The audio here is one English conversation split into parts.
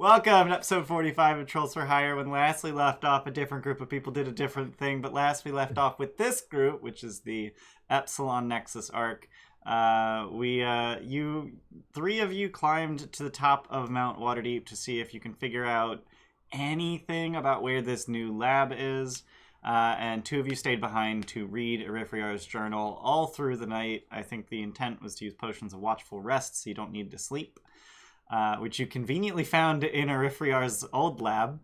Welcome to episode 45 of Trolls for Hire. When last we left off, a different group of people did a different thing, but last we left off with this group, which is the Epsilon Nexus arc. You three of you climbed to the top of Mount Waterdeep to see if you can figure out anything about where this new lab is. And two of you stayed behind to read Eriphriar's journal all through the night. I think the intent was to use potions of watchful rest so you don't need to sleep. Which you conveniently found in Eriphriar's old lab.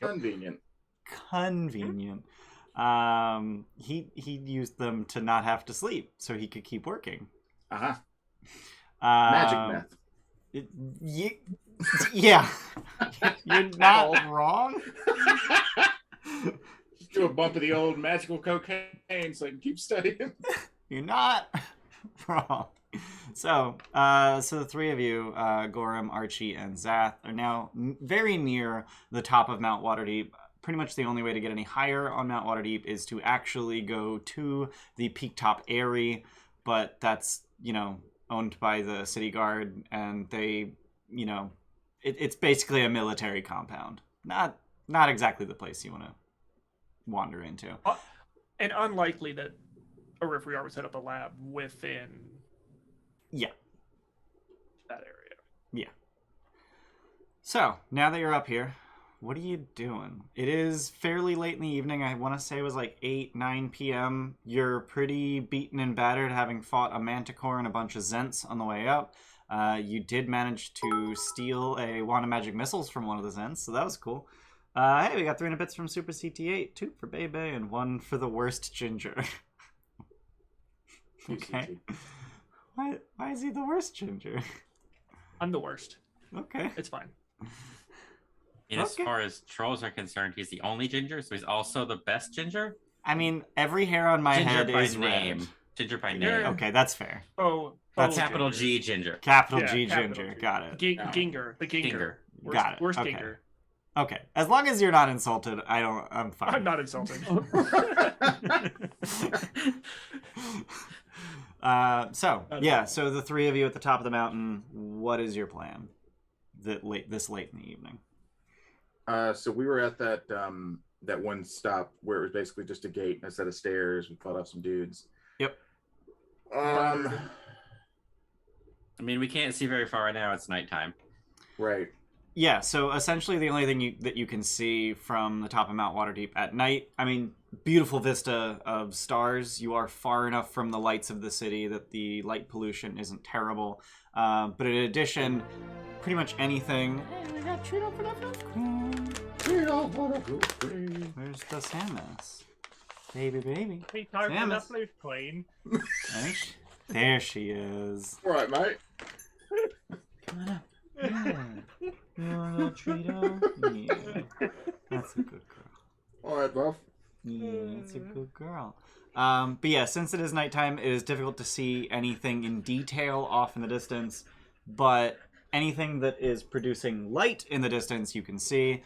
Convenient. He used them to not have to sleep, so he could keep working. Magic meth. Yeah. You're not wrong. Just do a bump of the old magical cocaine so I can keep studying. You're not wrong. So the three of you, Gorimm, Archie, and Zath, are now very near the top of Mount Waterdeep. Pretty much the only way to get any higher on Mount Waterdeep is to actually go to the peak top Eyrie, but that's, owned by the city guard, and they, it's basically a military compound. Not exactly the place you want to wander into. And unlikely that Eriphriar would set up a lab within... Yeah. that area. Yeah. So, now that you're up here, what are you doing? It is fairly late in the evening. I want to say it was like 8, 9 p.m. You're pretty beaten and battered, having fought a manticore and a bunch of Zents on the way up. You did manage to steal a wand of magic missiles from one of the Zents, so that was cool. Hey, we got 300 bits from Super CT8, 2 for Bebe, and 1 for the worst ginger. Okay. Why is he the worst ginger? I'm the worst. Okay. It's fine. And as far as trolls are concerned, he's the only ginger, so he's also the best ginger? I mean, every hair on my ginger head by is name. red. Ginger by Yeah. name. Okay, that's fair. That's capital ginger. G ginger. Capital Yeah, G capital ginger. G. Got it. Ginger. The Ginger. Got it. Worst Okay. Ginger. Okay. As long as you're not insulted, I'm fine. I'm not insulted. So the three of you at the top of the mountain, what is your plan this late in the evening? So we were at that one stop where it was basically just a gate and a set of stairs. We fought off some dudes. Yep. I mean, we can't see very far right now. It's nighttime. Right. Yeah, so essentially the only thing that you can see from the top of Mount Waterdeep at night, I mean, beautiful vista of stars. You are far enough from the lights of the city that the light pollution isn't terrible. But in addition, pretty much anything... Where's the Samus? Baby. Hey, time for Samus. that flute plane. There she is. All right, mate. Come on up. Yeah. You want a little Treato? Yeah. That's a good girl. All right, buff. Yeah, that's a good girl. But yeah, since it is nighttime, it is difficult to see anything in detail off in the distance. But anything that is producing light in the distance, you can see.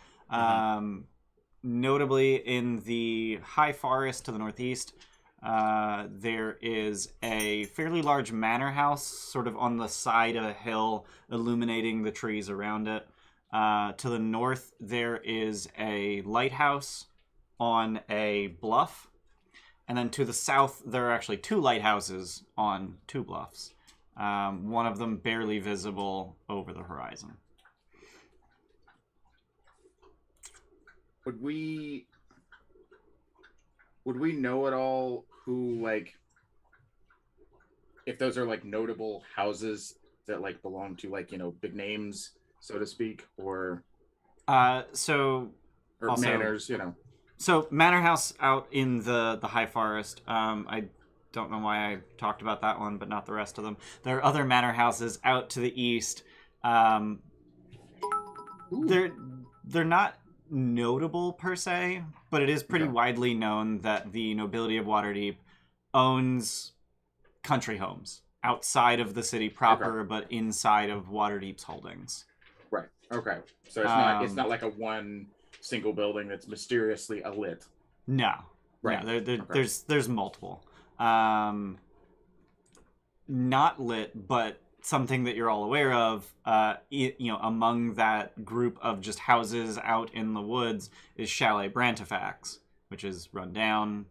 Notably, in the high forest to the northeast, there is a fairly large manor house sort of on the side of a hill, illuminating the trees around it. To the north, there is a lighthouse on a bluff. And then to the south, there are actually 2 lighthouses on 2 bluffs. One of them barely visible over the horizon. Would we know at all who, if those are notable houses that belong to big names, so to speak, or also, manors, So Manor House out in the high forest. I don't know why I talked about that one, but not the rest of them. There are other manor houses out to the east. They're not notable per se, but it is pretty widely known that the nobility of Waterdeep owns country homes outside of the city proper, but inside of Waterdeep's holdings. Right. Okay. So it's not like a one single building that's mysteriously alit. No. Right. No, there's multiple. Not lit, but something that you're all aware of, among that group of just houses out in the woods is Chalet Brantifax, which is run down.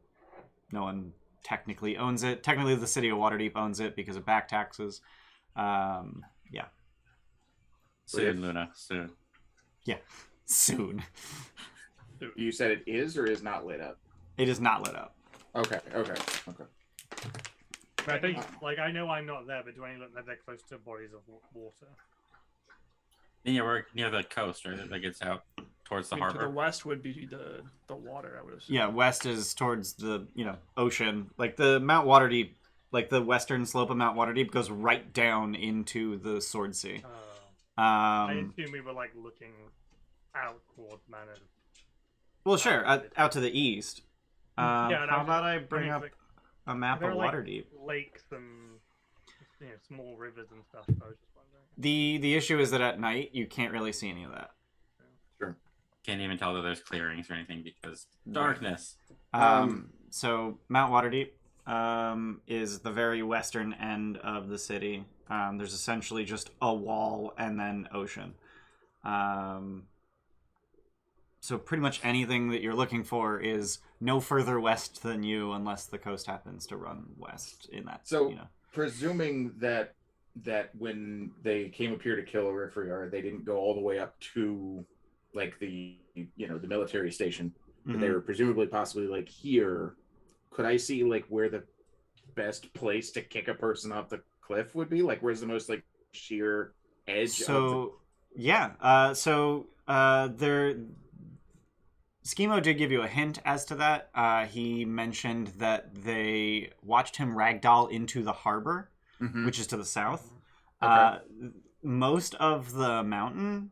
No one technically owns it. Technically, the city of Waterdeep owns it because of back taxes. Yeah. Soon, Luna. Soon. Yeah. Soon. You said it is or is not lit up? It is not lit up. Okay. But I think, I know I'm not there, but do I look like they're close to bodies of water? Yeah, we're near the coast, right? Like it's out towards the To harbor. the west would be the water, I would assume. Yeah, west is towards the, ocean. Like the Mount Waterdeep, like the western slope of Mount Waterdeep goes right down into the Sword Sea. I assume we were looking out toward Manor. Well, sure, out to the east. Yeah, how about I bring up like, a map of Waterdeep? Lakes and small rivers and stuff. I was just wondering. The issue is that at night you can't really see any of that. Sure. Can't even tell that there's clearings or anything because darkness. So Mount Waterdeep is the very western end of the city. There's essentially just a wall and then ocean. So pretty much anything that you're looking for is no further west than you, unless the coast happens to run west in that. So, presuming that when they came up here to kill Eriphriar, they didn't go all the way up to the military station. But they were presumably possibly here. Could I see where the best place to kick a person off the cliff would be? Where's the most sheer edge? So there. Schemo did give you a hint as to that. He mentioned that they watched him ragdoll into the harbor, which is to the south. Okay. Most of the mountain,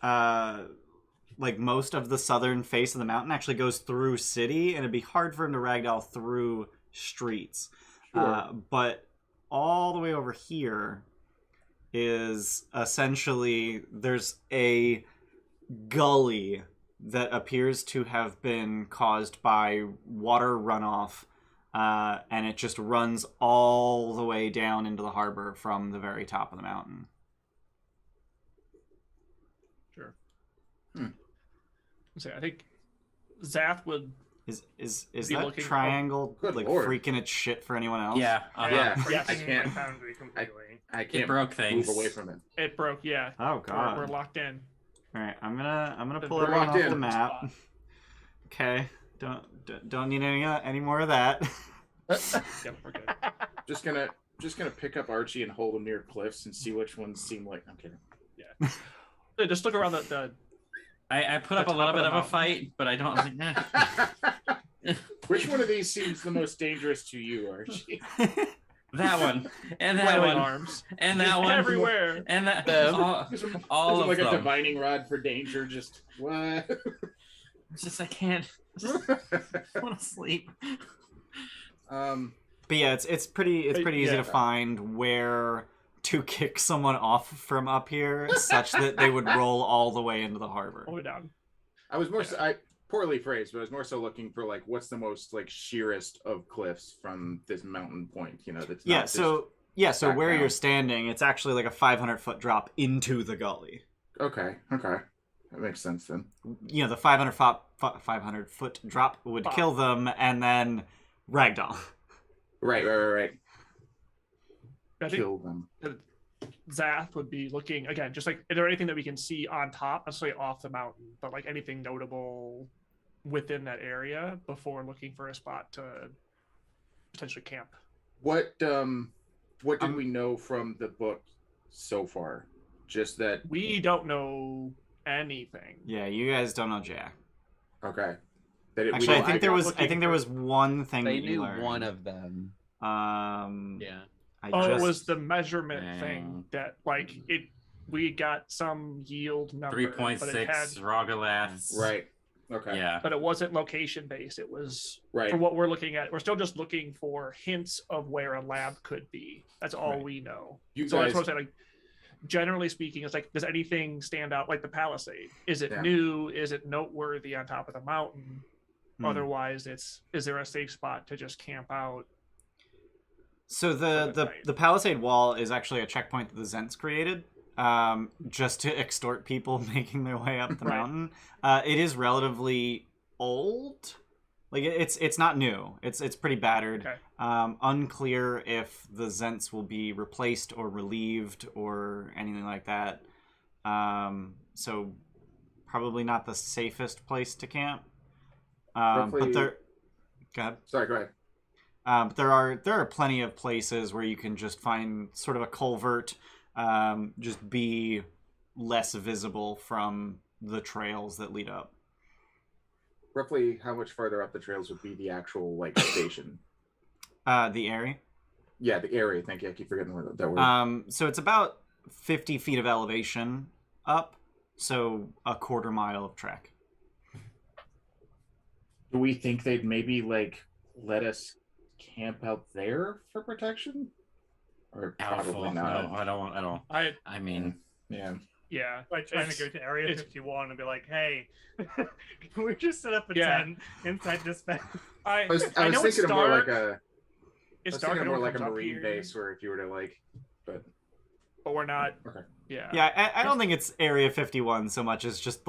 most of the southern face of the mountain actually goes through city, and it'd be hard for him to ragdoll through streets. Sure. But all the way over here is essentially there's a gully that appears to have been caused by water runoff, and it just runs all the way down into the harbor from the very top of the mountain. Sure. So I think Zath would Is Be that looking- triangle Good Lord. freaking its shit for anyone else? Yeah. Yeah. Breaking I can't. my boundary completely. I can't broke things. move away from it. it broke. Yeah. Oh god. We're locked in. All right, I'm gonna pull We're everyone locked off in. the map. Spot. Okay. Don't need any more of that. Yep, we're good. Just gonna pick up Archie and hold him near cliffs and see which ones seem like. I'm kidding. So just look around the I put up a The little top bit of of the a fight, but I don't. Which one of these seems the most dangerous to you, Archie? That one, and that flailing one, arms and that one, everywhere. and that. Them. All of like them. a divining rod for danger. Just what? It's just I can't. I want to sleep. um. But yeah, it's pretty easy Yeah. to find where to kick someone off from up here, such that they would roll all the way into the harbor. All the way down. I was more so, poorly phrased, but I was more so looking for what's the most sheerest of cliffs from this mountain point. That's Yeah. not So back where down. you're standing, it's actually a 500-foot drop into the gully. Okay, that makes sense then. The 500-foot drop would kill them, and then ragdoll. Right. I think Kill them. Zath would be looking again, just is there anything that we can see on top, necessarily off the mountain, but anything notable within that area before looking for a spot to potentially camp? What did we know from the book so far? Just that. We don't know anything. Yeah, you guys don't know jack. Okay. That we Actually, I don't- think there was looking there was one thing They that you knew learned. one of them. Yeah. It was the measurement thing that we got some yield number, 3.6 but it had, Rogalaths. Right. Okay. Yeah. but it wasn't location based. It was Right. for what we're looking at. We're still just looking for hints of where a lab could be. That's all Right. we know. You So guys. that's what I'm saying. Generally speaking, it's does anything stand out? Like the Palisade, is it Yeah. new? Is it noteworthy on top of the mountain? Hmm. Otherwise, is there a safe spot to just camp out? So the palisade wall is actually a checkpoint that the Zents created, just to extort people making their way up the mountain. It is relatively old. Like it's not new. It's pretty battered. Okay. Unclear if the Zents will be replaced or relieved or anything like that. So probably not the safest place to camp. But there. Go ahead. Sorry, go ahead. But there are plenty of places where you can just find sort of a culvert, just be less visible from the trails that lead up. Roughly how much farther up the trails would be the actual station? The area? Yeah, the area. Thank you. I keep forgetting that word. So it's about 50 feet of elevation up, so a quarter mile of trek. Do we think they'd maybe let us camp out there for protection? Or probably not. No, I mean, yeah. Yeah. Like trying to go to Area 51 and be like, hey, can we just set up a tent inside this fence? I was thinking of more like a... It's dark more like a marine base where if you were to but we're not. Okay. Yeah. Yeah, I don't think it's Area 51 so much as just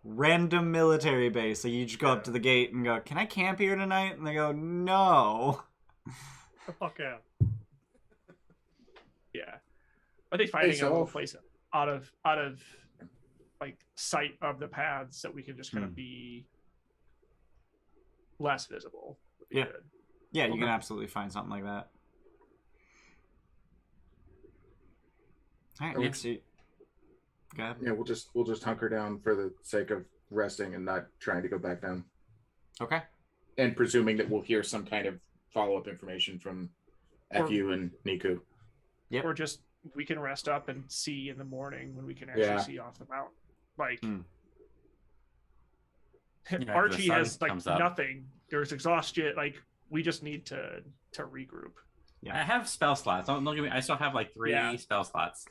random military base. So you just go up to the gate and go, "Can I camp here tonight?" And they go, "No." The fuck out. Yeah. I think finding a little place out of sight of the paths that we can just kind of be less visible would be good. Yeah, you can absolutely find something like that. All right, let's see. Go ahead. Yeah, we'll just hunker down for the sake of resting and not trying to go back down. Okay. And presuming that we'll hear some kind of follow-up information from FU and Niku. Yep. Or just we can rest up and see in the morning when we can actually see off the mountain. Archie has nothing. There's exhaustion. We just need to regroup. Yeah. I have spell slots. Don't look at me. I still have 3 spell slots.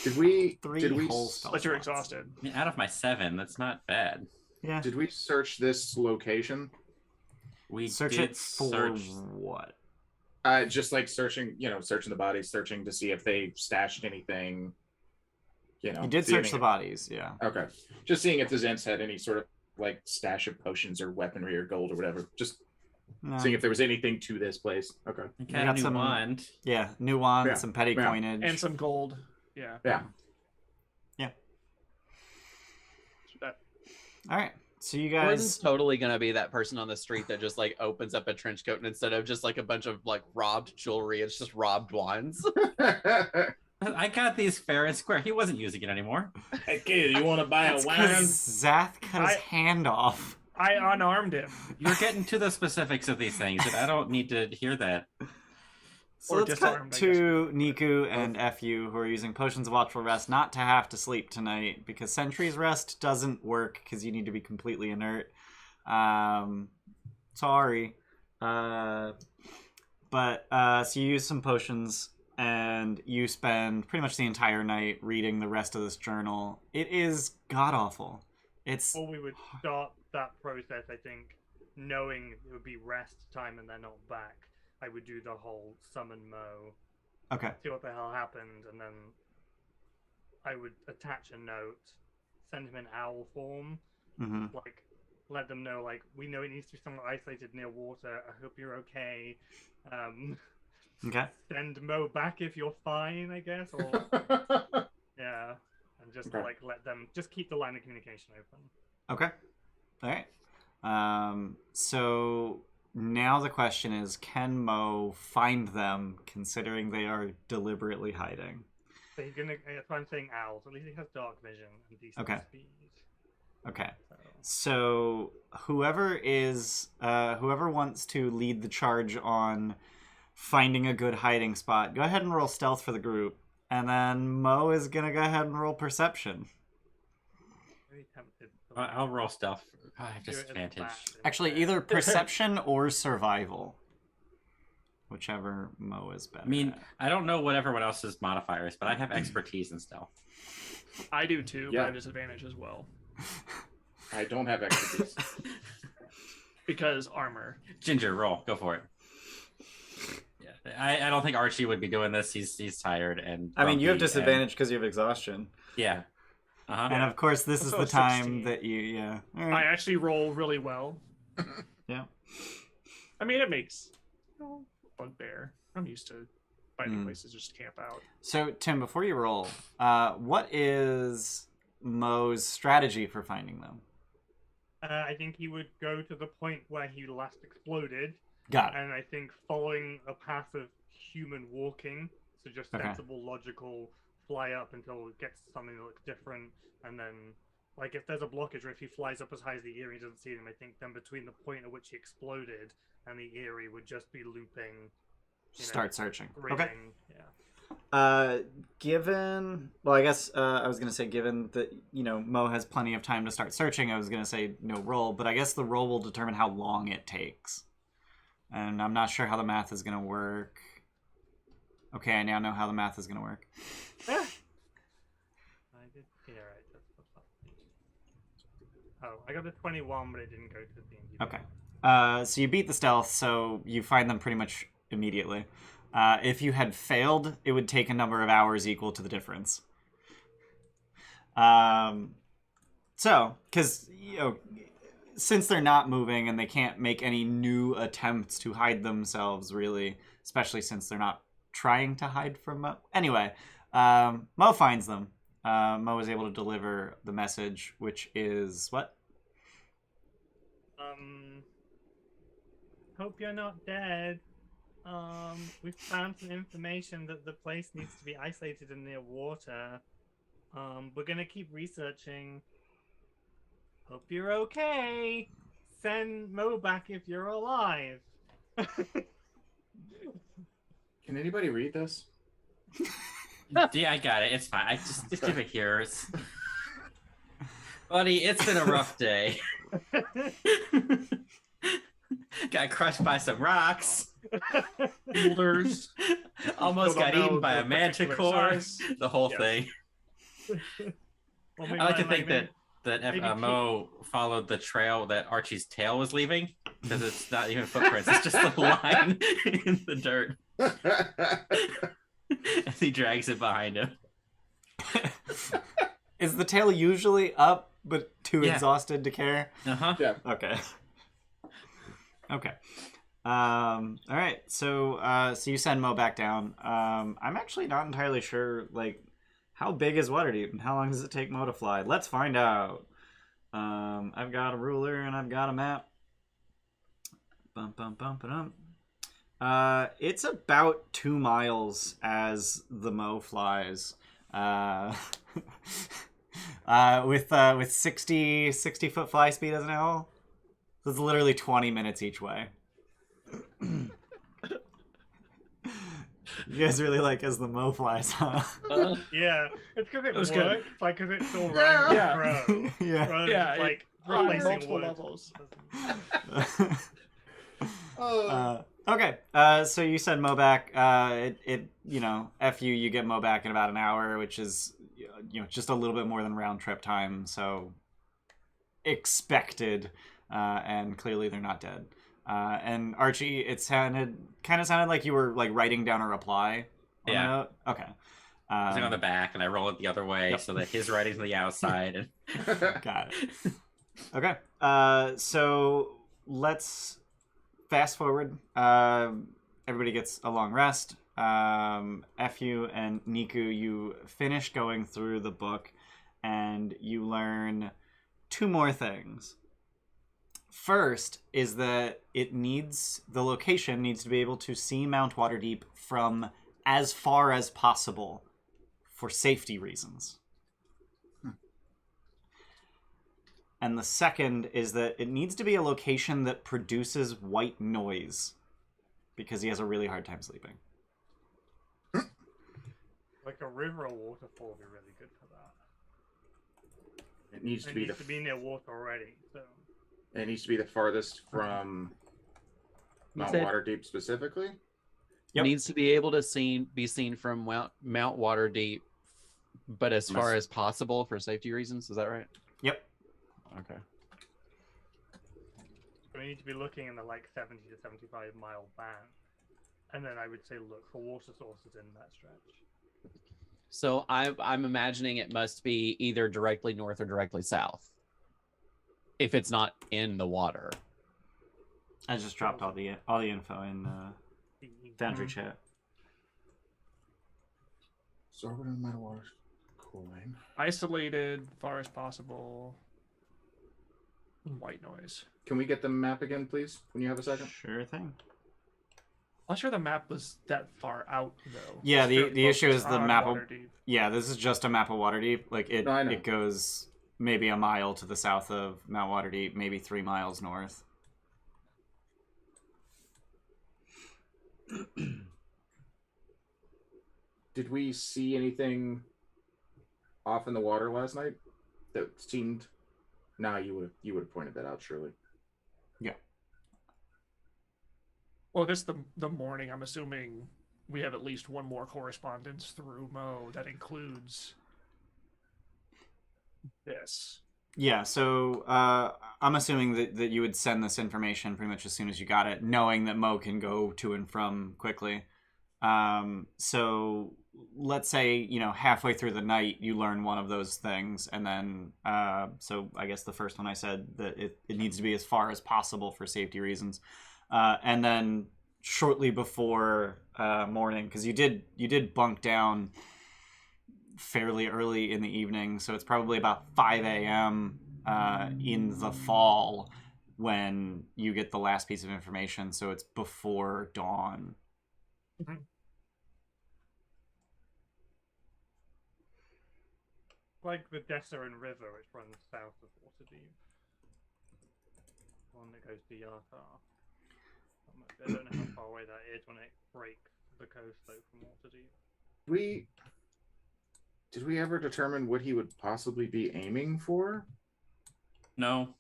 Did we whole spell but you're slots. Exhausted. I mean, out of my 7, that's not bad. Yeah. Did we search this location? We search did it for search what? Just searching, searching the bodies, searching to see if they stashed anything. You did search the bodies, yeah. Okay. Just seeing if the Zents had any sort of stash of potions or weaponry or gold or whatever. Just seeing if there was anything to this place. Okay. I got a new wand. Yeah, new wand, some petty coinage. And some gold. Yeah. Yeah. Yeah. That... All right. So you guys... Gordon's totally going to be that person on the street that just opens up a trench coat and instead of just a bunch of robbed jewelry, it's just robbed wands. I got these fair and square. He wasn't using it anymore. Hey kid, you want to buy a wand? Zath cut his hand off. I unarmed him. You're getting to the specifics of these things, and I don't need to hear that. So let's cut to Niku and FU, who are using potions of watchful rest not to have to sleep tonight, because Sentry's rest doesn't work because you need to be completely inert. Sorry. So you use some potions, and you spend pretty much the entire night reading the rest of this journal. It is god-awful. Or we would start that process, I think, knowing it would be rest time and they're not back. I would do the whole summon Mo. Okay. See what the hell happened, and then I would attach a note, send him in owl form, let them know, we know it needs to be somewhere isolated near water. I hope you're okay. Okay. Send Mo back if you're fine, I guess. Or yeah, and just let them just keep the line of communication open. Okay. All right. So now the question is, can Mo find them, considering they are deliberately hiding? So he's gonna. That's why I'm saying owls. At least he has dark vision and decent speed. Okay. So whoever wants to lead the charge on finding a good hiding spot, go ahead and roll stealth for the group, and then Mo is gonna go ahead and roll perception. Very tempted. I'll roll stealth. I have disadvantage. Actually, either perception or survival, whichever Mo is better. I mean, I don't know what everyone else's modifier is, but I have expertise in stealth. I do too, but I have disadvantage as well. I don't have expertise. Because armor. Ginger, roll. Go for it. I don't think Archie would be doing this. He's tired and. I mean, you have grumpy disadvantage because you have exhaustion. Yeah. And of course, this is So the time 16. that you. Yeah. All I right. actually roll really well. Yeah. I mean, it makes bugbear. I'm used to finding places to just camp out. So Tim, before you roll, what is Mo's strategy for finding them? I think he would go to the point where he last exploded, Got it. and I think following a path of human walking, so just sensible, logical, fly up until it gets to something that looks different, and then, like, if there's a blockage, or if he flies up as high as the Eerie doesn't see them, I think then between the point at which he exploded and the Eerie would just be looping. Start searching. Reading, Okay. Yeah. Given, well, I guess I was gonna say, given that Mo has plenty of time to start searching, I was gonna say no roll, but I guess the roll will determine how long it takes, and I'm not sure how the math is gonna work. Okay, I now know how the math is gonna work. I did. Yeah, right. That's the plus. Oh, I got a 21, but it didn't go to the D&D. Okay. So you beat the stealth, so you find them pretty much immediately. If you had failed, it would take a number of hours equal to the difference. So, because, since they're not moving and they can't make any new attempts to hide themselves, really, especially since they're not trying to hide from Mo. Anyway, Mo finds them. Mo is able to deliver the message, which is what? Hope you're not dead. We've found some information that the place needs to be isolated and near water. We're gonna keep researching. Hope you're okay. Send Mo back if you're alive. Can anybody read this? Yeah, I got it. It's fine. I just give it here. Buddy, it's been a rough day. Got crushed by some rocks. Boulders. Almost Still got don't eaten know by the a particular manticore. size. The whole Yes. thing. Well, maybe I like to maybe- think that maybe Mo followed the trail that Archie's tail was leaving, because it's not even footprints. It's just a line in the dirt. As he drags it behind him. Is the tail usually up, but too Yeah. exhausted to care? Uh-huh. Yeah. Okay. Okay. All right. So you send Mo back down. I'm actually not entirely sure, like, how big is Waterdeep and how long does it take Mo to fly? Let's find out. I've got a ruler and I've got a map. Bum bum bum ba-dum. It's about 2 miles as the Mo flies. With 60 foot fly speed as an owl. So it's literally 20 minutes each way. You guys really like as the Mo flies, huh? Yeah, it's because it was works. good. Like, because it's still running Yeah. crow. Yeah. Rather Yeah, than, like, on replacing multiple wood. levels. Okay. So you send Mo back. F you get Mo back in about an hour, which is just a little bit more than round trip time. So expected, and clearly they're not dead. And Archie, it sounded like you were like writing down a reply. On Yeah. the note. Okay. He's on the back, and I roll it the other way so that his writing's on the outside. And Got it. Okay. So let's fast forward. Everybody gets a long rest. Fu and Niku, you finish going through the book, and you learn 2 more things. First is that the location needs to be able to see Mount Waterdeep from as far as possible for safety reasons. And the second is that it needs to be a location that produces white noise, because he has a really hard time sleeping. Like a river or waterfall would be really good for that. It needs to It be needs to be near water already. So It needs to be the farthest from Mount said- Waterdeep specifically. Yep. Needs to be able to be seen from Mount Waterdeep, but as far as possible for safety reasons. Is that right? Yep. Okay. we need to be looking in the like 70 to 75 mile band. And then I would say look for water sources in that stretch. So I'm imagining it must be either directly north or directly south. If it's not in the water. I just dropped all the info in Foundry chat. So we're in my water cooling. Isolated, far as possible. White noise. Can we get the map again, please? When you have a second. Sure thing. I'm not sure the map was that far out though. Yeah, It's the issue is the on map. Waterdeep. Yeah, this is just a map of Waterdeep. Like it, No, I know. it goes maybe a mile to the south of Mount Waterdeep, maybe 3 miles north. Did we see anything off in the water last night that seemed? Nah, you would have pointed that out, surely. Yeah. Well, if it's the morning, I'm assuming we have at least one more correspondence through Mo that includes this. Yeah, so I'm assuming that you would send this information pretty much as soon as you got it, knowing that Mo can go to and from quickly. So let's say, halfway through the night, you learn one of those things. And then, so I guess the first one I said that it needs to be as far as possible for safety reasons. And then shortly before morning, because you did bunk down fairly early in the evening, so it's probably about 5 a.m. In the fall when you get the last piece of information, so it's before dawn. Mm-hmm. Like the Desserin River, which runs south of Waterdeep. One that goes to Yartar. I don't know how far away that is when it breaks the coast though from Waterdeep. Did we ever determine what he would possibly be aiming for? No.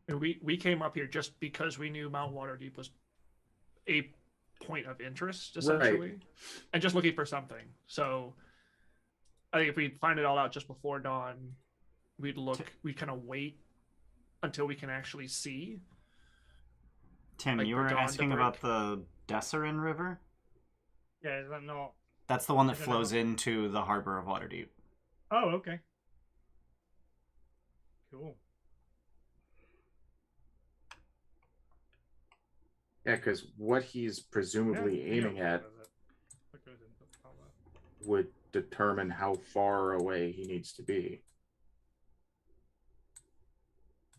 And we came up here just because we knew Mount Waterdeep was a point of interest, essentially, and just looking for something. So I think if we find it all out just before dawn, we'd kind of wait until we can actually see. Tim, like, you the were dawn to asking break. about the Desserin River? Yeah, is that not? That's the one that Is it flows not? into the harbor of Waterdeep. Oh, okay. Cool. Yeah, because what he's presumably aiming at That goes into the cover. would determine how far away he needs to be.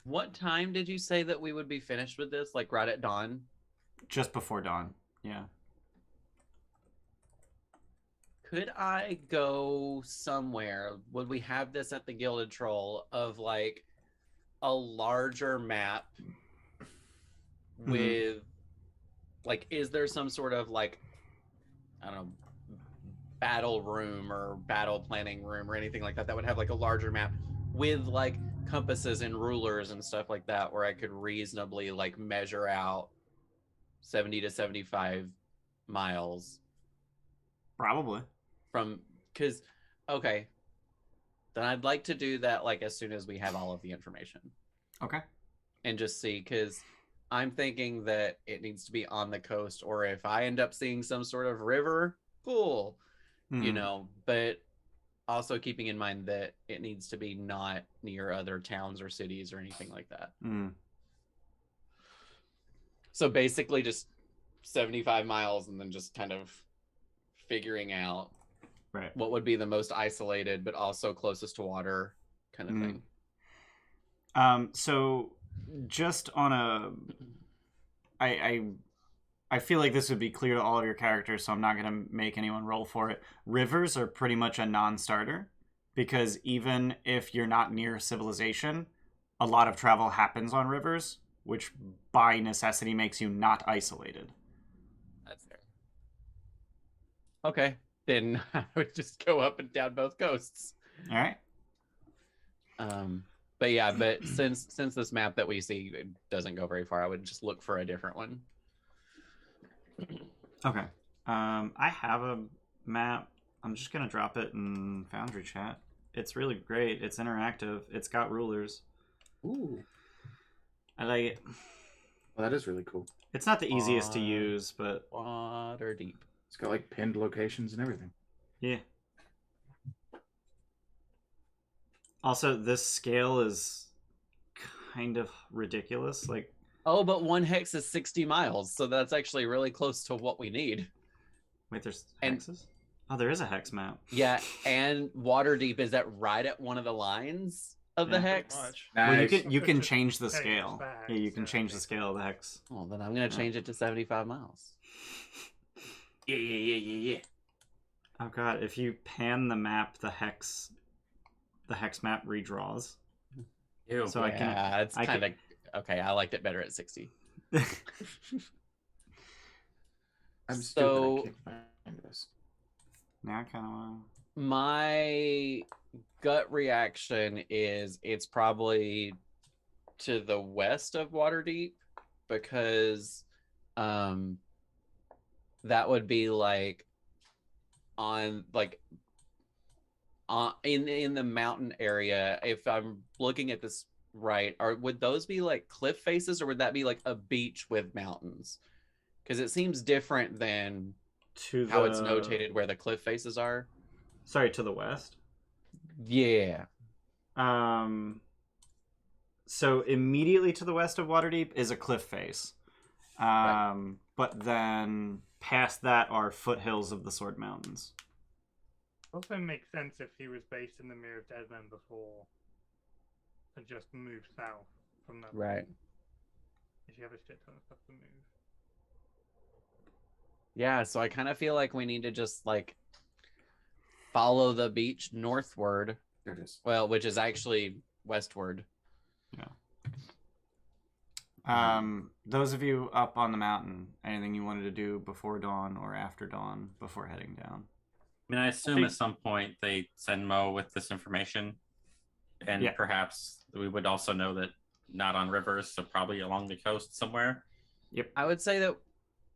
What time did you say that we would be finished with this? Like right at dawn? Just before dawn, yeah. Could I go somewhere? Would we have this at the Gilded Troll of like a larger map with like, is there some sort of like, I don't know, battle room or battle planning room or anything like that that would have like a larger map with like compasses and rulers and stuff like that where I could reasonably like measure out 70 to 75 miles Probably. from, because okay, then I'd like to do that like as soon as we have all of the information Okay. and just see, because I'm thinking that it needs to be on the coast, or if I end up seeing some sort of river, cool, but also keeping in mind that it needs to be not near other towns or cities or anything like that. So basically just 75 miles and then just kind of figuring out what would be the most isolated but also closest to water kind of thing. So just on a I feel like this would be clear to all of your characters, so I'm not going to make anyone roll for it. Rivers are pretty much a non-starter, because even if you're not near civilization, a lot of travel happens on rivers, which by necessity makes you not isolated. That's fair. Okay, then I would just go up and down both coasts. All right. But yeah, but since this map that we see it doesn't go very far, I would just look for a different one. Okay. I have a map. I'm just gonna drop it in Foundry chat. It's really great. It's interactive. It's got rulers. Ooh. I like it. Well, that is really cool. It's not the easiest to use, but Waterdeep. It's got like pinned locations and everything. yeah. Also, this scale is kind of ridiculous. Like, Oh, but one hex is 60 miles, so that's actually really close to what we need. wait, there's And- hexes? Oh, there is a hex map. Yeah, and Waterdeep is that right at one of the lines of the Yeah. hex? Much. Well, you Nice. can Just change the change scale. the hex, Yeah, you can yeah, change the okay. scale of the hex. Well, then I'm gonna change it to 75 miles. Yeah. Oh god, if you pan the map, the hex map redraws. Ew. So I can. Yeah, it's I can- kind of okay. I liked it better at 60. I'm So- stupid. I can't find this. Now I kind of want. My gut reaction is it's probably to the west of Waterdeep because that would be like on like in the mountain area. If I'm looking at this right, would those be like cliff faces or would that be like a beach with mountains? Because it seems different than To how it's notated where the cliff faces are. Sorry, to the west. Yeah. So immediately to the west of Waterdeep is a cliff face. But then past that are foothills of the Sword Mountains. Also makes sense if he was based in the Mirror of Deadland before, to just move south from that. Right. If you have a shit ton of stuff to move. Yeah, so I kind of feel like we need to just like follow the beach northward, There it is. well, which is actually westward. Those of you up on the mountain, anything you wanted to do before dawn or after dawn before heading down? I mean, I assume think- at some point they send Mo with this information, and Yeah. perhaps we would also know that not on rivers, so probably along the coast somewhere. I would say that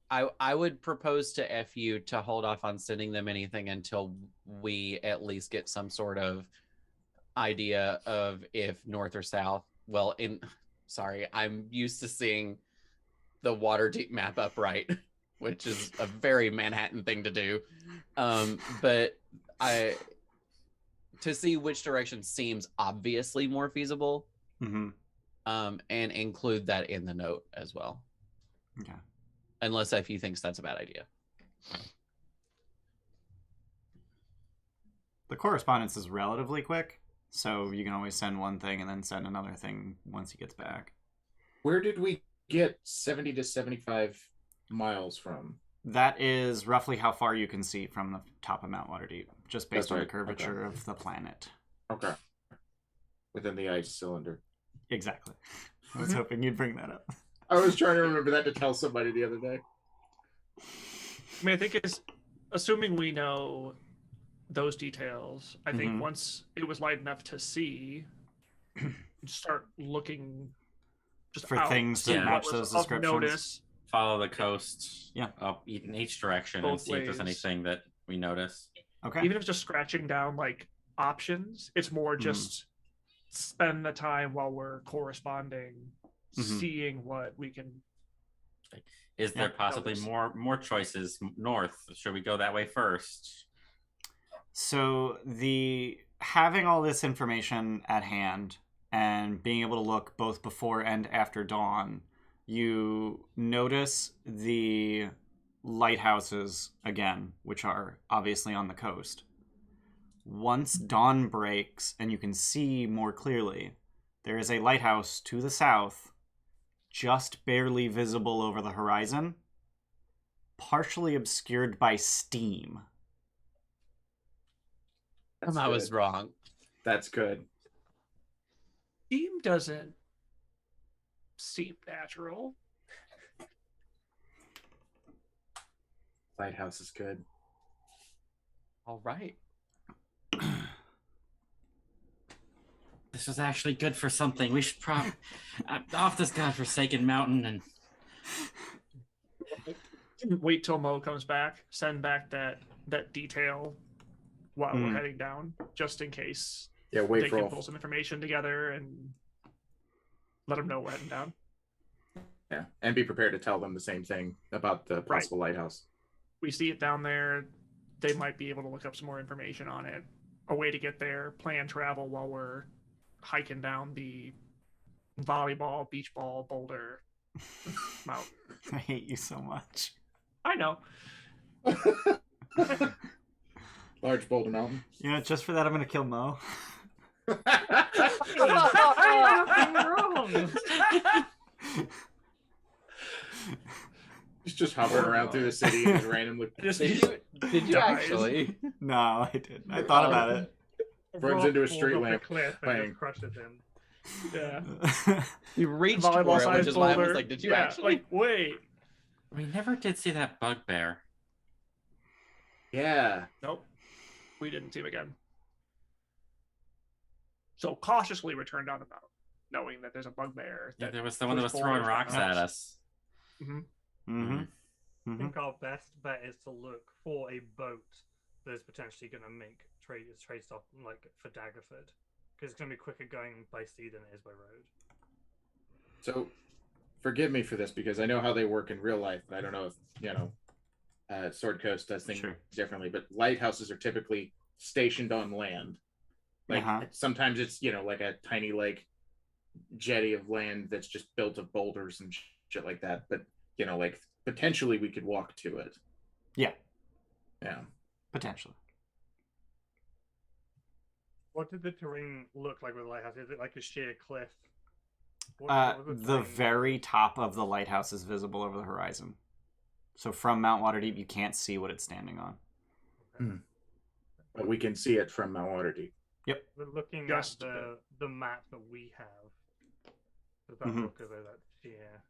I would propose to FU to hold off on sending them anything until we at least get some sort of idea of if north or south. Well, sorry, I'm used to seeing the Waterdeep map upright, which is a very Manhattan thing to do. But to see which direction seems obviously more feasible, Mm-hmm. and include that in the note as well. Okay. Unless FU thinks that's a bad idea. The correspondence is relatively quick, so you can always send one thing and then send another thing once he gets back. Where did we get 70 to 75 miles from? That is roughly how far you can see from the top of Mount Waterdeep, just based That's on the right, curvature okay. of the planet. Okay. Within the ice cylinder. Exactly. I was hoping you'd bring that up. I was trying to remember that to tell somebody the other day. I mean, I think it's assuming we know those details. I think Mhm. once it was light enough to see, start looking just For out, things see that what match was those of descriptions. Notice. Follow the coast, Yeah. up in each direction, and Both see if there's ways. anything that we notice. Okay. Even if it's just scratching down like options, it's more just spend the time while we're corresponding, Mhm. seeing what we can. Is there Yeah. possibly Notice. more choices north? Should we go that way first? So the having all this information at hand and being able to look both before and after dawn, you notice the lighthouses again, which are obviously on the coast. Once dawn breaks and you can see more clearly, there is a lighthouse to the south, just barely visible over the horizon, partially obscured by steam. That's I was good. wrong. That's good. Steam doesn't seem natural. Lighthouse is good. All right. This was actually good for something. We should probably off this godforsaken mountain and Wait till Mo comes back. Send back that detail while we're heading down, just in case Yeah, they wait for can all. pull some information together and let them know we're heading down. Yeah, and be prepared to tell them the same thing about the possible lighthouse. We see it down there. They might be able to look up some more information on it. A way to get there, plan travel while we're hiking down the volleyball, beach ball, boulder mountain. I hate you so much. I know. Large boulder mountain. You know, just for that, I'm gonna kill Mo. Wrong. He's just hovering around through the city and randomly. Just Did you dies. actually? No, I didn't. I thought about it. Runs into a street Falls off the lamp cliff playing. and just crushes him. Yeah. You reached for Volleyball it, sized which is why I was boulder. like, did you Yeah, actually? like, wait. We never did see that bugbear. Yeah. Nope. We didn't see him again. So cautiously return down the mountain, knowing that there's a bugbear. Yeah, that there was the one that was push throwing boulders rocks down the at house. us. Mm-hmm. I think our best bet is to look for a boat that is potentially going to make trade stop like for Daggerford, because it's going to be quicker going by sea than it is by road. So, forgive me for this because I know how they work in real life, but I don't know if Sword Coast does things Sure. differently. But lighthouses are typically stationed on land. Like sometimes it's like a tiny jetty of land that's just built of boulders and shit like that. But like potentially we could walk to it. Yeah. Yeah. Potentially. What did the terrain look like with the lighthouse? Is it like a sheer cliff? What was The terrain? very top of the lighthouse is visible over the horizon. So from Mount Waterdeep, you can't see what it's standing on. Okay. But we can see it from Mount Waterdeep. We're looking Just at a the map that we have. Does that Mhm. look over that sheer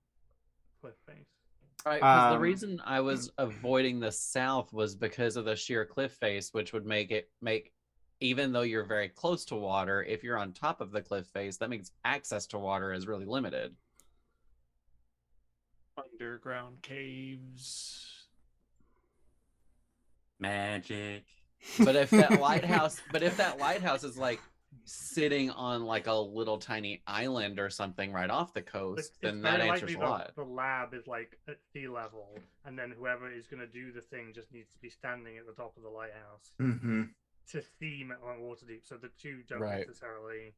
cliff face? Right, because the Um, reason I was avoiding the south was because of the sheer cliff face, which would make even though you're very close to water, if you're on top of the cliff face, that means access to water is really limited. Underground caves. Magic. But if that lighthouse is like sitting on like a little tiny island or something right off the coast, then that very answers likely a lot. The lab is like at sea level, and then whoever is going to do the thing just needs to be standing at the top of the lighthouse Mm-hmm. to see Mount Waterdeep. So the two don't Right. necessarily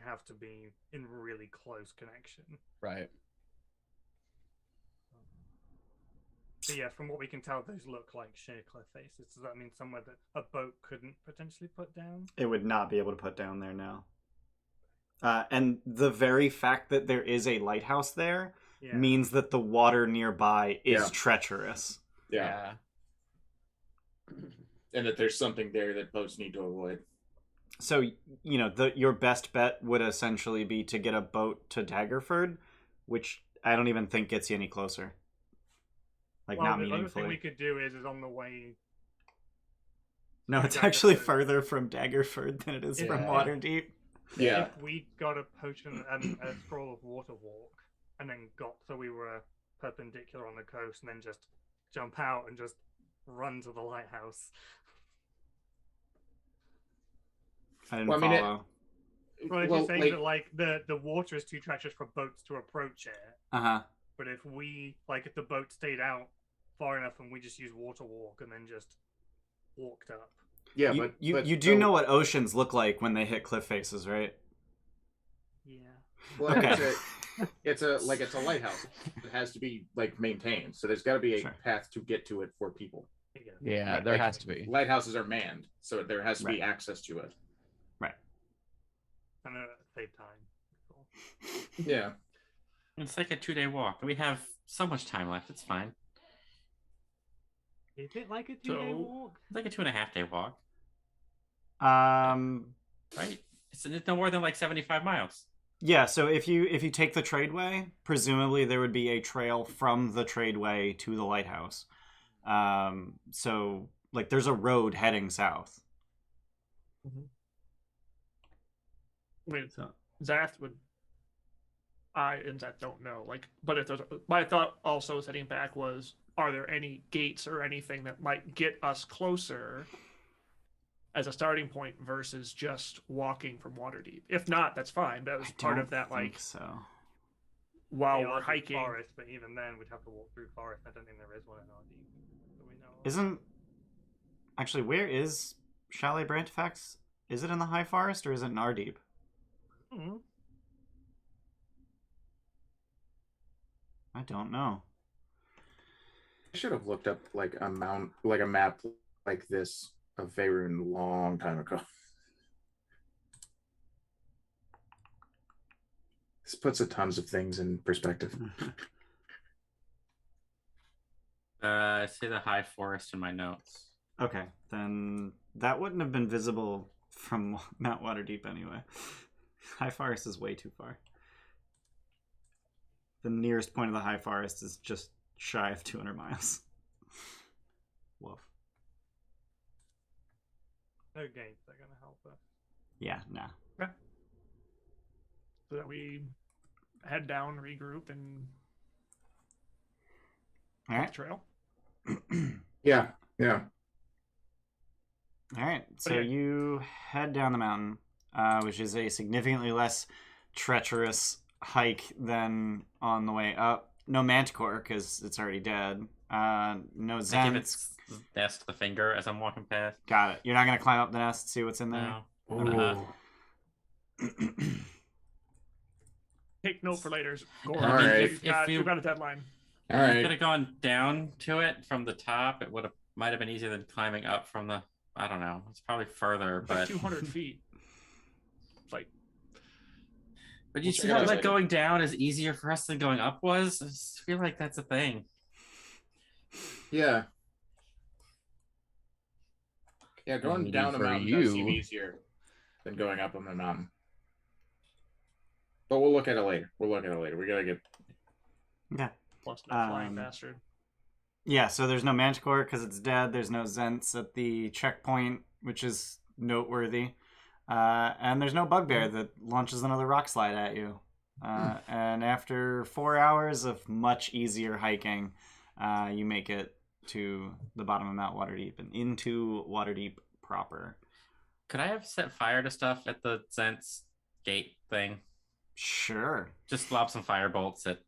have to be in really close connection. Right. But yeah, from what we can tell, those look like sheer cliff faces. Does that mean somewhere that a boat couldn't potentially put down? It would not be able to put down there now. And the very fact that there is a lighthouse there Yeah. means that the water nearby is Yeah. treacherous. Yeah. And that there's something there that boats need to avoid. So, your best bet would essentially be to get a boat to Daggerford, which I don't even think gets you any closer. Not The other thing meaningfully. we could do is on the way. No, to it's actually Daggerford. further from Daggerford than it is from Yeah. Waterdeep. Yeah. If we got a potion and a scroll of water walk, and then so we were perpendicular on the coast, and then just jump out and just run to the lighthouse. I didn't Well, I mean, follow. Well, if you're saying that the water is too treacherous for boats to approach it, Uh-huh. but if if the boat stayed out far enough and we just used water walk and then just walked up. Yeah, You do know what oceans look like when they hit cliff faces, right? Yeah. Well, Okay. it's a lighthouse. It has to be maintained. So there's got to be a Sure. path to get to it for people. Yeah, Right, there like- has to be. Lighthouses are manned, so there has to be Right. access to it. And save time. Cool. Yeah. It's like a 2-day walk. We have so much time left. It's fine. Is it like a 2-day So- walk? It's like a 2.5-day walk, right? It's no more than 75 miles. Yeah, so if you take the tradeway, presumably there would be a trail from the tradeway to the lighthouse. So there's a road heading south. Wait, Zath would. I and Zath don't know. But if there's, my thought also sitting back was, are there any gates or anything that might get us closer as a starting point versus just walking from Waterdeep? If not, that's fine. That was I part don't of that. think so. while the we're Arctic hiking. forest, but even then we'd have to walk through forest. I don't think there is one in Ardeep that we know of. Isn't actually where is Chalet Brantifax? Is it in the High Forest or is it in Ardeep? Hmm. I don't know. I should have looked up like a map like this of Faerun a long time ago. This puts a tons of things in perspective. I see the high forest in my notes. Okay, then that wouldn't have been visible from Mount Waterdeep anyway. High Forest is way too far. The nearest point of the High Forest is just shy of 200 miles. Woof. No games that are going to help us. Yeah, nah. So that we head down, regroup, and All hit right. the trail. Yeah. All right. So Okay. you head down the mountain, which is a significantly less treacherous hike than on the way up. No manticore because it's already dead. No I give Zens. its nest the finger as I'm walking past. Got it. You're not gonna climb up the nest, see what's in there. No. Take note for later. Gorimm. All right. You've got a deadline. All Could right. have gone down to it from the top. It might have been easier than climbing up from the. I don't know. It's probably further, It's like but 200 feet. Like, but you We'll see check it how out like later. going down is easier for us than going up was. I just feel like that's a thing. Yeah. Yeah, going Maybe down a for mountain does seem you. easier than going up on the mountain. But we'll look at it later. We gotta get. Yeah. plus that flying Um, bastard. Yeah, so there's no manticore because it's dead. There's no Zents at the checkpoint, which is noteworthy. And there's no bugbear that launches another rock slide at you. And after 4 hours of much easier hiking, you make it to the bottom of Mount Waterdeep and into Waterdeep proper. Could I have set fire to stuff at the Zent's gate thing? Sure. Just lob some fire bolts at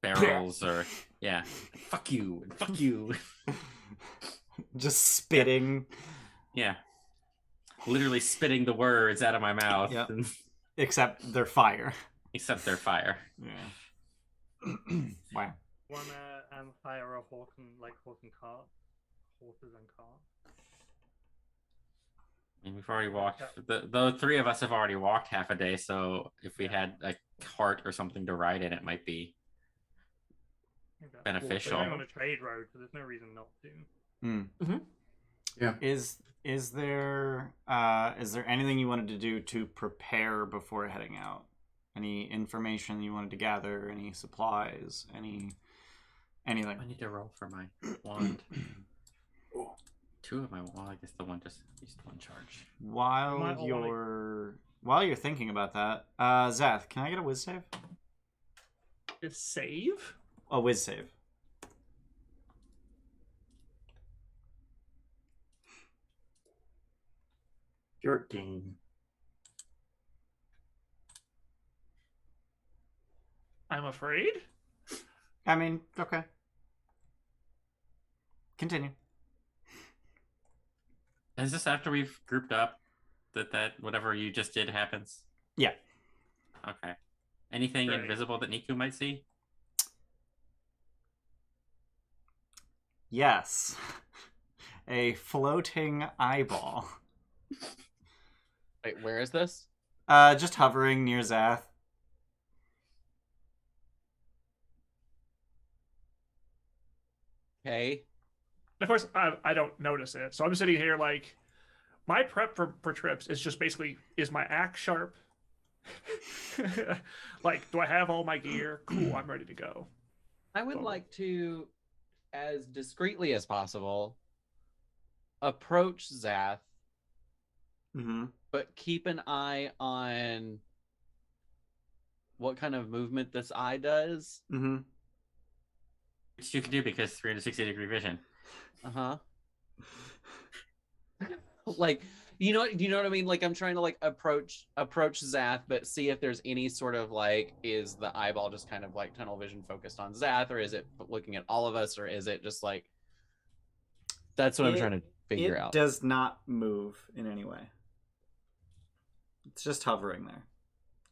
barrels or yeah. Fuck you. Fuck you. Just spitting. Yeah. Literally spitting the words out of my mouth. Yep. Except they're fire. Except they're fire. Yeah. Wow. Want to hire a horse and cart? Horses and cart? I mean, we've already walked. The three of us have already walked half a day, so if we had a cart or something to ride in, it might be Okay. beneficial. We're going on a trade road, so there's no reason not to. Yeah. Is there anything you wanted to do to prepare before heading out? Any information you wanted to gather? Any supplies? Anything? I need to roll for my wand. Two of my I guess the one just used one charge. While you're thinking about that, Zath, can I get a whiz save? Is save? A whiz save. Your team. I'm afraid. I mean, okay. Continue. Is this after we've grouped up that whatever you just did happens? Yeah. Okay. Anything Right. invisible that Niku might see? Yes. A floating eyeball. Wait, where is this? Just hovering near Zath. Okay. Of course, I don't notice it. So I'm sitting here like, my prep for trips is just basically, is my axe sharp? Like, do I have all my gear? Cool, I'm ready to go. I would like to, as discreetly as possible, approach Zath, Mm-hmm. but keep an eye on what kind of movement this eye does. Mm-hmm. Which you can do because 360-degree vision. Uh-huh. Like, You know what I mean? Like I'm trying to like approach Zath, but see if there's any sort of like, is the eyeball just kind of like tunnel vision focused on Zath, or is it looking at all of us, or is it just like? That's what I'm trying to figure out. It does not move in any way. It's just hovering there,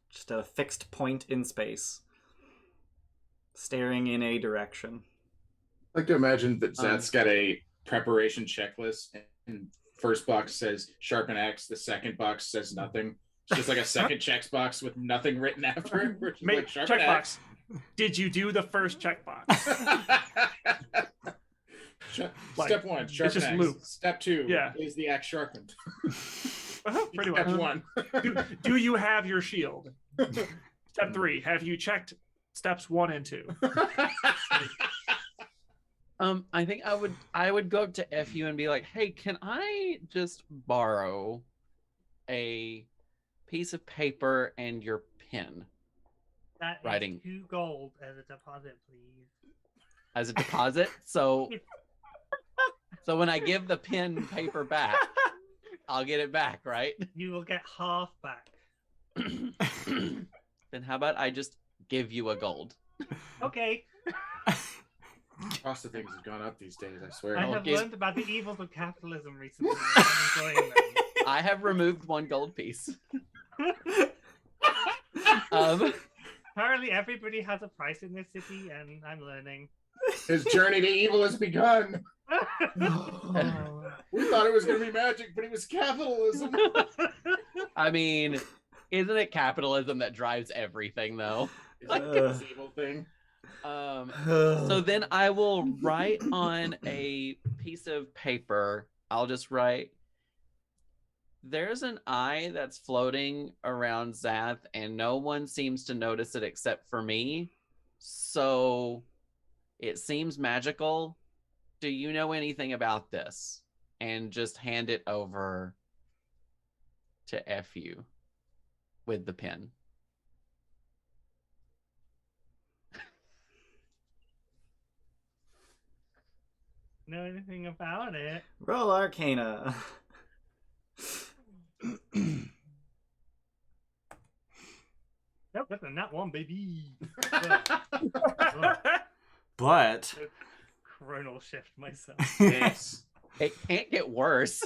just at a fixed point in space, staring in a direction. I like to imagine that Zath's got a preparation checklist, and first box says sharpen X, the second box says nothing. It's just like a second checkbox with nothing written after it. Like, checkbox. Did you do the first checkbox? Step 1, sharpen X. Loop. Step 2, is the axe sharpened? Pretty Step much. 1. Do you have your shield? Step 3, have you checked steps 1 and 2? I think I would go up to FU and be like, hey, can I just borrow a piece of paper and your pen? That Writing. is 2 gold as a deposit, please. As a deposit? So when I give the pen paper back, I'll get it back, right? You will get half back. Then how about I just give you a gold? Okay. Cost of things has gone up these days, I swear. I have learned about the evils of capitalism recently. I'm enjoying them. I have removed 1 gold piece. Apparently everybody has a price in this city, and I'm learning. His journey to evil has begun. We thought it was going to be magic, but it was capitalism. I mean, isn't it capitalism that drives everything, though? It's like this evil thing. So then I will write on a piece of paper. I'll just write, there's an eye that's floating around Zath, and no one seems to notice it except for me. So it seems magical. Do you know anything about this? And just hand it over to FU with the pen. Know anything about it? Roll Arcana. Nope, that's a nat 1, baby. But Chronal shift myself. Yes. It can't get worse.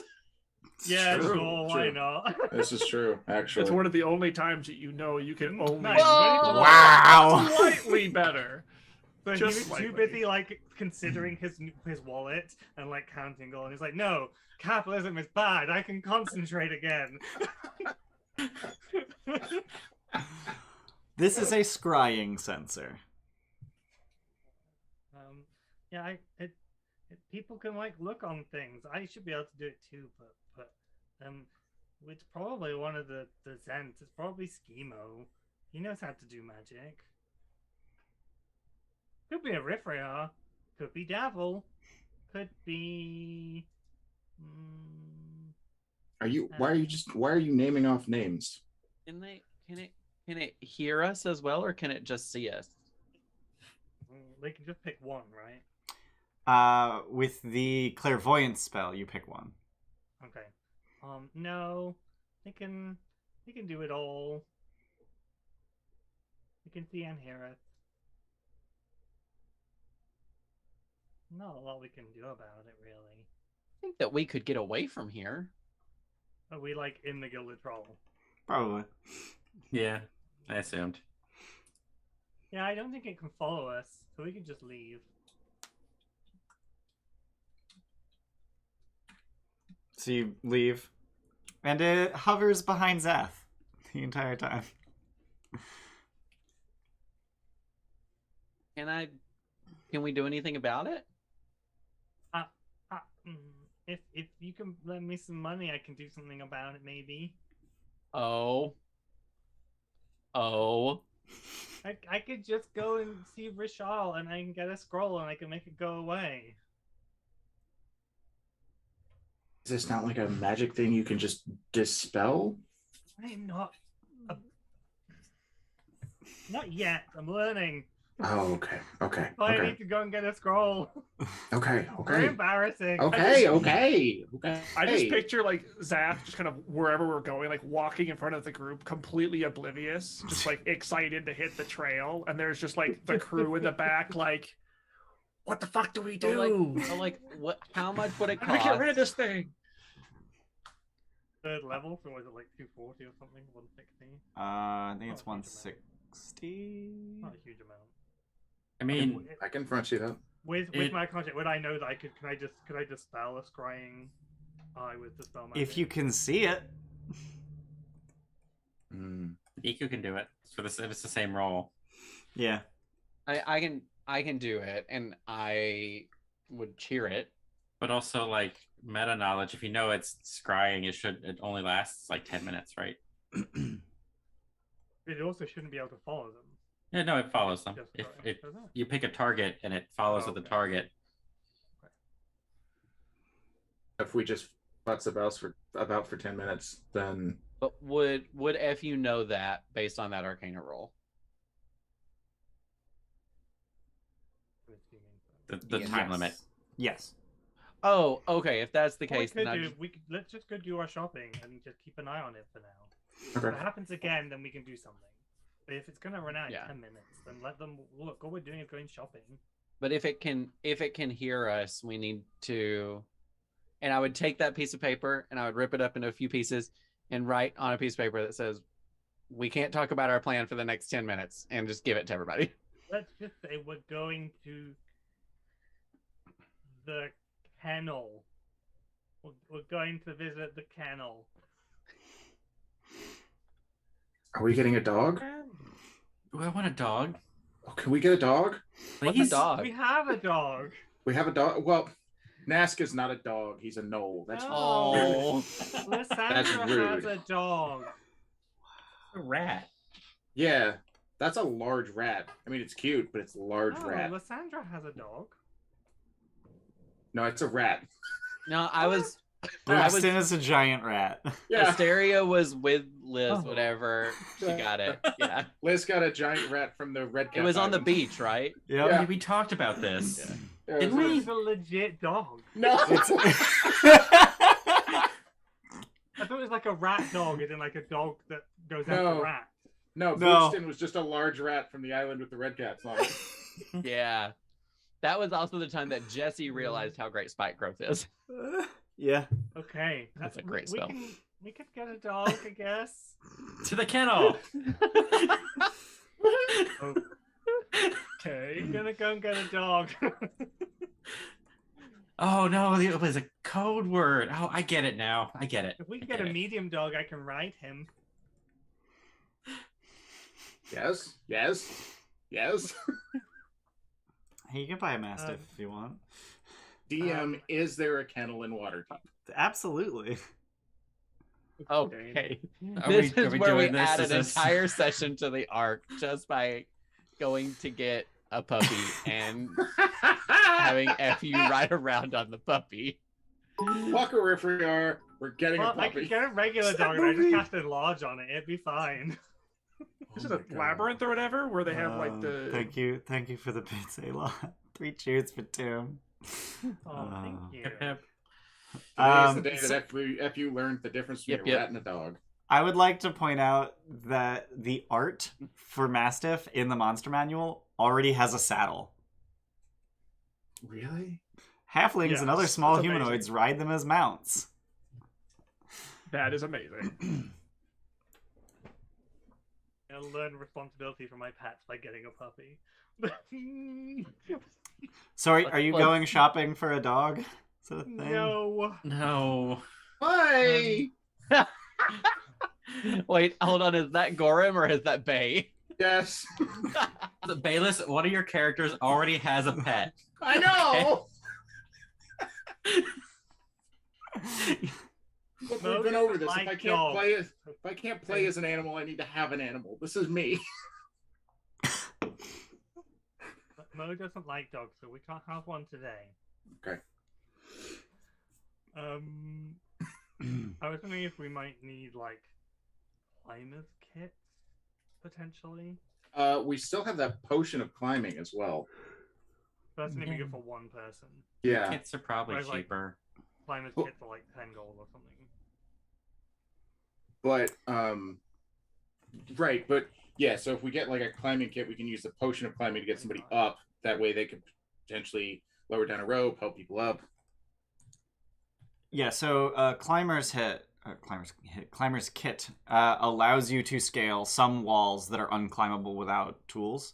Yeah, True, sure, why not? This is true, actually. It's one of the only times that you know you can only Nice. wow. slightly better. But Just he was too slightly. busy like considering his wallet and like counting gold. And he's like, no, capitalism is bad. I can concentrate again. This is a scrying sensor. Yeah, people can like look on things. I should be able to do it too, but it's probably one of the Zents. It's probably Schemo. He knows how to do magic. Could be Eriphriar. Could be Davil. Could be. Why are you naming off names? Can it hear us as well, or can it just see us? They can just pick one, right? With the clairvoyance spell, you pick one. Okay. No, they can do it all. They can see and hear us. Not a lot we can do about it, really. I think that we could get away from here. Are we like in the Gilded Troll? Probably. Yeah, I assumed. Yeah, I don't think it can follow us, so we can just leave. So you leave, and it hovers behind Zath the entire time. Can we do anything about it? If you can lend me some money, I can do something about it, maybe. Oh. I could just go and see Rishal, and I can get a scroll, and I can make it go away. Is this not like a magic thing you can just dispel? I'm not... Not yet. I'm learning. Oh, okay. I need to go and get a scroll. Very embarrassing. Okay. I just picture like Zath just kind of wherever we're going, like walking in front of the group, completely oblivious, just like excited to hit the trail, and there's just like the crew in the back, like, what the fuck do we do? So like, what? How much would it How do we cost? get rid of this thing? Third level, so was it like 240 or something? 160? I think it's Not a huge 160. Not a huge amount. I mean, I can front you that. With my contact, would I know that I could? Could I just spell a scrying eye with the spell magic? If you can see it. Iku can do it. It's the same role. Yeah. I can do it, and I would cheer it. But also, like, meta knowledge, if you know it's scrying, it only lasts like 10 minutes, right? It also shouldn't be able to follow them. Yeah, no, it follows them. Just If does it? you pick a target and it follows with the Okay. target. If we just futz about for 10 minutes, then But would FU know that based on that Arcana roll? The time Yes. limit. Yes. Oh, okay. If that's the What we case, then could I do, just- let's just go do our shopping and just keep an eye on it for now. If okay. it happens again, then we can do something. But if it's gonna run out in Yeah. 10 minutes, then let them look. All we're doing is going shopping. But if it can hear us, we need to. And I would take that piece of paper and I would rip it up into a few pieces and write on a piece of paper that says, "We can't talk about our plan for the next 10 minutes," and just give it to everybody. Let's just say we're going to the kennel. We're going to visit the kennel. Are we getting a dog? Do I want a dog? Oh, can we get a dog? What's a Please? dog? We have a dog. We have a dog. Well, Nazca's not a dog. He's a gnoll. That's Oh, Lysandra rude. has a dog. A rat. Yeah, that's a large rat. I mean, it's cute, but it's a large Oh, rat. Lysandra has a dog. No, it's a rat. no, I was. Braxton is a giant rat. Yeah, Asteria was with Liz, Oh. whatever. She got it. Yeah. Liz got a giant rat from the Red Cap. It was on the Island. beach, right? Yep. Yeah. We talked about this. Yeah. Yeah, Didn't it was- we? It's a legit dog. No. It's... I thought it was like a rat dog, as in like a dog that goes No. after rats. No, No. Bootston was just a large rat from the island with the red caps on it. Yeah. That was also the time that Jesse realized how great spike growth is. yeah. Okay, That's a great we spell. We could get a dog, I guess. To the kennel. Okay. I'm gonna go and get a dog. Oh no, it was a code word. Oh, I get it now. I get it. If we can I get a it. medium dog, I can ride him. Yes. Hey, you can buy a mastiff if you want. DM, is there a kennel in Waterdeep? Absolutely. Okay. Are This we is where we doing this? add Is an this- entire session to the arc just by going to get a puppy and having FU ride around on the puppy. Fuck Eriphriar, we're getting a Well, I could puppy. get a regular dog and I just cast Enlarge on it. It'd be fine. Is it a labyrinth or whatever where they have like the? Thank you for the bits, a lot. 3 cheers for Tim. Oh, thank you. Hip, hip. Today is the day so that FU learned the difference between Yep, a rat and a dog. I would like to point out that the art for Mastiff in the Monster Manual already has a saddle. Really? Halflings Yes, and other small that's amazing. humanoids ride them as mounts. That is amazing. I'll learn responsibility for my pets by getting a puppy. So are you Let's- going shopping for a dog? Is that a thing? No. No. Why? Wait, hold on. Is that Gorimm or is that Bay? Yes. The Bayless, one of your characters already has a pet. I know. Look, No, we've been this over is this. my If dog. I can't play as an animal, I need to have an animal. This is me. Mo doesn't like dogs, so we can't have one today. Okay. I was wondering if we might need like climbers kits potentially. We still have that potion of climbing as well. That's gonna be good for one person. Yeah. Kits are probably Whereas, like, cheaper. Climber's Well- kit for like 10 gold or something. But right, but yeah, so if we get like a climbing kit, we can use the potion of climbing to get somebody up. That way they could potentially lower down a rope, help people up. Yeah, so Climber's Kit allows you to scale some walls that are unclimbable without tools.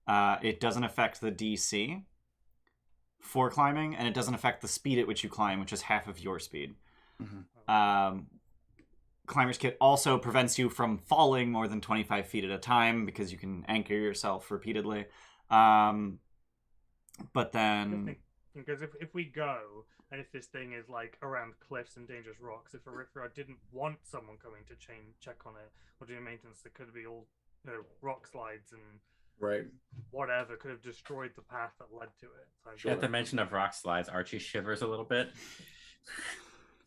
It doesn't affect the DC for climbing, and it doesn't affect the speed at which you climb, which is half of your speed. Mm-hmm. Climber's Kit also prevents you from falling more than 25 feet at a time because you can anchor yourself repeatedly. But then... Because if we go, and if this thing is like around cliffs and dangerous rocks, if Eriphriar didn't want someone coming to check on it or do maintenance, there could be all rock slides and Right. whatever could have destroyed the path that led to it. So Sure. At the mention of rock slides, Archie shivers a little bit.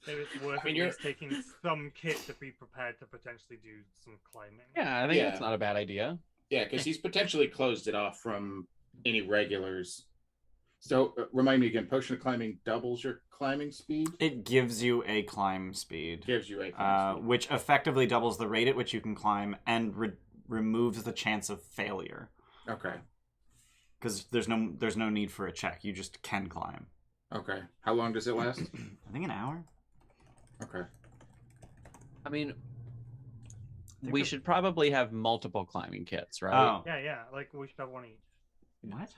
maybe it's worth I mean, at you're- least taking some kit to be prepared to potentially do some climbing. Yeah, I think Yeah. that's not a bad idea. Yeah, because he's potentially closed it off from any regulars. So remind me again, potion of climbing doubles your climbing speed. It gives you a climb speed. Gives you a climb speed. Which effectively doubles the rate at which you can climb and removes the chance of failure. Okay. Because there's no need for a check. You just can climb. Okay. How long does it last? I think an hour. Okay. I mean, think we it- should probably have multiple climbing kits, right? Oh, Yeah, like we should have one each. what?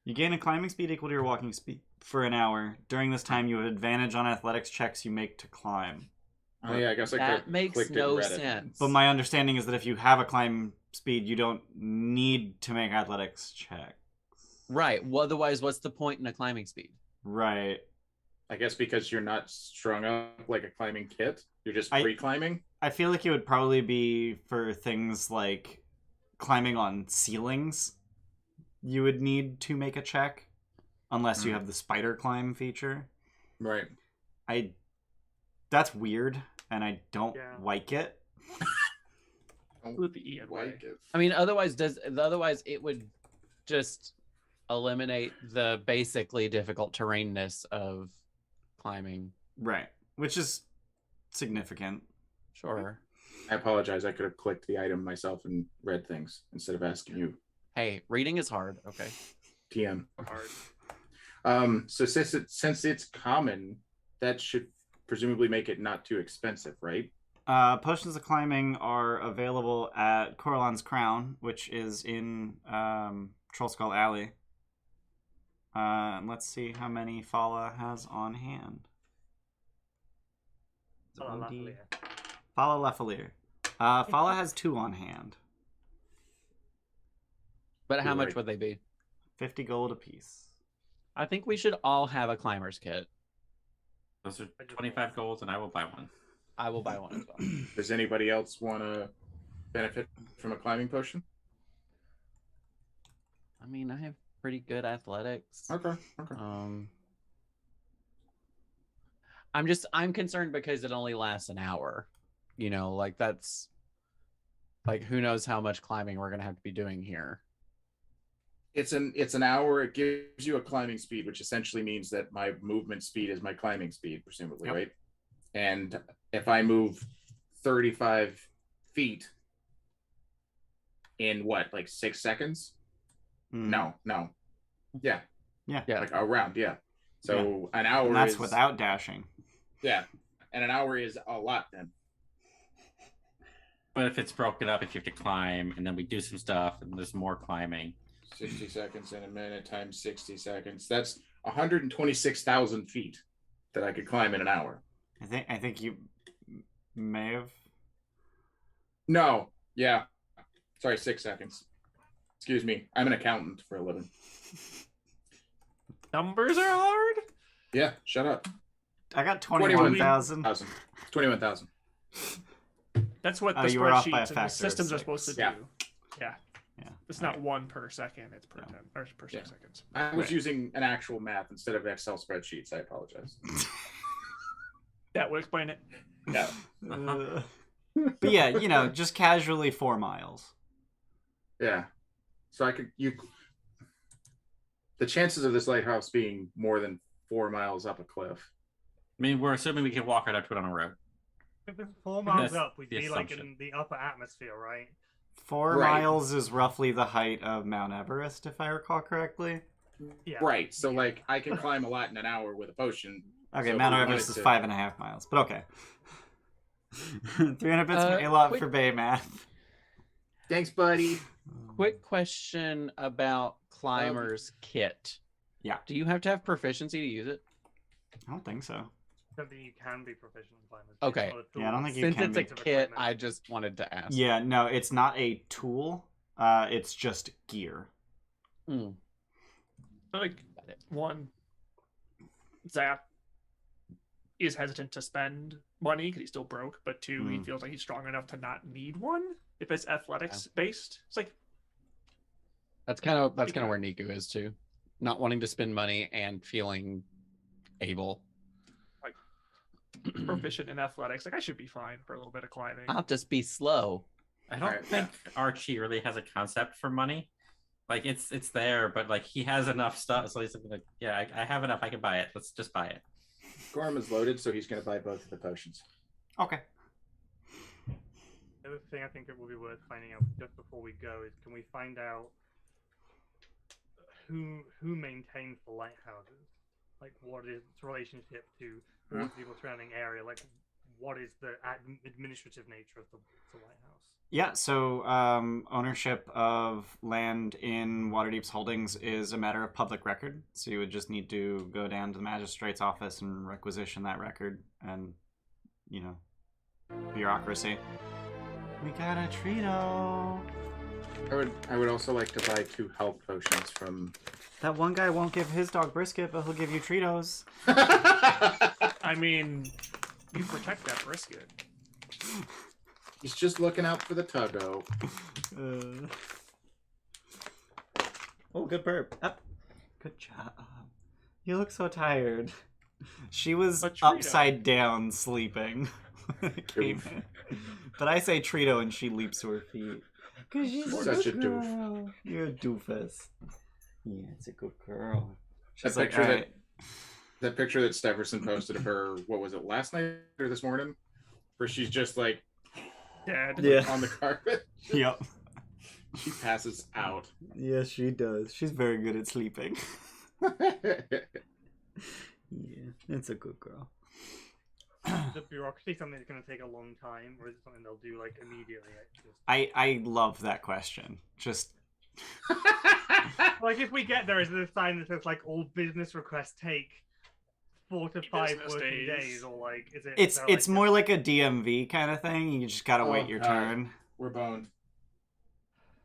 You gain a climbing speed equal to your walking speed for an hour. During this time, you have advantage on athletics checks you make to climb. Oh yeah, I guess I could That have makes clicked it no and read it. sense. But my understanding is that if you have a climb speed, you don't need to make athletics check. Right. Well, otherwise, what's the point in a climbing speed? Right. I guess because you're not strung up like a climbing kit. You're just I- free climbing. I feel like it would probably be for things like climbing on ceilings. You would need to make a check, unless you have the spider climb feature. Right. That's weird, and I don't Yeah. like it. With the E Like it. I mean, otherwise it would just eliminate the basically difficult terrainness of climbing. Right. Which is significant. Sure. I apologize. I could have clicked the item myself and read things instead of asking you. Hey, reading is hard. Okay. TM. hard. So since it's common, that should presumably make it not too expensive, right? Potions of climbing are available at Coralon's Crown, which is in Troll Skull Alley. Let's see how many Fala has on hand. Is it 1D? Fala Lefalier. Fala has 2 on hand. But how You're much right. would they be? 50 gold apiece. I think we should all have a climber's kit. Those are 25 golds, and I will buy one. I will buy one as well. Does anybody else want to benefit from a climbing potion? I mean, I have pretty good athletics. Okay. Okay. I'm concerned because it only lasts an hour. You know, like that's like who knows how much climbing we're gonna have to be doing here. It's an hour. It gives you a climbing speed, which essentially means that my movement speed is my climbing speed, presumably, Yep. right? And if I move 35 feet in what, like 6 seconds? Mm. No. Yeah. Yeah. Yeah. Like around, yeah. So an hour And that's is without dashing. yeah. And an hour is a lot then. But if it's broken up, if you have to climb, and then we do some stuff, and there's more climbing. 60 seconds in a minute times 60 seconds. That's 126,000 feet that I could climb in an hour. I think you may have. No. Yeah. Sorry, 6 seconds. Excuse me. I'm an accountant for a living. Numbers are hard. Yeah, shut up. I got 21,000. 21,000. That's what Oh, the you were off by a spreadsheets and the factor of systems are 6. supposed to do. Yeah. Yeah. Yeah. It's not 1 per second. It's per No. 10 or per 6 Yeah. seconds. I was Right. using an actual math instead of Excel spreadsheets. I apologize. That would explain it. Yeah. But yeah, just casually 4 miles. Yeah. So the chances of this lighthouse being more than 4 miles up a cliff. I mean, we're assuming we can walk right up to it on a road. If it's 4 miles That's up, we'd the be like assumption. in the upper atmosphere, right? 4 Right. miles is roughly the height of Mount Everest, if I recall correctly. Yeah. Right. So Yeah. like I can climb a lot in an hour with a potion. Okay, So if Mount we Everest wanted is to- 5.5 miles, but okay. 300 bits from A-Lot quick- for Bay math. Thanks, buddy. Quick question about Climber's kit. Yeah. Do you have to have proficiency to use it? I don't think so. Something you can be proficient in climbing. Okay. Yeah, I don't think you Since can it's a be. kit, I just wanted to ask. Yeah, no, it's not a tool. It's just gear. Mm. Like, one, Zath is hesitant to spend money because he's still broke, but two, he feels like he's strong enough to not need one if it's athletics based. It's like That's kind of where Niku is too. Not wanting to spend money and feeling able. proficient in athletics. Like, I should be fine for a little bit of climbing. I'll just be slow. I don't Alright, think Archie really has a concept for money. Like it's there, but like he has enough stuff, so he's like, yeah, I have enough. I can buy it. Let's just buy it. Gorimm is loaded, so he's going to buy both of the potions. Okay. The other thing I think it will be worth finding out just before we go is, can we find out who maintains the lighthouses? Like, what is its relationship to the people surrounding area? Like, what is the administrative nature of the lighthouse? Yeah, so ownership of land in Waterdeep's holdings is a matter of public record. So you would just need to go down to the magistrate's office and requisition that record and, you know, bureaucracy. We got a Trito. I would also like to buy 2 health potions from... That one guy won't give his dog brisket, but he'll give you Tritos. I mean, you protect that brisket. He's just looking out for the tuggo. Oh, good burp. Up. Good job. You look so tired. She was A Trito. upside down sleeping when it came Doof. in. But I say Trito and she leaps to her feet. Cause she's Such a good doof. girl. You're a doofus. Yeah, it's a good girl. That She's like, picture "Alright." that picture that Steverson posted of her, what was it, last night or this morning? Where she's just like Dead. Yeah. on the carpet. Yep. She passes out. Yes, she does. She's very good at sleeping. Yeah, it's a good girl. The bureaucracy something that's going to take a long time, or is it something they'll do like immediately? I love that question. Just Like, if we get there, is there a sign that says like all business requests take 4 to 5 Business working days. days, or like is it? it's is there, it's like, more like a DMV kind of thing. You just gotta wait your God. turn. We're boned.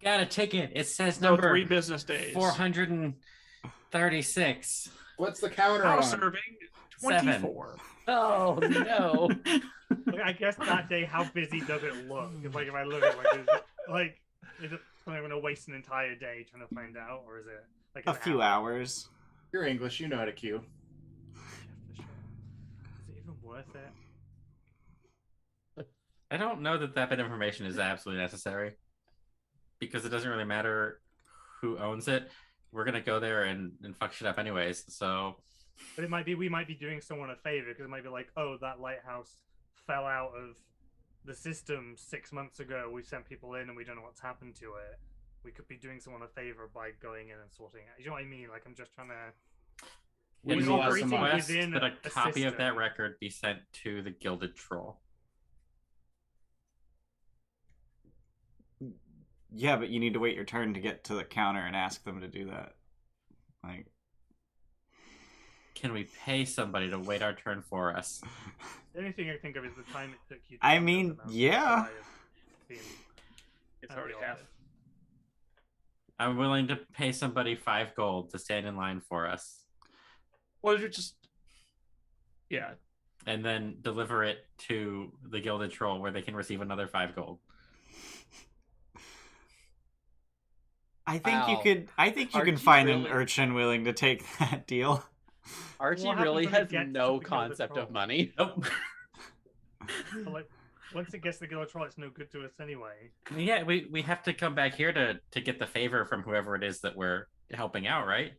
Got a ticket. It says No, number 3 business days. 436. What's the counter House on? serving 7. 24. Oh no. Like, I guess that day, how busy does it look? If like if I look at is it something I'm gonna waste an entire day trying to find out, or is it like A an few hour? hours. You're English, you know how to queue. Yeah, for sure. Is it even worth it? I don't know that bit of information is absolutely necessary because it doesn't really matter who owns it. We're gonna go there and fuck shit up anyways. So But it might be, we might be doing someone a favor, because it might be like, oh, that lighthouse fell out of the system 6 months ago. We sent people in and we don't know what's happened to it. We could be doing someone a favor by going in and sorting it. You know what I mean? Like, I'm just trying to. We We're need lots of operating money. request within that a a copy of that system. record be sent to the Gilded Troll. Yeah, but you need to wait your turn to get to the counter and ask them to do that. Like, Can we pay somebody to wait our turn for us? The only thing I think of is the time it took you. To I get mean, them out. yeah. It's At already the half. office. I'm willing to pay somebody 5 gold to stand in line for us Well, you just. Yeah. and then deliver it to the Gilded Troll where they can receive another 5 gold. I think you Wow. could. I think you can Archie find an really- urchin willing to take that deal. Archie What really happens when has it gets to no the Gilded concept of Troll? money. Nope. But, like, Once it gets to the Gilded Troll, it's no good to us anyway. Yeah, we have to come back here to get the favor from whoever it is that we're helping out, right?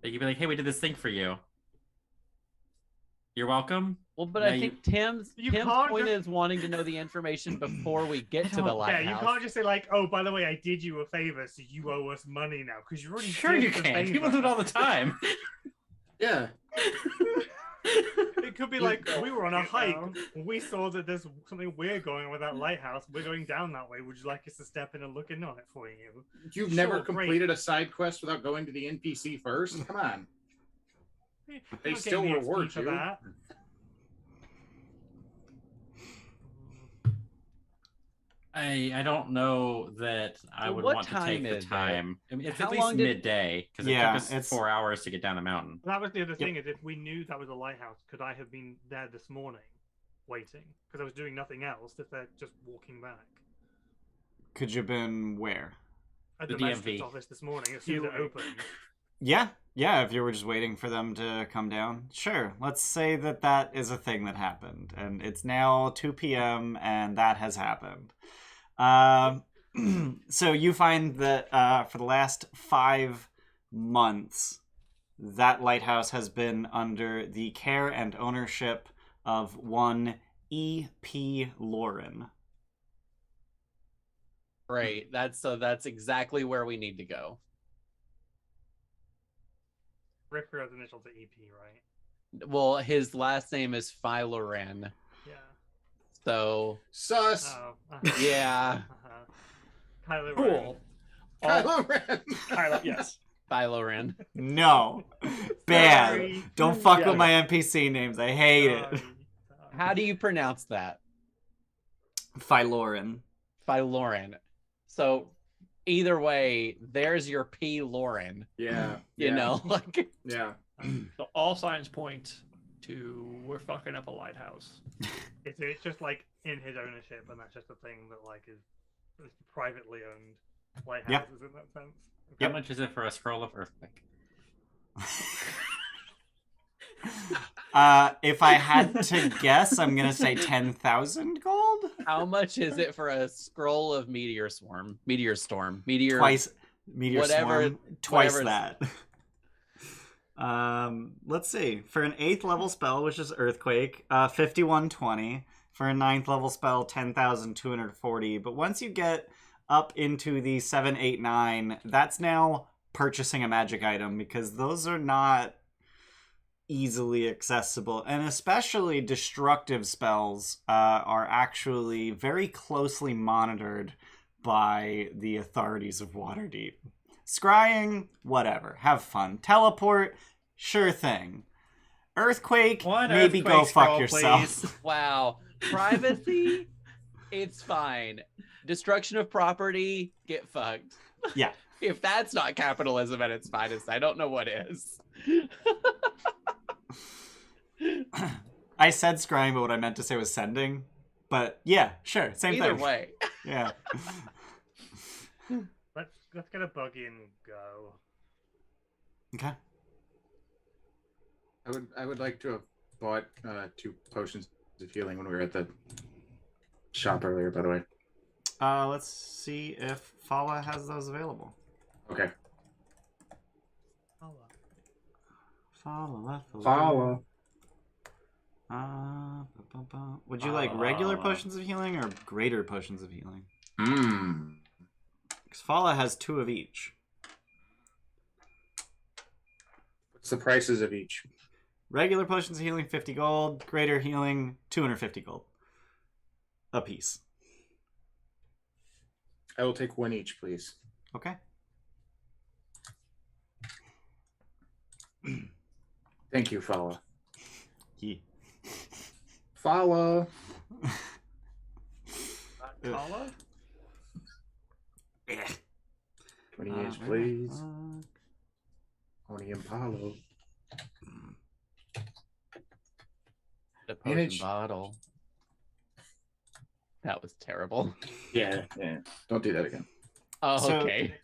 They could be like, hey, we did this thing for you. You're welcome. Well, but Now I think Tim's can't point just- is wanting to know the information before we get to the Yeah, lighthouse. you can't just say like, "Oh, by the way, I did you a favor, so you owe us money now," because you already Sure did you the can. favor. People do it all the time. Yeah. It could be like we were on a hike. know. We saw that there's something weird going on with that lighthouse. We're going down that way. Would you like us to step in and look in on it for you? You've Sure, never great. completed a side quest without going to the NPC first? Come on. You're They not still getting the reward XP for you. that. I don't know that I Well, would what want to time take the is it? time. I mean, it's How at long least did- midday because Yeah, it took us it's- 4 hours to get down the mountain. That was the other thing, is if we knew that was a lighthouse, could I have been there this morning waiting? Because I was doing nothing else if they're just walking back. Could you have been where? At The the magistrate's DMV. office this morning, as soon as it opened. Yeah, if you were just waiting for them to come down. Sure, let's say that is a thing that happened. And it's now 2 p.m. and that has happened. So you find that for the last 5 months, that lighthouse has been under the care and ownership of one E.P. Lauren. Right. That's exactly where we need to go. Eriphriar's initials are EP, right? Well, his last name is Philoren. Yeah. So Sus. Oh. yeah, Kylo Ren. Cool. Kylo Ren. Kylo, yes. Philoren. No. Bad. Sorry. Don't fuck Yeah. with my NPC names. I hate it. Sorry. How do you pronounce that? Philoren. Philoren. So either way, there's your P. Lauren. Yeah. You know, like Yeah. So all signs point to we're fucking up a lighthouse. It's just like in his ownership, and that's just a thing that like is privately owned lighthouses in that sense. How much is it for a scroll of earthquake? If I had to guess, I'm gonna say 10,000 gold. how much is it for a scroll of meteor storm? Meteor Twice meteor whatever- swarm. Twice whatever that. Let's see. For an 8th level spell, which is earthquake, 5120. For a 9th level spell, 10,240. But once you get up into the 7, 8, 9, that's now purchasing a magic item, because those are not easily accessible, and especially destructive spells are actually very closely monitored by the authorities of Waterdeep. Scrying, whatever, have fun. Teleport, sure thing. Earthquake, One maybe earthquake go fuck scroll, yourself. please. Wow. Privacy, it's fine. Destruction of property, get fucked. Yeah. If that's not capitalism at its finest, I don't know what is. I said scrying, but what I meant to say was sending. But yeah, sure, same Either thing. way. Yeah. Let's get a buggy and go. Okay. I would like to have bought 2 potions of healing when we were at the shop earlier, by the way. Let's see if Fala has those available. Okay. Fala. Follow. Would you like regular potions of healing or greater potions of healing? Because Fala has 2 of each. What's the prices of each? Regular potions of healing, 50 gold. Greater healing, 250 gold. A piece. I will take 1 each, please. Okay. Thank you, Follow. Yeah. Follow. Carla? 20 each, please. Oni and Paulo. The potion Manage- bottle. That was terrible. Yeah. Don't do that again. Oh, So- okay.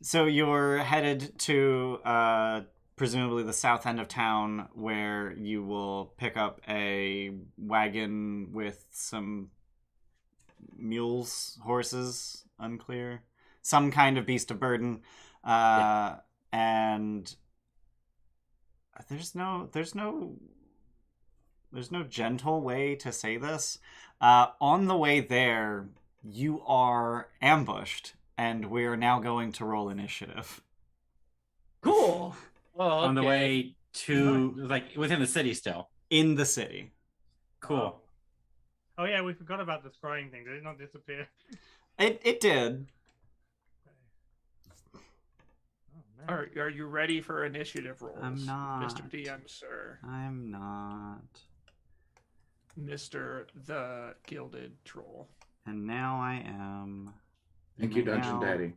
So you're headed to presumably the south end of town, where you will pick up a wagon with some mules, horses, unclear, some kind of beast of burden, and there's no gentle way to say this. On the way there, you are ambushed, and we are now going to roll initiative. Cool. Oh, okay. On the way to, like, within the city still. In the city. Cool. Oh yeah, we forgot about the scrying thing. Did it not disappear? It did. Oh, man. Are you ready for initiative rolls? I'm not. Mr. DM, sir. I'm not. Mr. the Gilded Troll. And now I am. Thank you, Dungeon Now Daddy.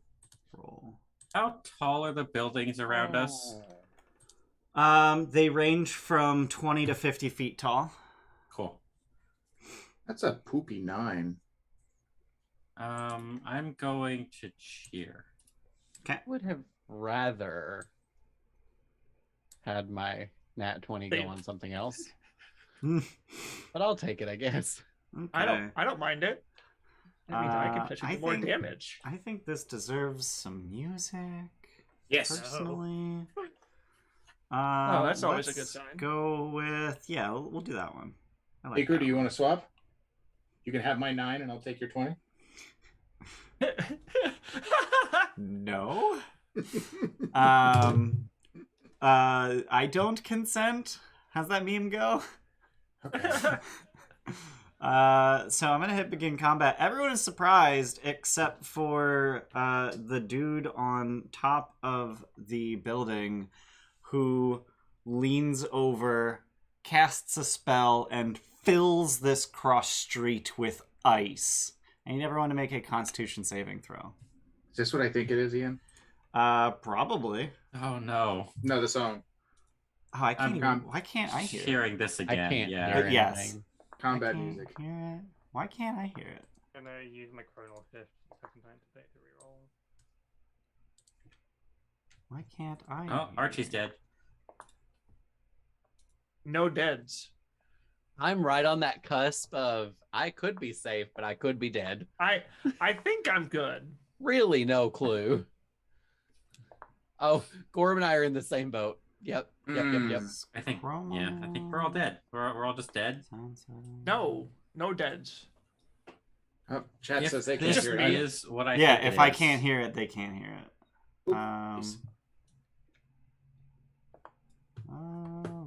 Roll. How tall are the buildings around us? They range from 20 to 50 feet tall. Cool. That's a poopy 9. I'm going to cheer. I would have rather had my nat 20 go Same. on something else, but I'll take it, I guess. Okay. I don't mind it. That means I can I potentially do more think- damage. I think this deserves some music. Yes. Personally. Oh, that's always a let's good sign. Go with we'll do that one. I like Iku, that do you one. want to swap? You can have my 9 and I'll take your 20. No. I don't consent. How's that meme go? So I'm gonna hit begin combat. Everyone is surprised except for the dude on top of the building who leans over, casts a spell, and fills this cross street with ice. I need everyone to make a Constitution saving throw. Is this what I think it is, Ian? Probably. Oh no. No, the song. Oh, I can't. I'm Why can't I hear it? Hearing this I again. can't Yeah. hear Yes. anything. I Combat can't music. hear it. Why can't I hear it? Gonna use my chronal shift second time to take the reroll. Why can't I? Oh, hear Archie's it? dead. No deads. I'm right on that cusp of I could be safe, but I could be dead. I think I'm good. Really, no clue. Oh, Gorimm and I are in the same boat. Yep. I think. Yeah, I think we're all dead. We're all just dead. No deads. Oh, chat If says they can't this hear it. is what I Yeah, think if it I is, can't hear it, they can't hear it. Oops.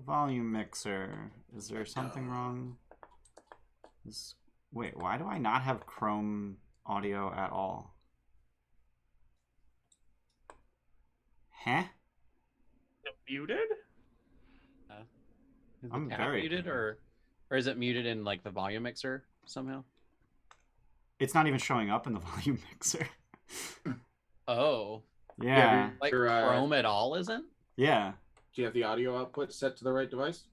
Volume mixer. Is there something wrong? Wait, why do I not have Chrome audio at all? Huh? Muted? Is I'm the tab very muted, or is it muted in like the volume mixer somehow? It's not even showing up in the volume mixer. Oh, Yeah. like Your, Chrome at all isn't? Yeah. Do you have the audio output set to the right device?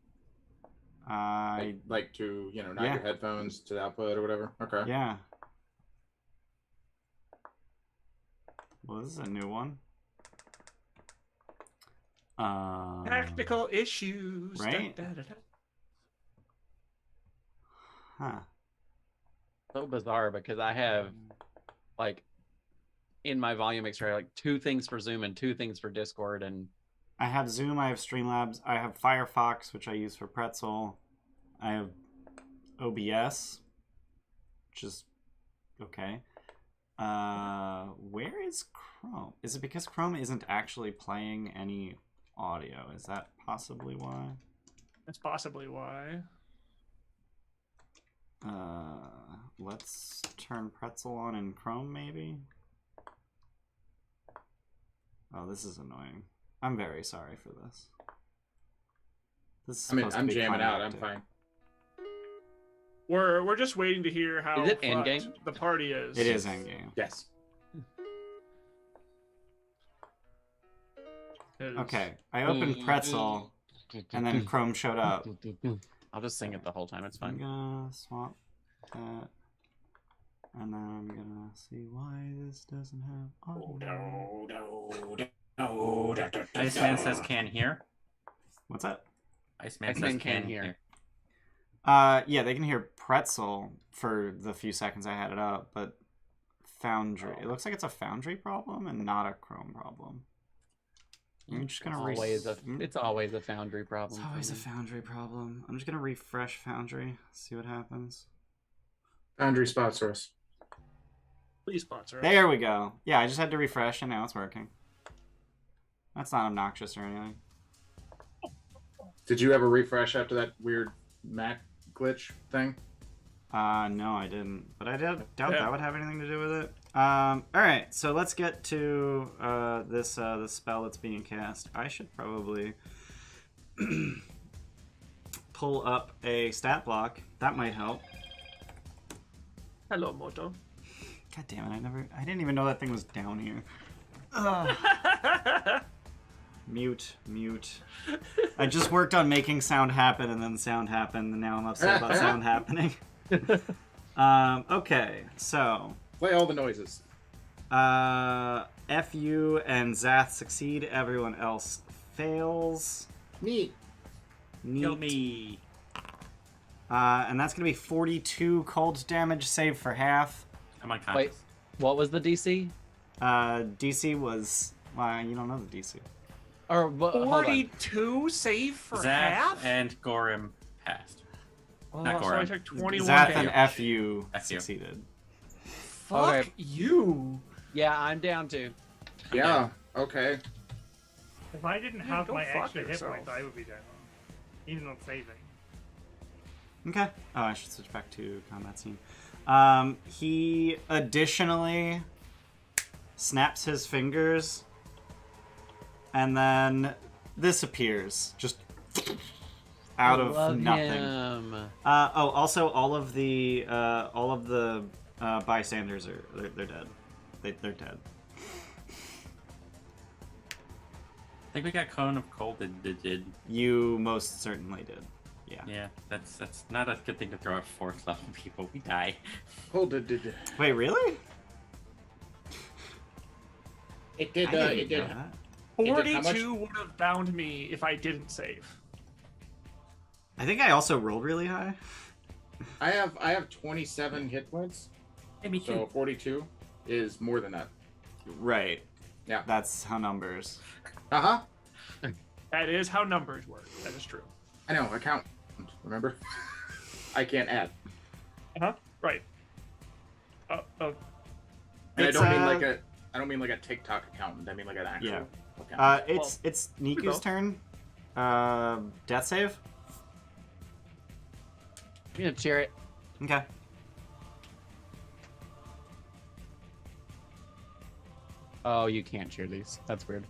I Like to, not Yeah. your headphones to the output or whatever? Okay. yeah. Well, this is a new one. Technical issues. right? Da. Huh. So bizarre because I have like in my volume mixer, I have, like 2 things for Zoom and 2 things for Discord, and I have Zoom, I have Streamlabs, I have Firefox, which I use for Pretzel. I have OBS, which is okay. Where is Chrome? Is it because Chrome isn't actually playing any audio? Is that possibly why? That's possibly why. Let's turn Pretzel on in Chrome, maybe? Oh, this is annoying. I'm very sorry for this. This is supposed to I'm be jamming out. I'm climactic. fine. We're just waiting to hear how Is it fucked endgame? the party is. It is endgame. Yes. 'Cause- Okay, I opened Pretzel, and then Chrome showed up. I'll just sing it the whole time. It's I'm fine. gonna swap that, and then I'm gonna see why this doesn't have audio. No. Iceman says can hear. What's that? Iceman says can hear. hear. Yeah, they can hear pretzel for the few seconds I had it up, but foundry. It looks like it's a foundry problem and not a chrome problem. I'm just gonna It's always a foundry problem. It's always a foundry problem. I'm just gonna refresh foundry, see what happens. Foundry sponsor us. Please sponsor us. There we go. Yeah, I just had to refresh and now it's working. That's not obnoxious or anything. Did you ever refresh after that weird Mac glitch thing? No, I didn't. But I doubt that would have anything to do with it. Alright, so let's get to this spell that's being cast. I should probably pull up a stat block. That might help. Hello, Moto. God damn it, I didn't even know that thing was down here. Mute. I just worked on making sound happen and then sound happened and now I'm upset about sound happening. Okay, so Play all the noises. FU and Zath succeed, everyone else fails. Neat. Kill me. And that's gonna be 42 cold damage, save for half. I'm unconscious. Wait, what was the DC? DC was you don't know the DC. Or hold on. 42 save for Zath half? and Gorimm passed. Oh, Not so I Gorimm. took 21 Zath damage. and FU succeeded. Fuck Okay. you. Yeah, I'm down to. Yeah. Okay. If I didn't Yeah, have go my fuck extra hit yourself. points, I would be down. Even on saving. Okay. Oh, I should switch back to combat scene. He additionally snaps his fingers and then this appears just out of nothing. Him. Also all of the bystanders they're dead. They're dead. I think we got Cone of Cold. Did. You most certainly did. Yeah. Yeah, that's not a good thing to throw at 4th level people. We die. Hold it. Wait, really? It did. I didn't It did. know that. did how much? 42 would have bound me if I didn't save. I think I also rolled really high. I have 27 hit points. Hey, me So 42 is more than that. Right. Yeah. That's how numbers. Uh huh. That is how numbers work. That is true. I know. I count. Remember? I can't add. Right. And It's, I don't mean like a TikTok accountant. I mean like an actual Yeah. accountant. It's Niku's both. turn. Death save. I'm gonna cheer it. Okay. Oh, you can't cheer these. That's weird.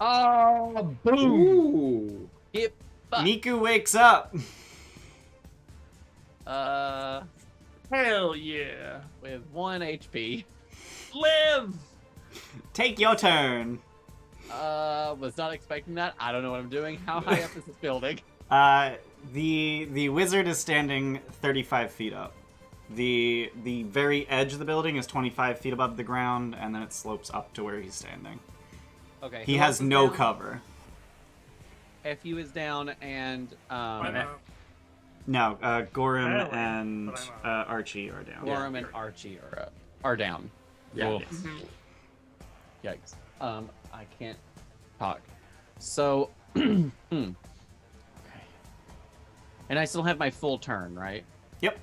Oh, boom! Ooh. Get fucked. Niku wakes up. Hell yeah. With 1 HP. Live! Take your turn. Was not expecting that. I don't know what I'm doing. How high up is this building? The wizard is standing 35 feet up. The very edge of the building is 25 feet above the ground, and then it slopes up to where he's standing. Okay. He who has else is no down? cover. FU is down, and No, Gorimm Barely, and but I'm Archie are down. Gorimm and Archie are down. Yeah. Ugh. Yikes. I can't talk. So, okay. And I still have my full turn, right? Yep.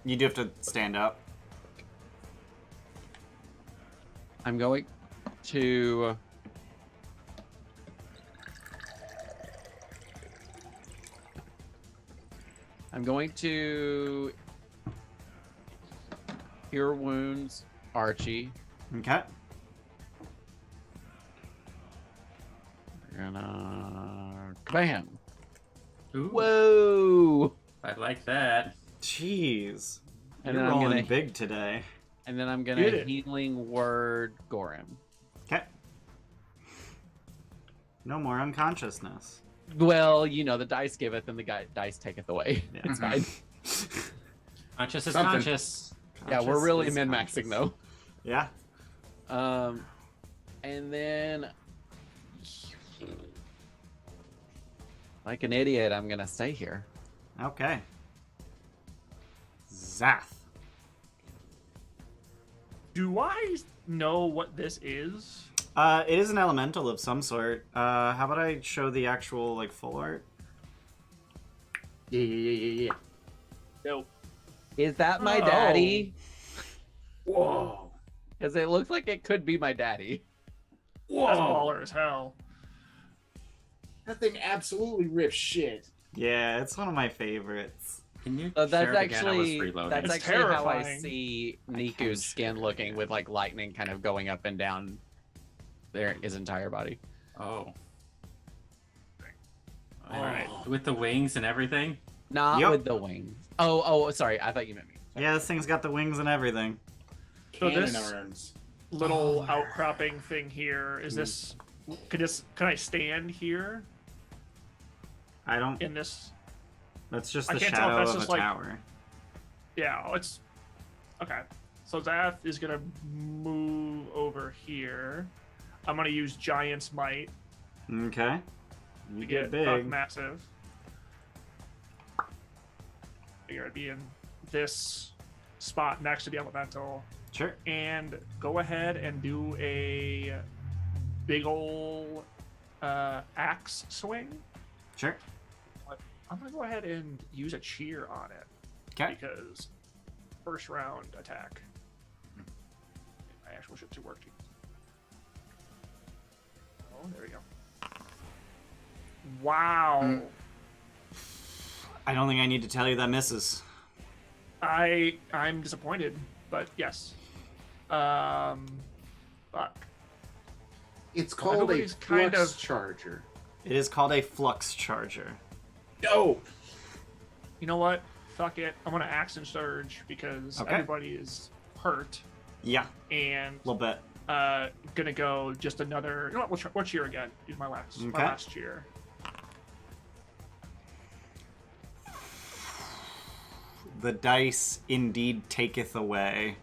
You do have to stand up. I'm going to... Cure Wounds, Archie. Okay. We're gonna... Bam! Ooh, Whoa! I like that. Jeez. And You're then I'm rolling gonna big today. And then I'm Get gonna it. Healing Word Gorimm. Okay. No more unconsciousness. Well, you know, the dice giveth and the dice taketh away. Yeah. It's fine. Conscious is Something. conscious. Yeah, we're Conscious really is min-maxing conscious. though. Yeah. And then, like an idiot, I'm gonna stay here. Okay. Zath. Do I know what this is? It is an elemental of some sort. How about I show the actual like full art? Yeah. Nope. Is that my Oh. daddy? Whoa. Because it looks like it could be my daddy. That's Whoa. baller as hell. That thing absolutely rips shit. Yeah, it's one of my favorites. Can you So share that's it again? I was actually reloading. that's It's actually how I terrifying. see I Niku's can skin share looking it. with like lightning kind of going up and down his entire body. Oh. All right. With the wings and everything? Not Yep. with the wings. Oh, sorry. I thought you meant me. Yeah, this thing's got the wings and everything. So Cannon this- arms. Little Oh. outcropping thing here. Is this? Can I stand here I don't. in this? That's just I the can't tell if shadow that's of a just, like- tower. Yeah, it's okay. So Zath is gonna move over here. I'm gonna use Giant's Might Okay. You to get get up big. massive. Figure I'd be in this spot next to the elemental, Sure. and go ahead and do a big ol' axe swing. Sure. I'm gonna go ahead and use a cheer on it Okay. because first round attack. My actual ships are working. Oh, there we go. Wow. I don't think I need to tell you that misses. I'm disappointed, but yes. Fuck. It's called a everybody's kind flux of- charger. It is called a flux charger. No. You know what? Fuck it. I'm gonna axe and surge because Okay. everybody is hurt Yeah, and a little bit. gonna go just another. You know what? What cheer again? Use my last Okay. cheer. The dice indeed taketh away.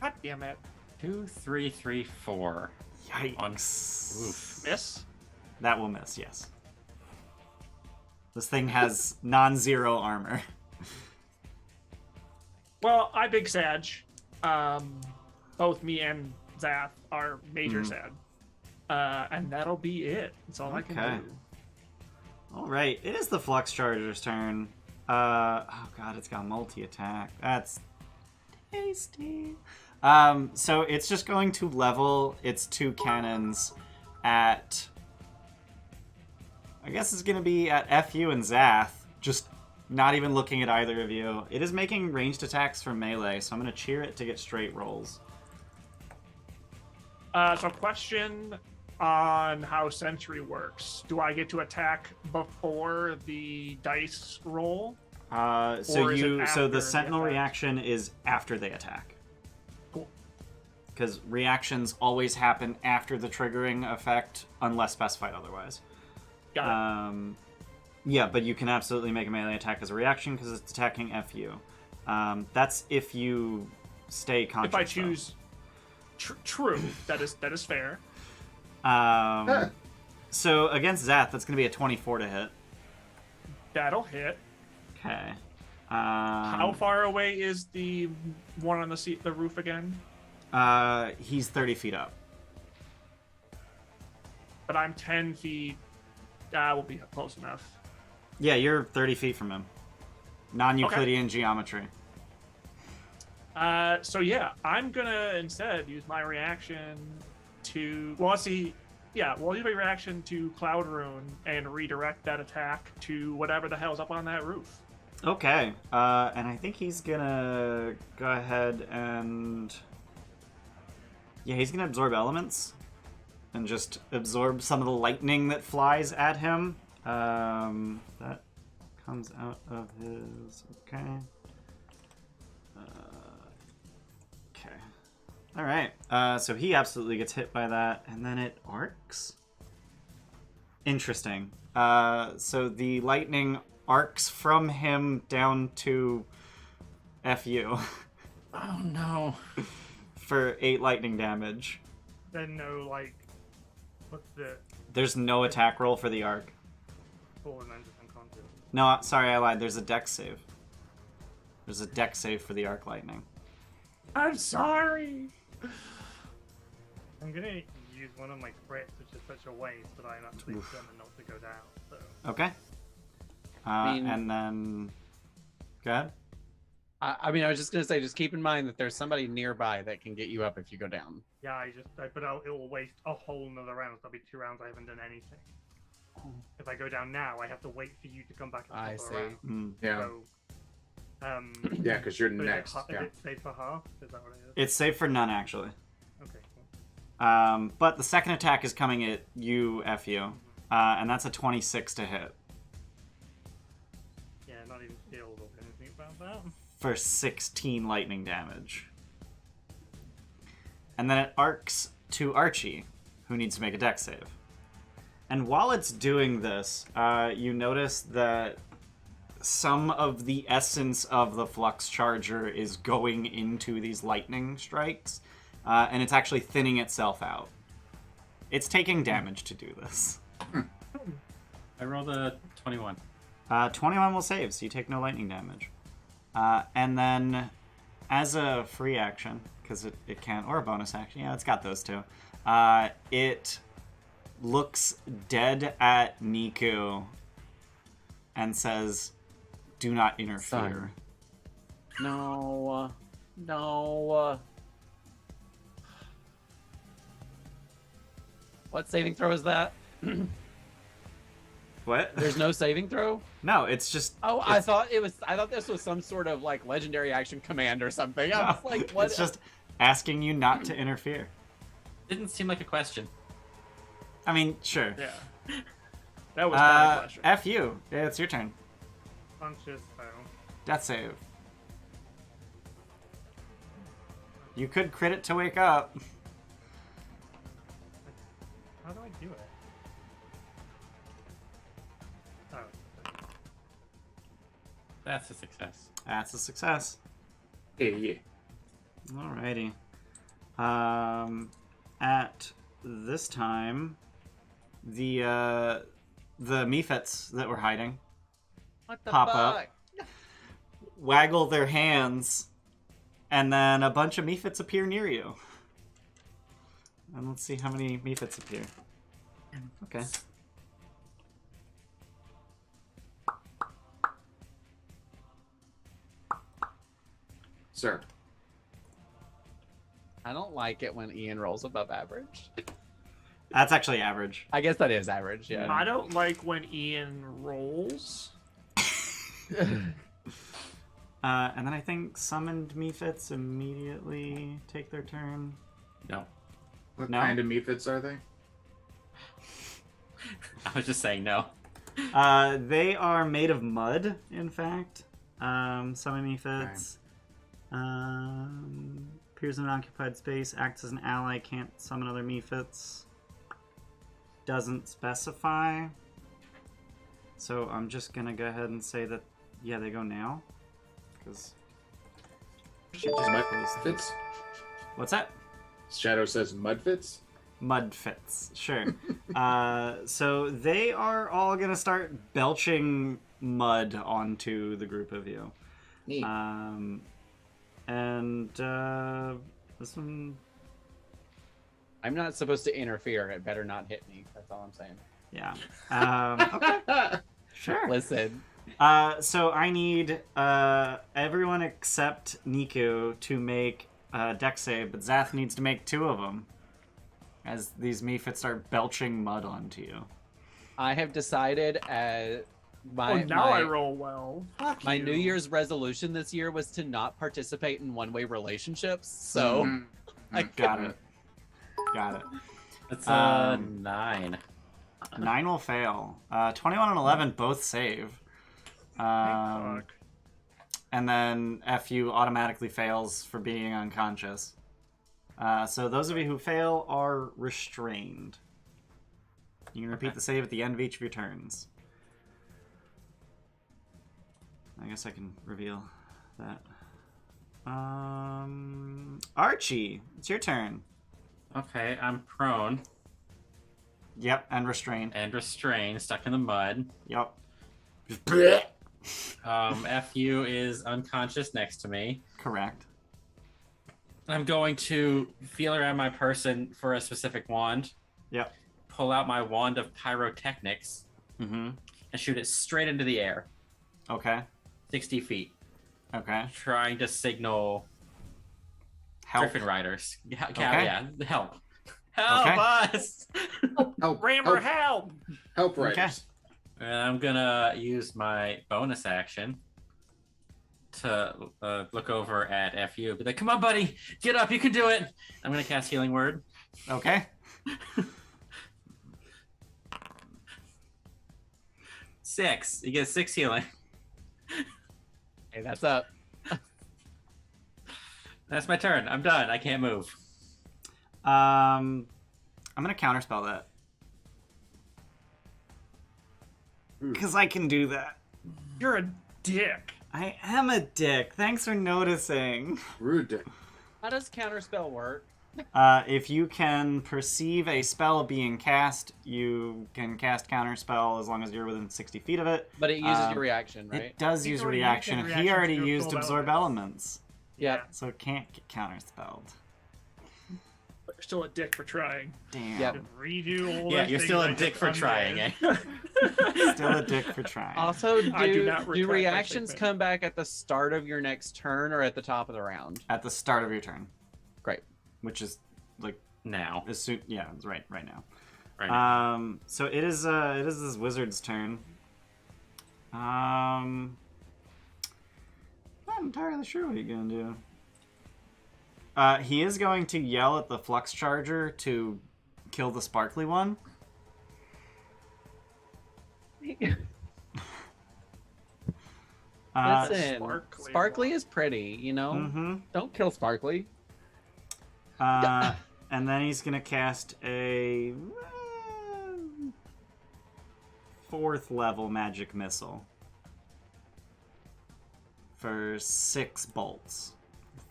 God damn it! 2, 3, 3, 4. Yikes. Oof. Miss. That will miss, yes. This thing has non-zero armor. Well, I big Sag. Both me and Zath are major sad. And that'll be it. That's all I Okay. can do. All right, it is the flux charger's turn. Oh god, it's got multi-attack. That's tasty. So it's just going to level its two cannons at, I guess it's going to be at FU and Zath, just not even looking at either of you. It is making ranged attacks from melee, so I'm going to cheer it to get straight rolls. So question on how Sentry works. Do I get to attack before the dice roll? So Or is it so after the the sentinel effect? reaction is after they attack. Cool. Because reactions always happen after the triggering effect, unless specified otherwise. Got it. Yeah, but you can absolutely make a melee attack as a reaction because it's attacking FU. That's if you stay conscious. If I though. choose, true, that is fair. So against Zath, that's going to be a 24 to hit. That'll hit. Okay. How far away is the one on the roof again? He's 30 feet up. But I'm 10 feet. That will be close enough. Yeah, you're 30 feet from him. Non-Euclidean geometry. So yeah, I'm gonna instead use my reaction to. Well, let's see. Yeah, well, I'll use my reaction to Cloud Rune and redirect that attack to whatever the hell's up on that roof. Okay. And I think he's gonna go ahead and... Yeah, he's gonna absorb elements. And just absorb some of the lightning that flies at him. That comes out of his... Okay. Okay. Alright. So he absolutely gets hit by that. And then it arcs? Interesting. So the lightning arcs from him down to FU Oh no. for 8 lightning damage. Then no, like, What's the There's no attack roll for the arc. fall and then just unconscious? No, sorry, I lied. There's a dex save. There's a dex save for the arc lightning. I'm sorry. I'm gonna use one of my crits, which is such a waste, but I'm actually determined not to go down. So Okay. And then... Go ahead. I mean, I was just gonna say, just keep in mind that there's somebody nearby that can get you up if you go down. yeah, it will waste a whole another round. So that'll be 2 rounds I haven't done anything. If I go down now, I have to wait for you to come back. I see. Yeah. So, Yeah, because you're but next. Is Yeah. it safe for half? Is that what it is? It's safe for none, actually. Okay. Cool. But the second attack is coming at you, FU. And that's a 26 to hit. Yeah, not even feel or anything about that. For 16 lightning damage. And then it arcs to Archie, who needs to make a dex save. And while it's doing this, you notice that some of the essence of the Flux Charger is going into these lightning strikes, and it's actually thinning itself out. It's taking damage to do this. I rolled a 21. 21 will save, so you take no lightning damage. And then, as a free action, because it can, or a bonus action, yeah, it's got those two, it looks dead at Niku and says, "Do not interfere." Son. No. No. What saving throw is that? What? There's no saving throw? No, it's just... Oh, I thought this was some sort of like legendary action command or something. I was like, what? It's just asking you not to interfere. Didn't seem like a question. I mean, sure. Yeah. That was my question. F you. Yeah, it's your turn. Conscious though. Death save. You could crit it to wake up. How do I do it? Oh. That's a success. That's a success. Yeah. Alrighty. At this time, the Mephits that were hiding What the pop fuck? up, waggle their hands, and then a bunch of Mephits appear near you. And let's see how many Mephits appear. Okay. Sir. I don't like it when Ian rolls above average. That's actually average. I guess that is average, yeah. I don't like when Ian rolls. And then I think summoned Mephits immediately take their turn. No. What No? kind of Mephits are they? I was just saying no. They are made of mud, in fact. Summon Mephits. Appears in an occupied space, acts as an ally, can't summon other Mephits. Doesn't specify. So I'm just gonna go ahead and say that, yeah, they go now. Because... Mudfits? What's that? Shadow says Mudfits? Mudfits, sure. So they are all gonna start belching mud onto the group of you. Neat. This one, I'm not supposed to interfere. It better not hit me. That's all I'm saying. yeah. Okay, sure. Listen. So I need everyone except Niku to make a dex save, but Zath needs to make 2 of them, as these Mephits start belching mud onto you. I have decided Now I roll well. Fuck my you. New Year's resolution this year was to not participate in one-way relationships. So I Got it. Got it. It's 9. 9. 9 will fail. 21 and 11 both save. Fuck. And then FU automatically fails for being unconscious. So those of you who fail are restrained. You can repeat the save at the end of each of your turns. I guess I can reveal that. Archie, it's your turn. Okay, I'm prone. Yep, and restrained. and restrained, stuck in the mud. Yep. FU is unconscious next to me. Correct. I'm going to feel around my person for a specific wand. Yep. Pull out my wand of pyrotechnics. Mm-hmm. And shoot it straight into the air. Okay. 60 feet. Okay. Trying to signal Help. Griffin Riders. Yeah, Okay. yeah, help. Help Okay. us! Help! Rammer, help! Help! Okay. Riders. And I'm gonna use my bonus action to look over at FU. Be like, come on, buddy, get up, you can do it. I'm gonna cast Healing Word. Okay. 6. You get 6 healing. Hey, that's up. That's my turn. I'm done. I can't move. I'm gonna counterspell that. Because I can do that. You're a dick. I am a dick. Thanks for noticing. Rude. How does counterspell work? If you can perceive a spell being cast, you can cast counterspell as long as you're within 60 feet of it. But it uses your reaction, right? It does He's use already reaction. used He already to used absorb absorb elements, Yeah. so it can't get counterspelled. But you're still a dick for trying. Damn. Yep. And redo all Yeah, those you're things still a I dick just for trying, undid. eh? Still a dick for trying. Also, I do do not retract my reactions statement. come back at the start of your next turn or at the top of the round? At the start of your turn, Great. which is like Now. as soon. Yeah, it's right now. Right now. So it is this wizard's turn. Not entirely sure what he's gonna do. He is going to yell at the flux charger to kill the sparkly one. Listen, Sparkly Sparkly is pretty, you know? Mm-hmm. Don't kill Sparkly. And then he's gonna cast a 4th level magic missile for 6 bolts.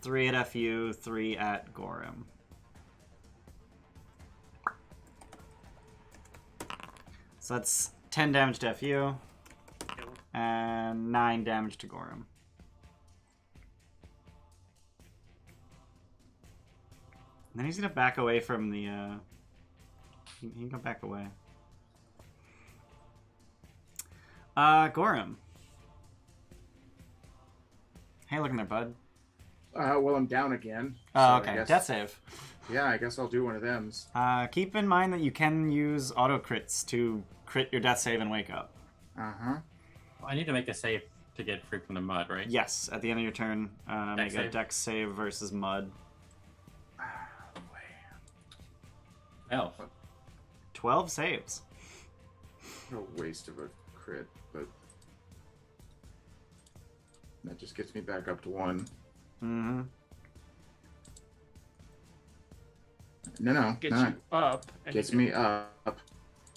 3 at FU, 3 at Gorimm. So that's 10 damage to FU and 9 damage to Gorimm. And then he's gonna back away from the. He can go back away. Gorimm. Hey, looking there, bud. Well, I'm down again. Oh, so I okay. guess- Death save. Yeah, I guess I'll do one of them. Keep in mind that you can use auto crits to crit your death save and wake up. Uh-huh. I need to make a save to get free from the mud, right? Yes, at the end of your turn, make a save? dex save versus mud. Oh. 12 saves. No waste of a crit, but that just gets me back up to 1. Mm-hmm. No, Gets no. you up. And Gets you me up.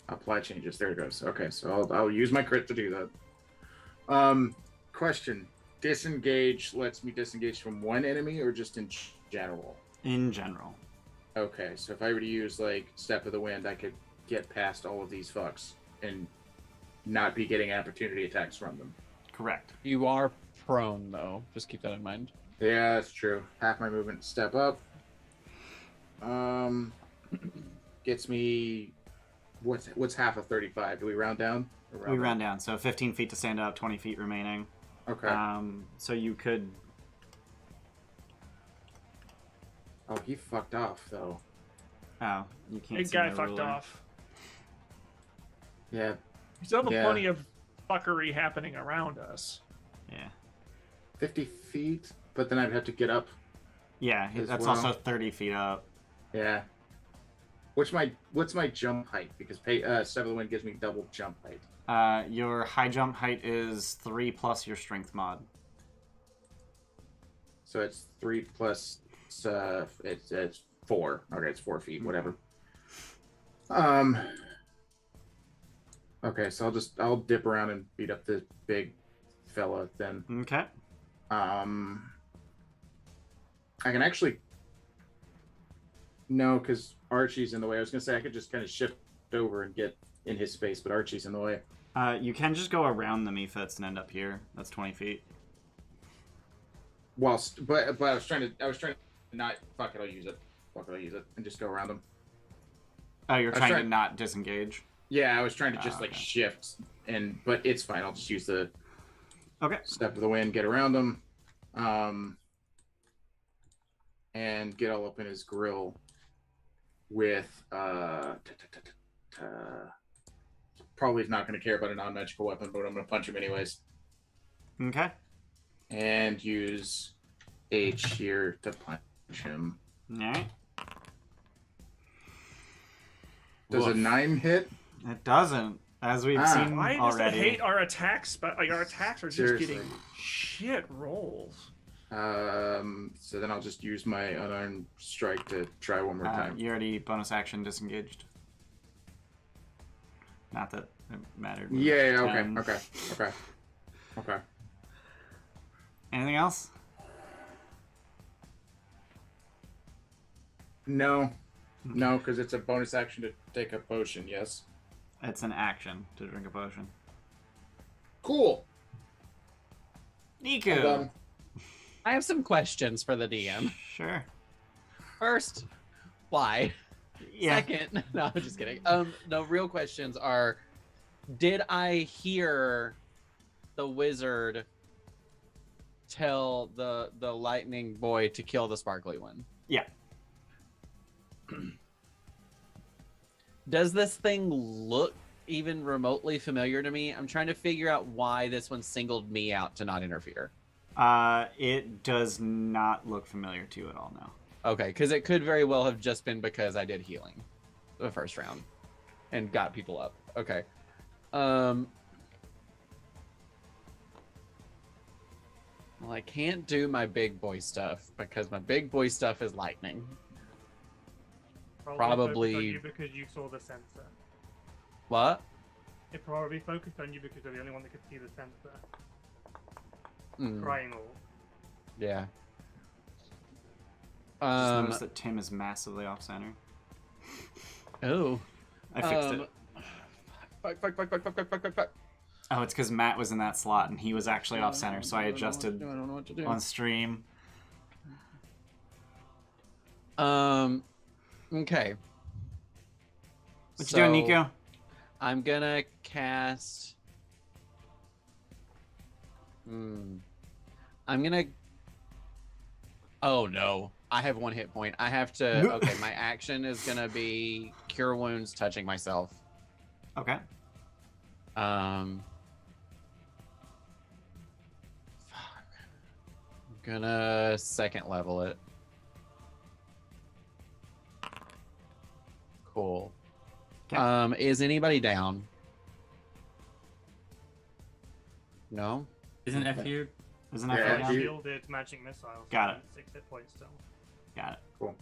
Apply changes. There it goes. Okay, so I'll use my crit to do that. Question: disengage lets me disengage from one enemy or just in general? In general. Okay, so if I were to use like Step of the Wind, I could get past all of these fucks and not be getting opportunity attacks from them. Correct. You are prone, though. Just keep that in mind. Yeah, that's true. Half my movement, step up. Gets me. What's half of 35? Do we round down? Or We round down, so 15 feet to stand up, 20 feet remaining. Okay. So you could. Oh, he fucked off though. Oh, you can't. Big see guy my fucked ruler. off. Yeah, We still have Yeah. plenty of fuckery happening around us. Yeah. 50 feet, but then I'd have to get up. Yeah, As that's well. also 30 feet up. Yeah. What's my jump height? Because Step of the Wind gives me double jump height. Your high jump height is 3 plus your strength mod. So it's 3 plus. It's 4. Okay, it's 4 feet. Whatever. Okay, so I'll dip around and beat up this big fella then. Okay. I can actually. No, because Archie's in the way. I was gonna say I could just kind of shift over and get in his space, but Archie's in the way. You can just go around the Mephits and end up here. That's 20 feet. But I was trying to not fuck it. I'll use it. Fuck it. I'll use it and just go around them. Oh, you're trying to not disengage. Yeah, I was trying to just okay. shift, but it's fine. I'll just use the step of the wind, get around them, and get all up in his grill with probably not going to care about a non-magical weapon, but I'm going to punch him anyways. Okay. And use H here to punch him. All right. Does a 9 hit? It doesn't, as we've seen Why does already. it hate our attacks? But our attacks are just Seriously. getting shit rolls. So then I'll just use my unarmed strike to try one more time. You already bonus action disengaged. Not that it mattered. Yeah, 10. okay. Anything else? No, because it's a bonus action to take a potion, yes? It's an action to drink a potion. Cool. Niku! I'm done. I have some questions for the DM. Sure. First, why? Yeah. Second, no, I'm just kidding. The real questions are: did I hear the wizard tell the lightning boy to kill the sparkly one? Yeah. Does this thing look even remotely familiar to me? I'm trying to figure out why this one singled me out to not interfere. It does not look familiar to you at all now. Okay, because it could very well have just been because I did healing the first round and got people up. Okay. Well, I can't do my big boy stuff because my big boy stuff is lightning. Probably- focused on you because you saw the sensor. What? It probably focused on you because you're the only one that could see the sensor. Mm, Triangle. yeah. Just notice that Tim is massively off center. Oh. I fixed it. Fuck. Oh, it's because Matt was in that slot and he was actually off center, so I adjusted I don't know what to do. on stream. Okay. What you doing, Nico? I'm gonna cast. I'm gonna. Oh no! I have 1 hit point. I have to. Okay, my action is gonna be cure wounds, touching myself. Okay. I'm gonna second level it. Cool. Okay. Is anybody down? No? Isn't FU? Isn't that Yeah, fair? you- Down? Shielded magic missile. Got it. 6 hit points still. Got it. Cool.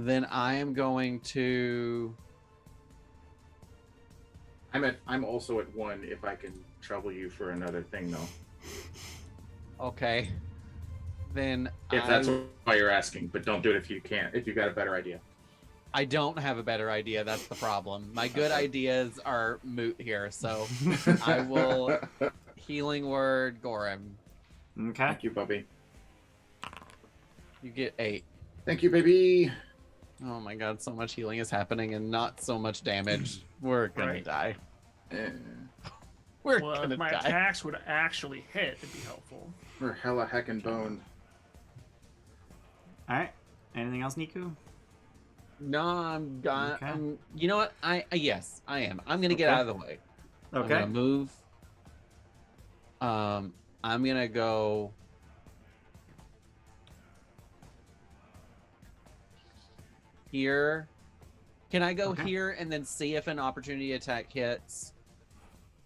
Then I am going to. I'm also at 1 if I can trouble you for another thing though. Okay. Then If that's why you're asking, but don't do it if you can't. If you got a better idea. I don't have a better idea. That's the problem. My good ideas are moot here, so I will healing word Gorimm. Okay. Thank you, Bubby. You get 8. Thank you, baby. Oh my god, so much healing is happening and not so much damage. We're gonna Right. die. Eh, We're Well, gonna if my die. attacks would actually hit, it'd be helpful. we're hella heckin' boned. All right. Anything else, Niku? No, Okay. you know what? Yes, I am. I'm gonna get Okay. out of the way. I'm Okay. gonna move. I'm gonna go here. Can I go Okay. here and then see if an opportunity attack hits,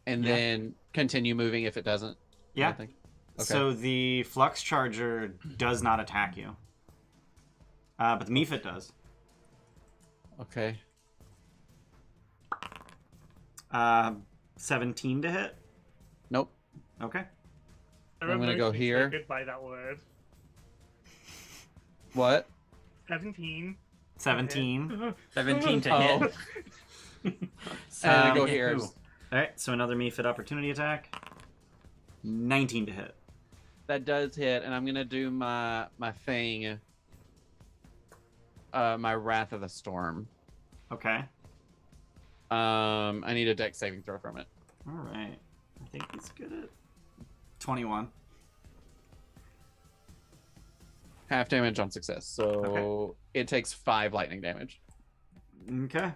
and Yeah. then continue moving if it doesn't? Yeah. Nothing? Okay. So the Flux Charger does not attack you. But the Mephit does. Okay. 17 to hit. Nope. Okay. I I'm gonna go emotionally here. triggered by that word. What? 17. 17. 17 to Oh. hit. And go hit here. who? All right, so another Mephit opportunity attack. 19 to hit. That does hit, and I'm gonna do my thing. My Wrath of the Storm. Okay. I need a dex saving throw from it. All right. I think he's good at 21. Half damage on success, so it takes 5 lightning damage. Okay.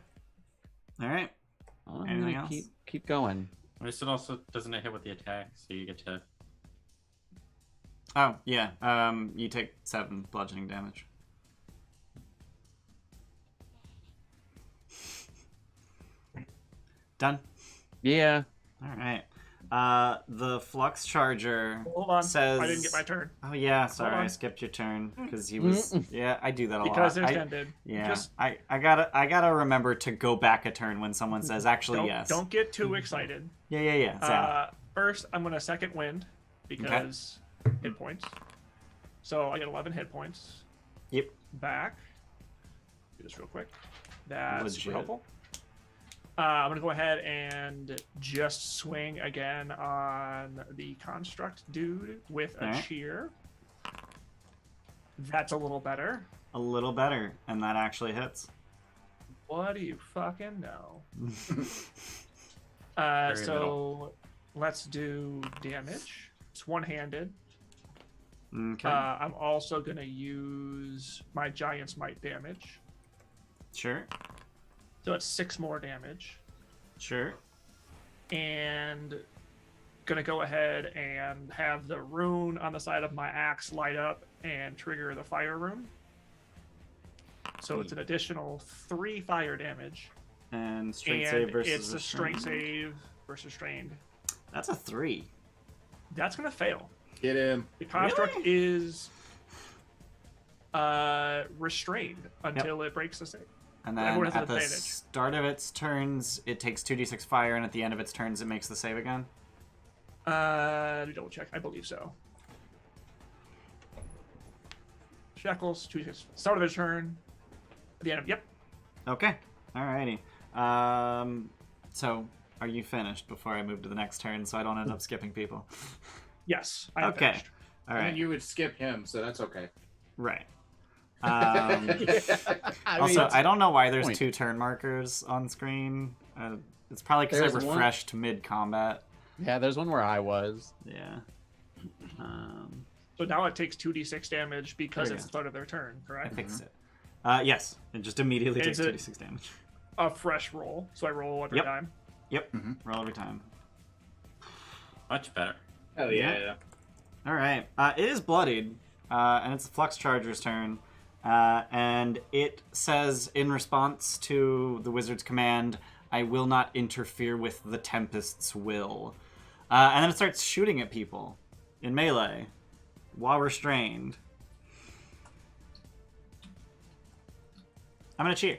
All right. I'm Anything gonna else? keep going. This also doesn't it hit with the attack, so you get to. Oh, yeah. You take 7 bludgeoning damage. Done. Yeah. All right. The Flux Charger Hold on. says... I didn't get my turn. Oh, yeah. Sorry, I on. skipped your turn because he was... Yeah, I do that a Because lot. it's ended. Yeah, Just I gotta remember to go back a turn when someone says, actually, yes. don't get too excited. Yeah. Zath. First, I'm going to second wind because hit points. So I get 11 hit points. Yep. Back. Do this real quick. That's Legit. super helpful. I'm going to go ahead and just swing again on the construct dude with a Alright. cheer. That's a little better. A little better, and that actually hits. What do you fucking know? Very So little. let's do damage. It's one-handed. Okay. I'm also going to use my Giant's Might damage. Sure. So it's 6 more damage. Sure. And gonna go ahead and have the rune on the side of my axe light up and trigger the fire rune. So it's an additional 3 fire damage. And strength And save versus it's a strength restrained. save versus restrained. That's a 3. That's gonna fail. Get him. The construct is restrained until it breaks the save. And then Everyone has an at the advantage. start of its turns, it takes 2d6 fire, and at the end of its turns, it makes the save again. Let me double check. I believe so. Shackles, 2d6. Start of the turn. At the end of yep. Okay. Alrighty. So, are you finished before I move to the next turn so I don't end up skipping people? Yes. I am Okay. finished. And Alright. you would skip him, so that's okay. Right. I Also, mean, I don't know why there's point. 2 turn markers on screen. It's probably because I There's one- refreshed mid-combat. yeah, there's one where I was. Yeah. So now it takes 2d6 damage because There we it's go. the start of their turn, I correct? fixed it. Yes. It just immediately takes Is it- 2d6 damage. A fresh roll. So I roll every Yep. time. Yep. Roll every time. Much better. Hell yeah. Alright. It is bloodied, and it's the Flux Charger's turn. And it says, in response to the wizard's command, I will not interfere with the Tempest's will. And then it starts shooting at people in melee while restrained. I'm going to cheer.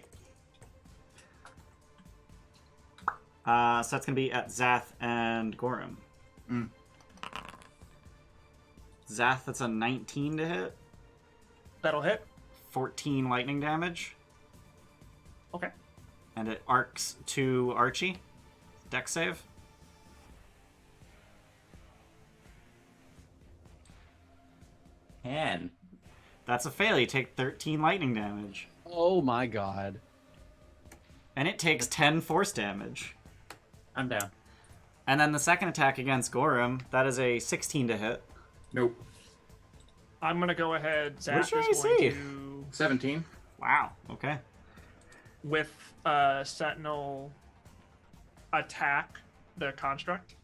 So that's going to be at Zath and Gorimm. Zath, that's a 19 to hit. That'll hit. 14 lightning damage. Okay. And it arcs to Archie. Dex save. And That's a fail. You take 13 lightning damage. Oh my god. And it takes 10 force damage. I'm down. And then the second attack against Gorimm, that is a 16 to hit. Nope. I'm going to go ahead. What's Zap your is going AC? to, 17. Wow. Okay. with Sentinel, attack the construct.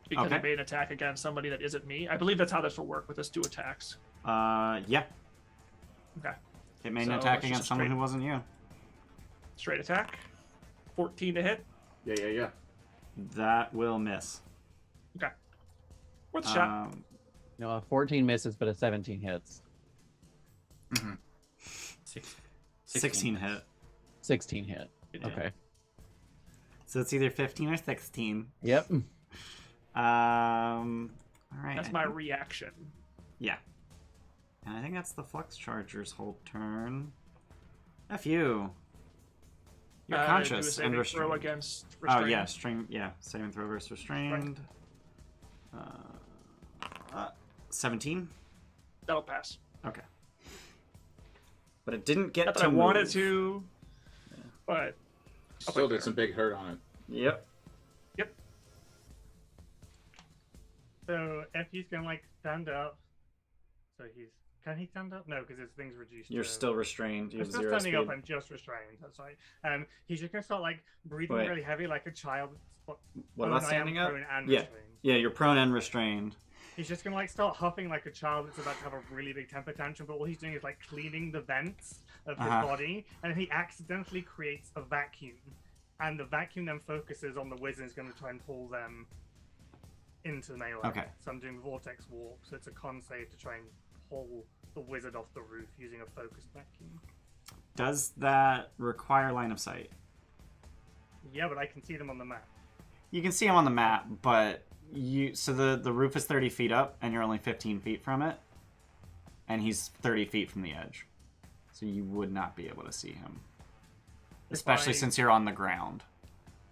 Because Okay. it made an attack against somebody that isn't me. I believe that's how this will work with this 2 attacks. Yeah. Okay. It made So an attack it's just against a someone straight- who wasn't you. Straight attack. 14 to hit. Yeah. That will miss. Okay. Worth a shot. No, a 14 misses, but a 17 hits. 16 hit. 16 hit. It did. Okay. So it's either 15 or 16. Yep. All right. That's I my think- reaction. Yeah. And I think that's the Flux Charger's whole turn. F you. You're Do a conscious and saving throw restrained. against Oh restrained. yeah, saving throw versus restrained. 17. That'll pass. Okay. But it didn't get Not that to I wanted move. to, but Still did some big hurt on it. Yep. So FU's gonna like stand up. So can he stand up? No, because his thing's reduced. You're to... still restrained. You I'm have still 0 standing speed. up. I'm just restrained. That's right. He's just gonna start like breathing Wait. really heavy, like a child. What Oh, about and standing I am up? prone and Yeah. restrained. Yeah, you're prone and restrained. He's just gonna like start huffing like a child that's about to have a really big temper tantrum, but all he's doing is like cleaning the vents of his body, and he accidentally creates a vacuum, and the vacuum then focuses on the wizard and is going to try and pull them into melee. Okay. So I'm doing vortex warp, so it's a con save to try and pull the wizard off the roof using a focused vacuum. Does that require line of sight? Yeah, but I can see them on the map. You can see him on the map, but so the roof is 30 feet up, and you're only 15 feet from it, and he's 30 feet from the edge, so you would not be able to see him, especially since you're on the ground.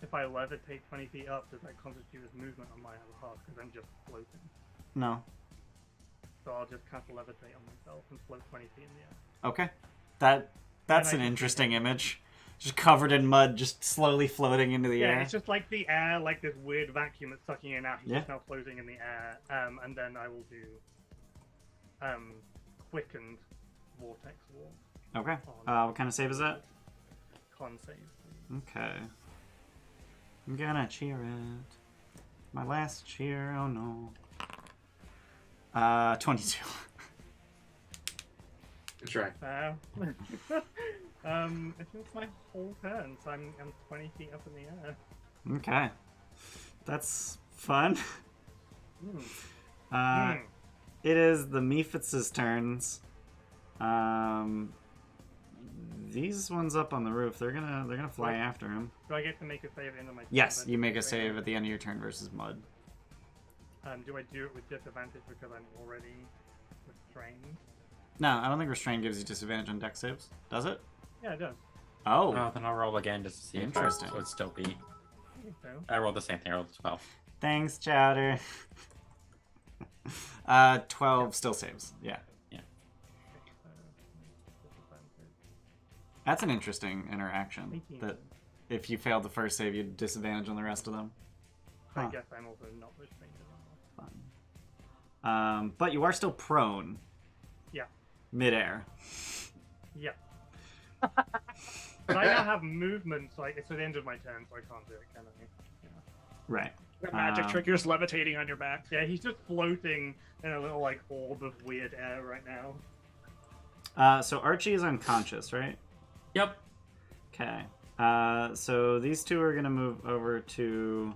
If I levitate 20 feet up, does that constitute as movement on my other half? Because I'm just floating. No. So I'll just cast levitate on myself and float 20 feet in the air. Okay. That's I an can interesting image. Just covered in mud, just slowly floating into the Yeah, air. it's just like the air, like this weird vacuum that's sucking in and out. He's Yeah. just now floating in the air. And then I will do quickened vortex warp. Okay. What kind of save is that? Con save. Please. Okay. I'm gonna cheer it. My last cheer, oh no. 22. Good try. I think it's my whole turn, so I'm 20 feet up in the air. Okay. That's fun. It is the Mephits' turns. These ones up on the roof, they're gonna fly after him. Do I get to make a save at the end of my turn? Yes, then? you make a save at the end of your turn versus mud. Do I do it with disadvantage because I'm already restrained? No, I don't think restraint gives you disadvantage on dex saves. Does it? Yeah, it does. Oh. Oh, then I'll roll again just to see Interesting. if it would still be. I think so. I rolled the same thing. I rolled 12. Thanks, Chowder. 12 still saves. Yeah. That's an interesting interaction. 18. That if you failed the first save, you'd disadvantage on the rest of them. I Huh. guess I'm also not restrained at all. Fun. But you are still prone. Yeah. Midair. Yeah. But I now have movement, so it's at the end of my turn, so I can't do it, can I? Yeah. Right. That magic trick, you're just levitating on your back. Yeah, he's just floating in a little like orb of weird air right now. So Archie is unconscious, right? Yep. Okay. So these two are gonna move over to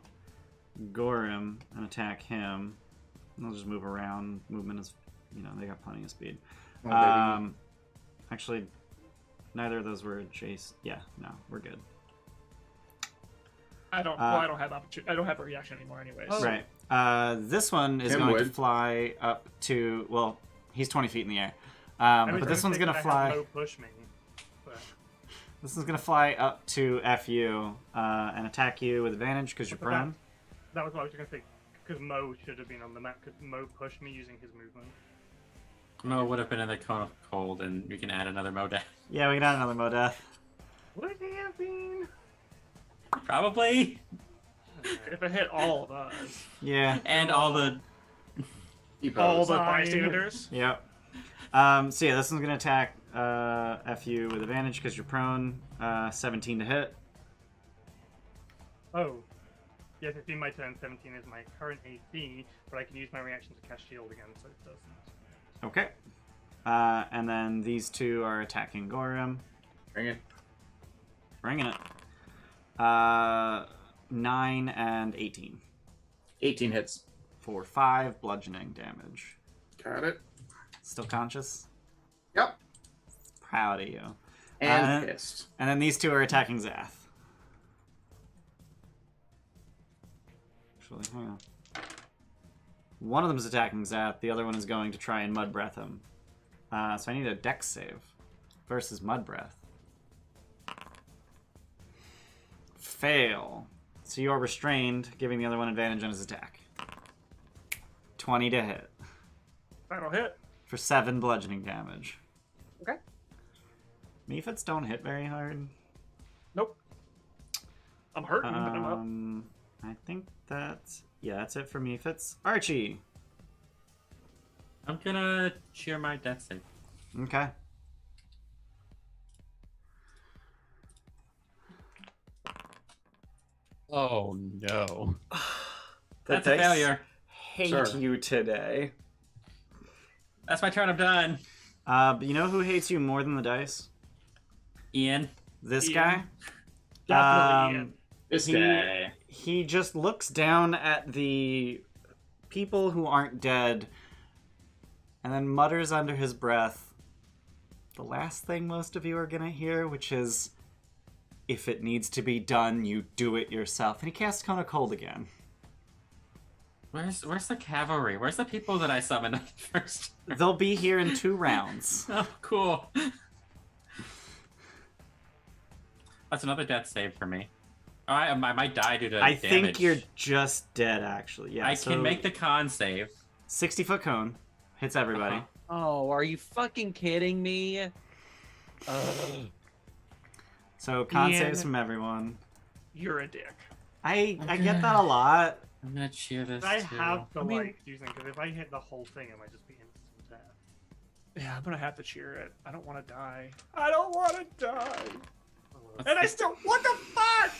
Gorimm and attack him. And they'll just move around. Movement is, they got plenty of speed. Actually, neither of those were adjacent. Yeah, no, we're good. I don't have I don't have a reaction anymore, anyways. Oh. Right. This one is Tim going to would. fly up to. Well, he's 20 feet in the air. I was But this one's thinking gonna I fly. have no push me. But This one's gonna fly up to FU and attack you with advantage because you're But that- prone. that was what I was going to say. Because Mo should have been on the map. Because Mo pushed me using his movement. Mo would have been in the cone of cold, and we can add another Mo death. Yeah, we got another Modeth. Would he have been? Probably. If it hit all of us, Yeah. And all the. all the Fine. bystanders. Yep. So yeah, this one's gonna attack FU with advantage because you're prone. 17 to hit. Oh. Yes, it's been my turn. 17 is my current AC, but I can use my reaction to cast shield again, so it doesn't. Okay. And then these two are attacking Gorimm. Bring it. Bringing it. 9 and 18 18 hits. for 5 bludgeoning damage. Got it. Still conscious? Yep. Proud of you. And pissed. And then these two are attacking Zath. Actually, hang on. One of them is attacking Zath. The other one is going to try and mud breath him. So I need a dex save versus mud breath. fail. So you are restrained, giving the other one advantage on his attack. 20 to hit. That'll hit. For 7 bludgeoning damage. Okay. Mephits don't hit very hard. Nope. I'm hurting, but I'm up. I think that's it for Mephits. Archie. I'm gonna cheer my death save. Okay. Oh no. That's a failure. Hate Sure. you today. That's my turn. I'm done. But you know who hates you more than the dice? Ian. This Ian. guy. Definitely Ian. This He- guy. He just looks down at the people who aren't dead and then mutters under his breath the last thing most of you are gonna hear, which is, if it needs to be done, you do it yourself. And he casts Cone of Cold again. Where's the cavalry? Where's the people that I summoned first? They'll be here in 2 rounds. Oh, cool. That's another death save for me. Oh, I might die due to I damage. think you're just dead, actually. Yeah, I so can make the con save. 60-foot cone. Hits everybody. Uh-huh. Oh, are you fucking kidding me? Ugh. So con Ian. saves from everyone. You're a dick. I get that a lot. I'm gonna cheer this. I too. have to I mean- like do something because if I hit the whole thing, it might just be instant death. Yeah, I'm gonna have to cheer it. I don't want to die. I don't want to die. Ugh. And I still. What the fuck?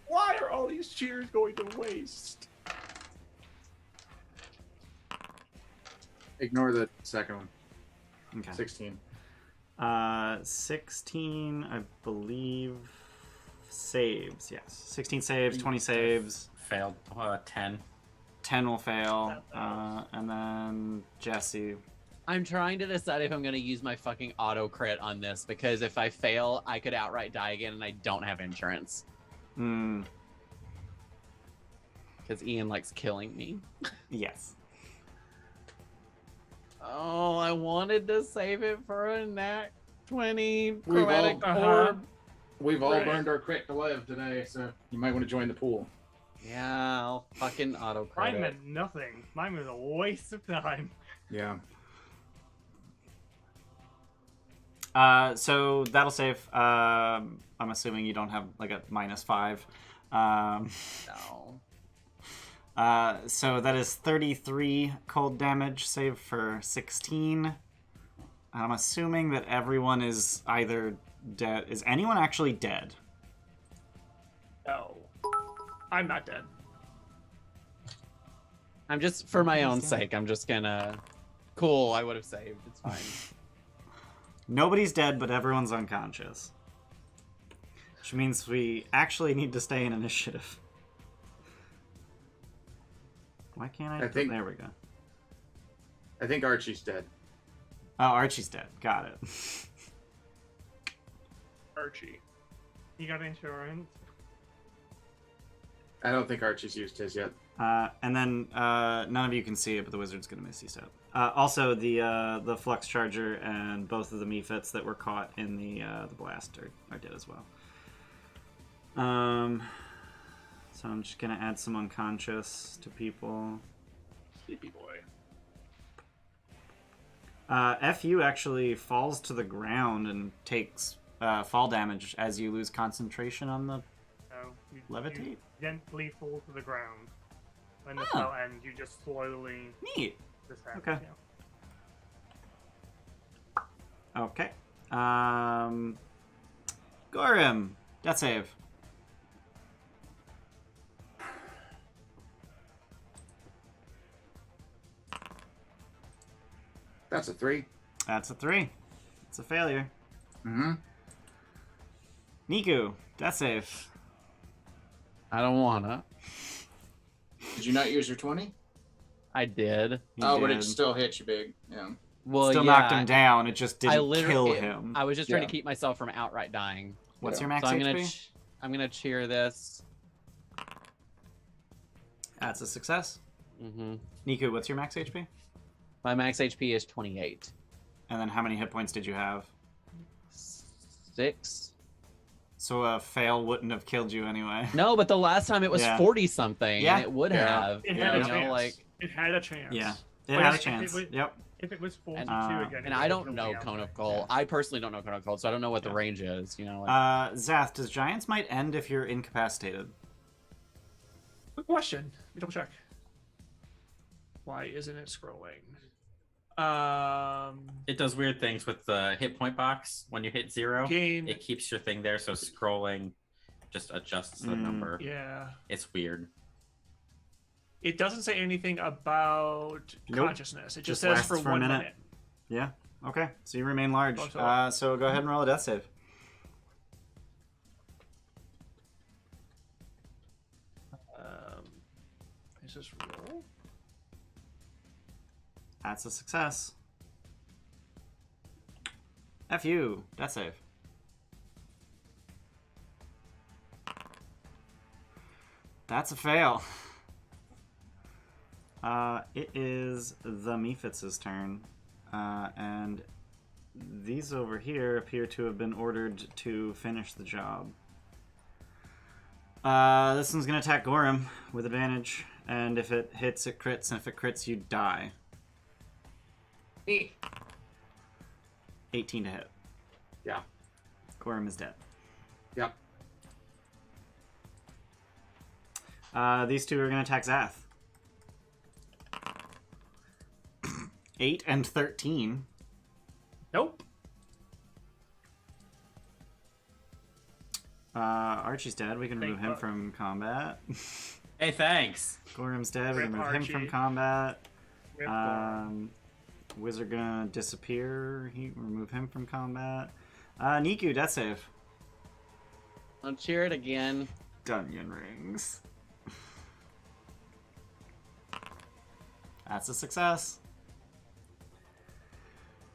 Why are all these cheers going to waste? Ignore the second one. Okay. 16. 16, I believe, saves. Yes. 16 saves, 20 saves. Failed. 10. 10 will fail. And then Jesse. I'm trying to decide if I'm going to use my fucking auto crit on this because if I fail, I could outright die again and I don't have insurance. Because Ian likes killing me. Yes. Oh, I wanted to save it for a nat 20 We've chromatic all- orb. We've all Right. burned our crit to live today, so you might want to join the pool. Yeah, I'll fucking auto crit Mine it. meant nothing. Mine was a waste of time. Yeah. So that'll save. I'm assuming you don't have like a -5. No. So that is 33 cold damage, save for 16. I'm assuming that everyone is either dead. Is anyone actually dead? No. I'm not dead. I'm just, for my own He's dead. sake, I'm just gonna... Cool, I would have saved. It's fine. Nobody's dead, but everyone's unconscious. Which means we actually need to stay in initiative. Why can't I? I think- There we go. I think Archie's dead. Oh, Archie's dead. Got it. Archie. You got insurance? I don't think Archie's used his yet. And then none of you can see it, but the wizard's gonna miss you step. Also, the flux charger and both of the mephits that were caught in the blast are dead as well. So I'm just gonna add some unconscious to people. Sleepy boy. FU actually falls to the ground and takes fall damage as you lose concentration on the No. You levitate. gently fall to the ground. When the Oh. spell ends, you just slowly Neat. descend. Okay. Yeah. Okay. Gorimm, death save. That's a 3. That's a 3. It's a failure. Mm-hmm. Niku, death save. I don't wanna. Did you not use your 20? I did. You Oh, but did. it still hit you big. Yeah. Well, Still yeah, knocked him down. It just I didn't literally, kill him. I was just trying Yeah. to keep myself from outright dying. What's Yeah. your max So I'm HP? gonna, I'm gonna cheer this. That's a success. hmm Niku, what's your max HP? My max HP is 28. And then how many hit points did you have? 6. So a fail wouldn't have killed you anyway. No, but the last time it was Yeah. 40 something, Yeah. and it would Yeah. have. It you had a know, chance. like, It had a chance. Yeah. It But had a if it chance. was- Yep. If it was 42 And- again, and it I would don't have know been Cone of out. Cold. I personally don't know Cone of Cold, so I don't know what the Yeah. range is. You know, like, Zath, does Giants Might end if you're incapacitated? Quick question. Let me double check. Why isn't it scrolling? It does weird things with the hit point box. When you hit 0, Gain. it keeps your thing there, so scrolling just adjusts the number. Yeah. It's weird. It doesn't say anything about Nope. consciousness. It just Just says for lasts for a 1 minute. minute. Yeah. Okay. So you remain large. Oh, so- So go ahead and roll a death save. Is this roll? That's a success. F you. Death save. That's a fail. It is the Mephits' turn. And these over here appear to have been ordered to finish the job. This one's going to attack Gorimm with advantage. And if it hits, it crits. And if it crits, you die. 18 to hit. Yeah. Gorimm is dead. Yep. These two are going to attack Zath. 8 and 13. Nope. Archie's dead. We can remove him fuck. from combat. Hey, thanks. Gorimm's dead. We Rip can remove him from Archie. combat. Rip Gorimm. Wizard gonna disappear. Remove him from combat. Niku, death save. I'll cheer it again. Dungeon rings. That's a success.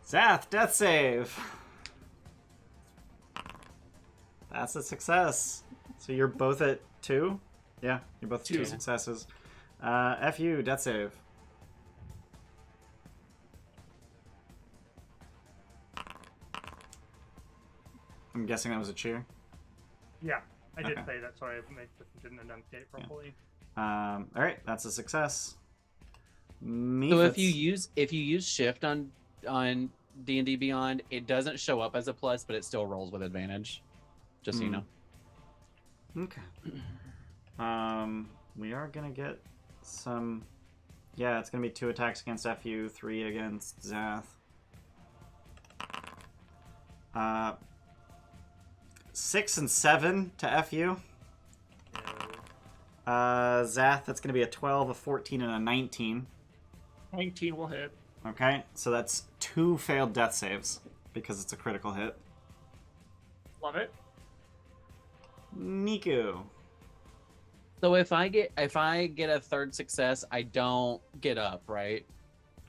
Zath, death save. That's a success. So you're both at 2? Yeah, you're both at 2 2. successes. F you, death save. I'm guessing that was a cheer. Yeah, I did Okay. say that. Sorry, I didn't enunciate properly. All right, that's a success. So Mephits. if you use shift on D&D Beyond, it doesn't show up as a plus, but it still rolls with advantage. Just so you know. Okay. We are gonna get some. Yeah, it's gonna be 2 attacks against FU, 3 against Zath. 6 and 7 to FU. Zath, that's gonna be a 12, a 14, and a 19. 19 will hit. Okay, so that's 2 failed death saves because it's a critical hit. Love it. Niku. So if I get a third success, I don't get up, right?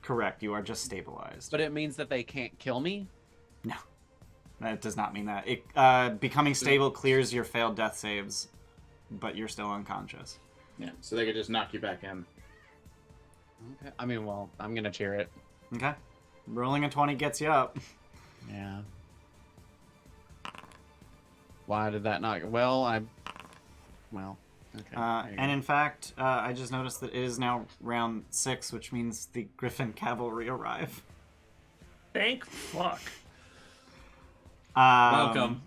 Correct, you are just stabilized. But it means that they can't kill me. No, that does not mean that. It becoming stable clears your failed death saves, but you're still unconscious. Yeah. So they could just knock you back in. Okay. I mean, well, I'm gonna cheer it. Okay, rolling a 20 gets you up. Yeah. Why did that not? Well. Okay. there you And go. in fact, I just noticed that it is now round 6, which means the Griffin Cavalry arrive. Thank fuck. Welcome.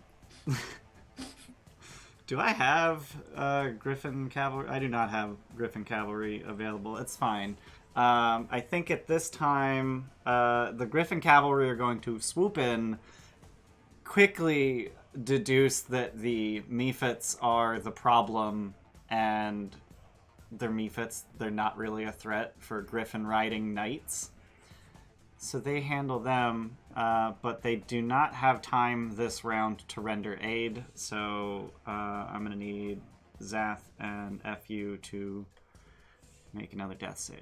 Do I have Griffin Cavalry? I do not have Griffin Cavalry available. It's fine. I think at this time, the Griffin Cavalry are going to swoop in, quickly deduce that the Mephits are the problem, and they're Mephits. They're not really a threat for Griffin riding knights. So they handle them, but they do not have time this round to render aid, so I'm going to need Zath and FU to make another death save.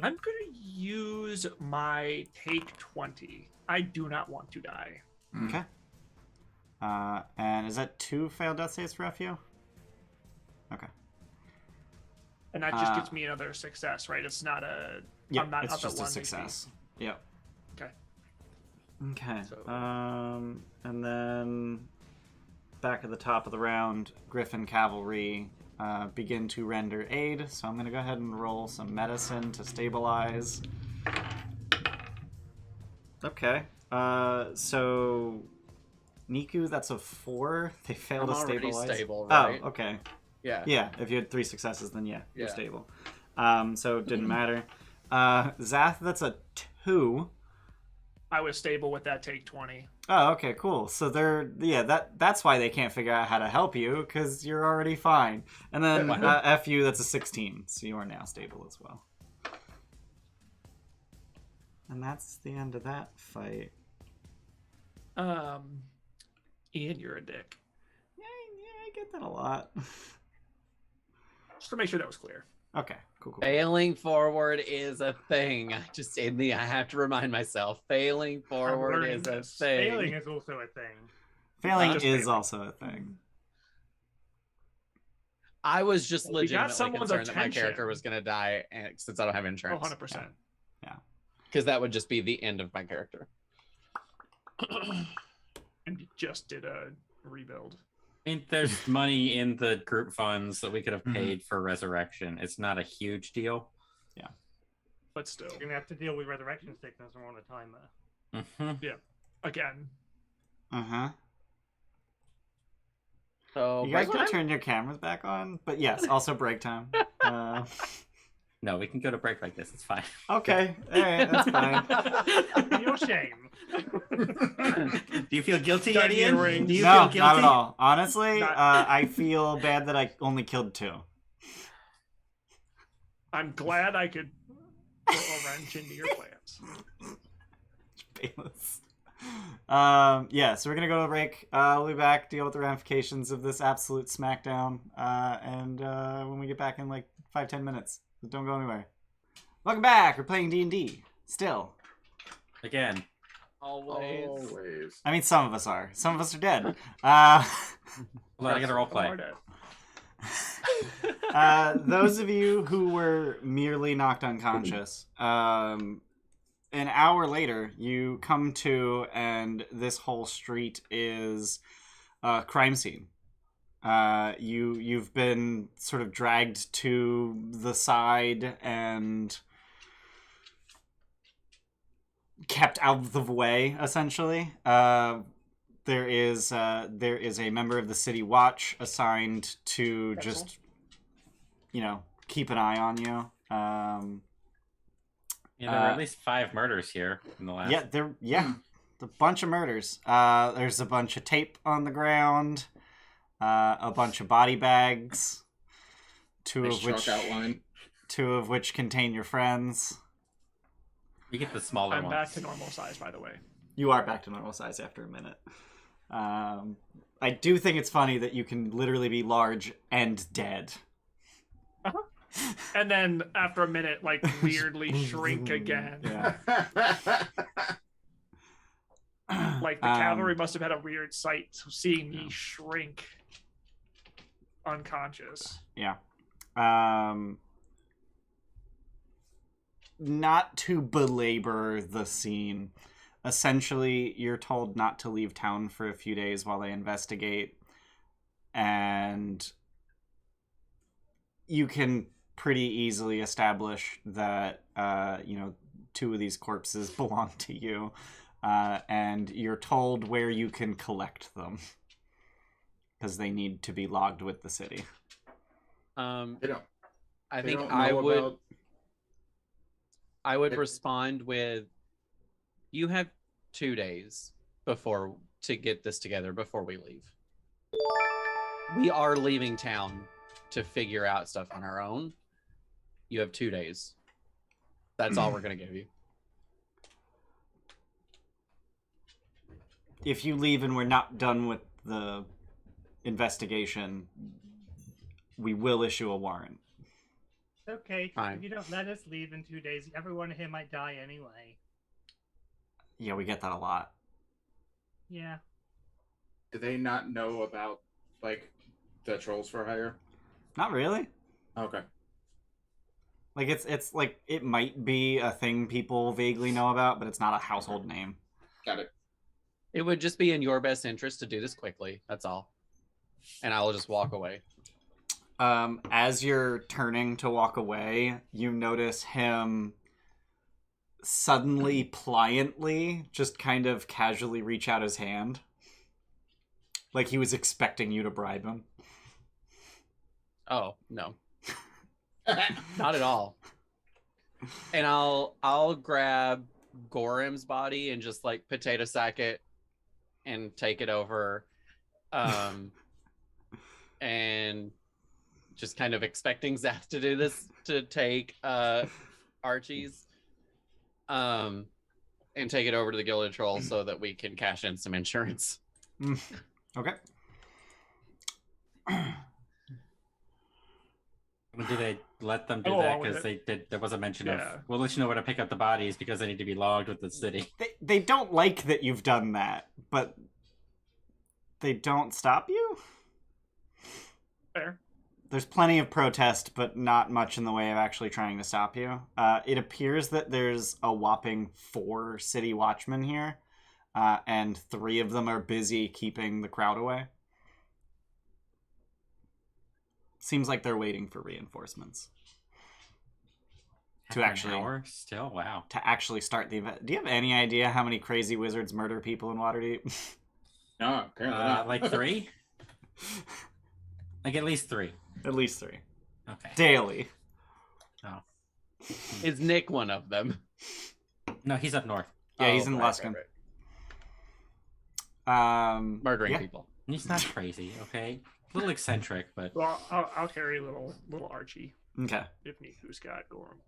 I'm going to use my take 20. I do not want to die. Okay. And is that 2 failed death saves for FU? Okay. And that just gets me another success, right? It's not a... Yeah, I'm not it's up at just a 1 HP. success. Yep. Okay. Okay. So- And then back at the top of the round, Griffin Cavalry begin to render aid. So I'm going to go ahead and roll some medicine to stabilize. Okay. So Niku, that's a 4. They fail I'm to already stabilize. stable, right? Oh, okay. Yeah. Yeah, if you had 3 successes, then yeah, you're Yeah. stable. So it didn't matter. Zath, that's a 2. I was stable with that take 20. Oh, okay, cool. So that's why they can't figure out how to help you, because you're already fine. And then FU, that's a 16, so you are now stable as well. And that's the end of that fight. Ian, you're a dick. Yeah, I get that a lot. Just to make sure that was clear. Okay, cool. Failing forward is a thing. I have to remind myself. Failing forward learning is a this. thing. Failing is also a thing. Failing Just is failing. also a thing. I was just We got legitimately someone's concerned that my attention. character was going to die, and since I don't have Oh, insurance. 100%. Because that would just be the end of my character. And you just did a rebuild. I mean, there's money in the group funds that we could have Mhm. paid for resurrection. It's not a huge deal. But still, You're gonna have to deal with resurrection sickness and we're on a timer. again, Uh-huh. So You guys break want time? to turn your cameras back on? But yes, also break time. No, we can go to break like this. It's fine. Okay, alright, that's fine. Your shame. Do you feel guilty, Got Ian? ear rings. Do you No, feel guilty? not at all. Honestly, Not- I feel bad that I only killed 2. I'm glad I could throw a wrench into your plans. Bayless. Yeah, so we're gonna go to break. We'll be back, deal with the ramifications of this absolute smackdown, and when we get back in like 5-10 minutes. So don't go anywhere. Welcome back. We're playing D&D still. Again. Always. I mean, some of us are. Some of us are dead. Hold on, I gotta role play. Those of you who were merely knocked unconscious, an hour later, you come to, and this whole street is a crime scene. You've been sort of dragged to the side and kept out of the way, essentially. There is a member of the city watch assigned to just, keep an eye on you. Yeah, there were at least 5 murders here in the last. A bunch of murders. There's a bunch of tape on the ground, a bunch of body bags, two Nice chalk outline. of which contain your friends. You get the smaller I'm ones. back to normal size, by the way. You are back to normal size after a minute. I do think it's funny that you can literally be large and dead. And then after a minute, like weirdly shrink again. Yeah. Like the cavalry must have had a weird sight seeing me shrink unconscious. Yeah. Not to belabor the scene, essentially you're told not to leave town for a few days while they investigate, and you can pretty easily establish that 2 of these corpses belong to you, and you're told where you can collect them because they need to be logged with the city. They don't. I they think don't I know would. about- I would respond with, "You have 2 days to get this together before we leave. We are leaving town to figure out stuff on our own. You have 2 days. That's all we're gonna give you." If you leave and we're not done with the investigation, we will issue a warrant. Okay, Fine. if you don't let us leave in 2 days, everyone here might die anyway. Yeah, we get that a lot. Yeah. Do they not know about the trolls for hire? Not really. Okay. Like it's like it might be a thing people vaguely know about, but it's not a household name. Got it. It would just be in your best interest to do this quickly. That's all. And I will just walk away. As you're turning to walk away, you notice him suddenly, pliantly, just kind of casually reach out his hand. Like he was expecting you to bribe him. Oh, no. Not at all. And I'll grab Gorimm's body and just like potato sack it and take it over. And just kind of expecting Zath to do this, to take Archie's and take it over to the Gilded Troll so that we can cash in some insurance. Okay. Do they let them do that? Because there was a mention of, we'll let you know where to pick up the bodies because they need to be logged with the city. They don't like that you've done that, but they don't stop you? Fair. There's plenty of protest, but not much in the way of actually trying to stop you. It appears that there's a whopping 4 city watchmen here, and 3 of them are busy keeping the crowd away. Seems like they're waiting for reinforcements. To actually start the event. Do you have any idea how many crazy wizards murder people in Waterdeep? No, apparently not. Like 3? Like at least 3. At least 3. Okay. Daily. Oh. Is Nick one of them? No, he's up north. Yeah, he's in Luskin. Right. Murdering people. He's not crazy, okay? A little eccentric, but... Well, I'll carry little Archie. Okay. If Niku's got Gorimm.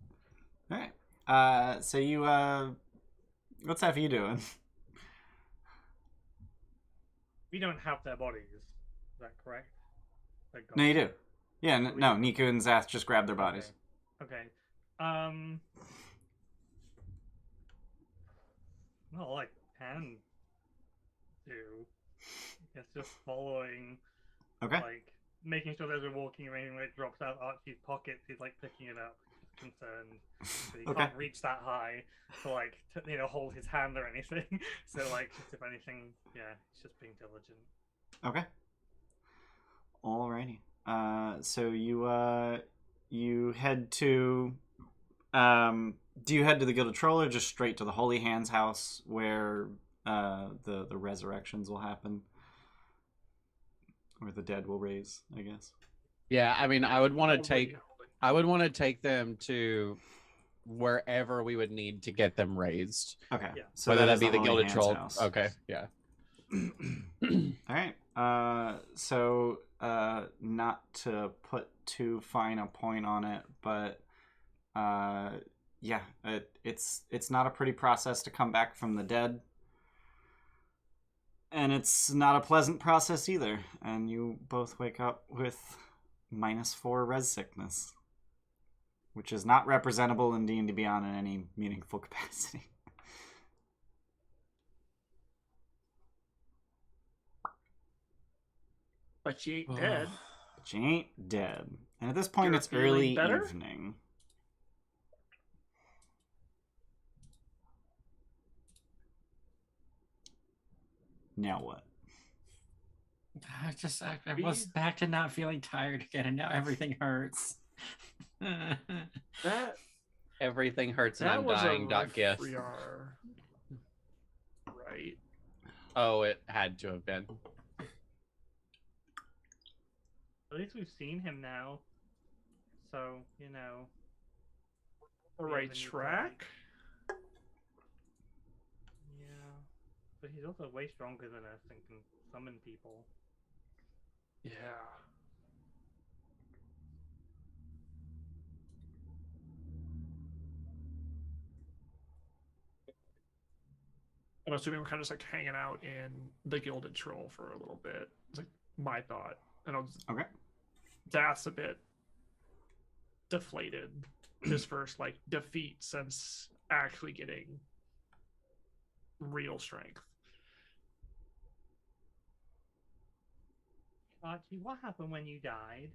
Alright. So you, what's that for you doing? We don't have their bodies. Is that correct? No, you do. Yeah, no, Niku and Zath just grabbed their bodies. Okay. Not all I can do. It's just following. Okay. Like, making sure there's a walking around when it drops out Archie's pockets, he's like picking it up, concerned. So he can't reach that high to like, hold his hand or anything. So like, just if anything, yeah, he's just being diligent. Okay. Alrighty. So you head to, do you head to the Gilded Troll or just straight to the Holy Hands house where the resurrections will happen? Or the dead will raise, I guess. Yeah, I mean, I would want to take them to wherever we would need to get them raised. Okay. Yeah. So whether that be the Gilded Troll. House. Okay. Yeah. All right. So not to put too fine a point on it, but yeah, it's not a pretty process to come back from the dead. And it's not a pleasant process either. And you both wake up with -4 res sickness, which is not representable in D&D Beyond in any meaningful capacity. But you ain't dead. But you ain't dead. And at this point, it's early evening. Now what? I was back to not feeling tired again, and now everything hurts. That Everything hurts and I'm dying. .gif. Right. Oh, it had to have been. At least we've seen him now. So, The right track? Yeah. But he's also way stronger than us and can summon people. Yeah. I'm assuming we're kind of just like hanging out in the Gilded Troll for a little bit. It's like my thought. And Okay. Zath's a bit deflated. His first like defeat since actually getting real strength. Archie, what happened when you died?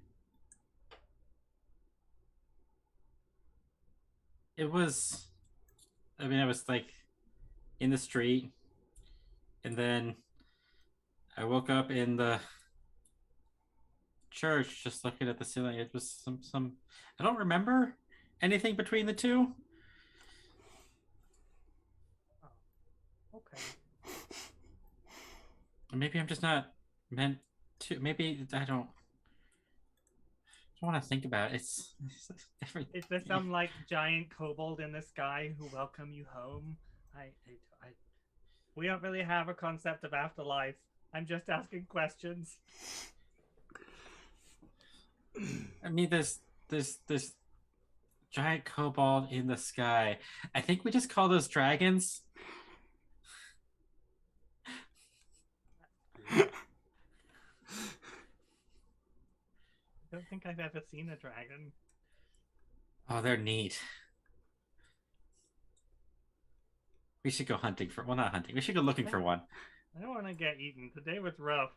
It was like in the street, And then I woke up in the church just looking at the ceiling. It was some I don't remember anything between the two. Okay. Maybe I'm just not meant to. Maybe I don't want to think about it. It's everything. Is there some like giant kobold in the sky who welcome you home? I we don't really have a concept of afterlife. I'm just asking questions. I mean, there's giant kobold in the sky. I think we just call those dragons. I don't think I've ever seen a dragon. Oh, they're neat. We should go hunting for. Well, not hunting. We should go looking for one. I don't want to get eaten. Today was rough.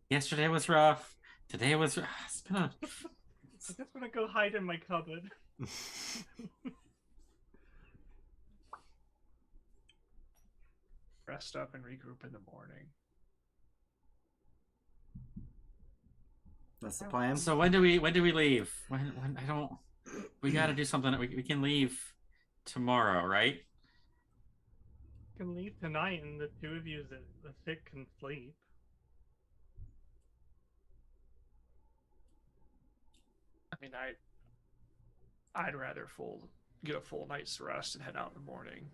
Yesterday was rough. Today was. It's been a. I just want to go hide in my cupboard. Rest up and regroup in the morning. That's the plan. So when do we leave? When I don't. We got to do something. We can leave tomorrow, right? You can leave tonight, and the two of you that the sick can sleep. I mean, I'd rather get a full night's rest and head out in the morning.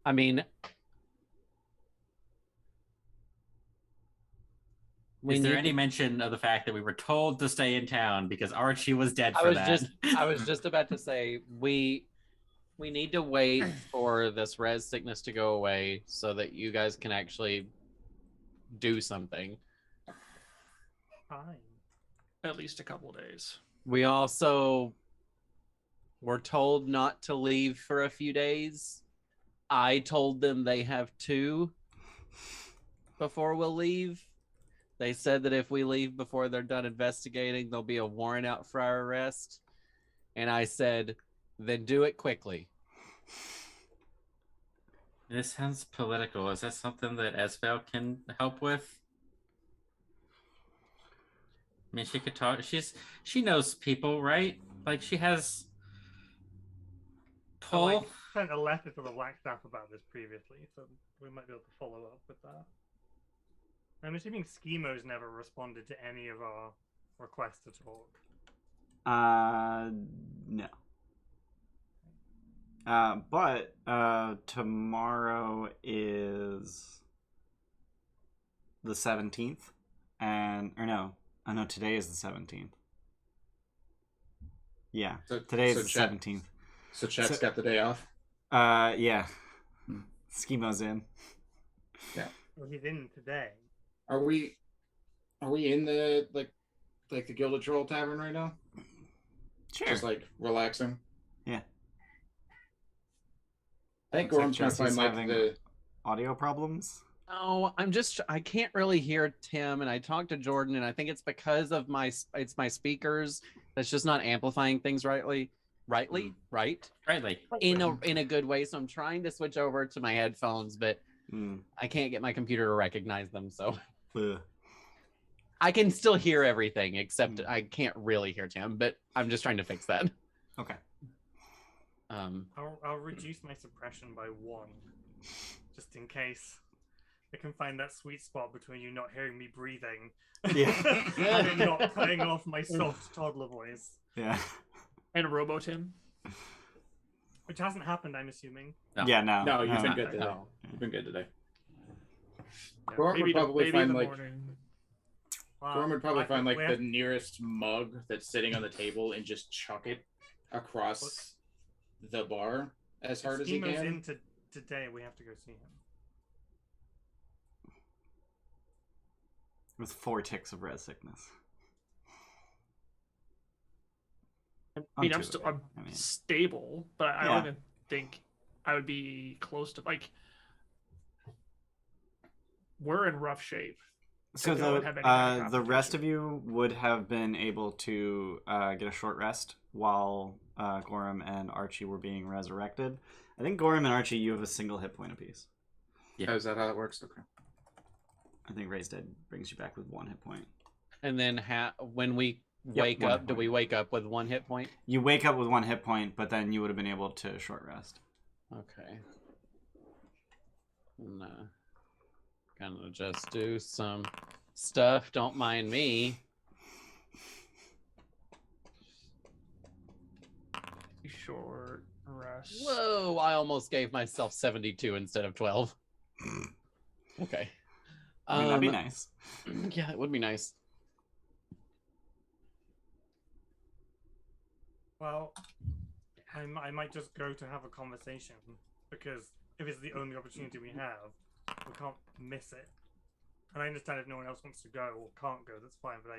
I mean, Is there any mention of the fact that we were told to stay in town because Archie was dead for that? I was just about to say we need to wait for this res sickness to go away so that you guys can actually do something. Fine. At least a couple days. We also were told not to leave for a few days. I told them they have 2 before we'll leave. They said that if we leave before they're done investigating, there'll be a warrant out for our arrest. And I said, then do it quickly. This sounds political. Is that something that Esbel can help with? I mean, she could talk. She knows people, right? Like she has pull. I sent a letter to the Black Staff about this previously, so we might be able to follow up with that. I'm assuming Schemo's never responded to any of our requests to talk. No. But tomorrow is the 17th, today is the 17th. Yeah, today is the 17th. So Chet's got the day off? Yeah. Schemo's in. Yeah. Well, he's in today. Are we in the like the Gilded Troll Tavern right now? Sure. Just like relaxing? Yeah. I think Looks Gorimm's like trying to find Jesse's like having the audio problems. Oh, I can't really hear Tim, and I talked to Jordan, and I think it's because of my speakers that's just not amplifying things rightly, right? In a good way. So I'm trying to switch over to my headphones, but I can't get my computer to recognize them. So I can still hear everything, except I can't really hear Tim. But I'm just trying to fix that. Okay. I'll reduce my suppression by 1, just in case. I can find that sweet spot between you not hearing me breathing and it not cutting off my soft toddler voice. Yeah. And Robo Tim. Which hasn't happened, I'm assuming. No. Yeah, no. No, you've been no. good today. No. You've been good today. Yeah, Gorimm would probably find like Well, Gorimm would probably I find think like we the nearest mug that's sitting on the table and just chuck it across the bar as hard as he Schemo's can. in today. We have to go see him. With 4 ticks of res sickness. I mean, I'm Onto it. I'm I mean, stable, but I Yeah. don't even think I would be close to like. We're in rough shape. So They don't have any kind of the rest of concentration. you would have been able to get a short rest while Gorimm and Archie were being resurrected. I think Gorimm and Archie, you have a single hit point apiece. Yeah. Oh, is that how it works? Okay. I think Raised Dead brings you back with 1 hit point. And then when we Yep, wake 1 up, hit do point. we wake up with 1 hit point? You wake up with 1 hit point, but then you would have been able to short rest. Okay. I'm gonna just do some stuff. Don't mind me. Short rest. Whoa! I almost gave myself 72 instead of 12. Okay. I mean, that'd be nice. Yeah, it would be nice. Well, I might just go to have a conversation because if it's the only opportunity we have, we can't miss it. And I understand if no one else wants to go or can't go, that's fine. But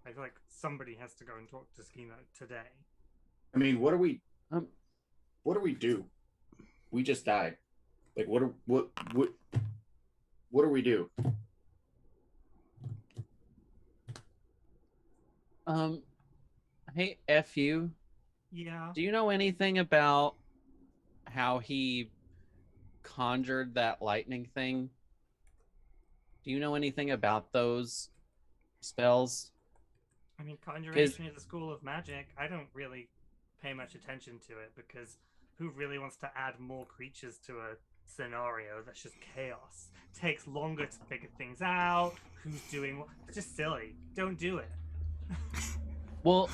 I feel like somebody has to go and talk to Schema today. I mean, what do we do? We just died. Like, what do we do? Hey, F you. Yeah. Do you know anything about how he conjured that lightning thing? Do you know anything about those spells? I mean, conjuration is a school of magic. I don't really pay much attention to it because who really wants to add more creatures to a scenario that's just chaos? Takes longer to figure things out. Who's doing what? It's just silly. Don't do it. Well,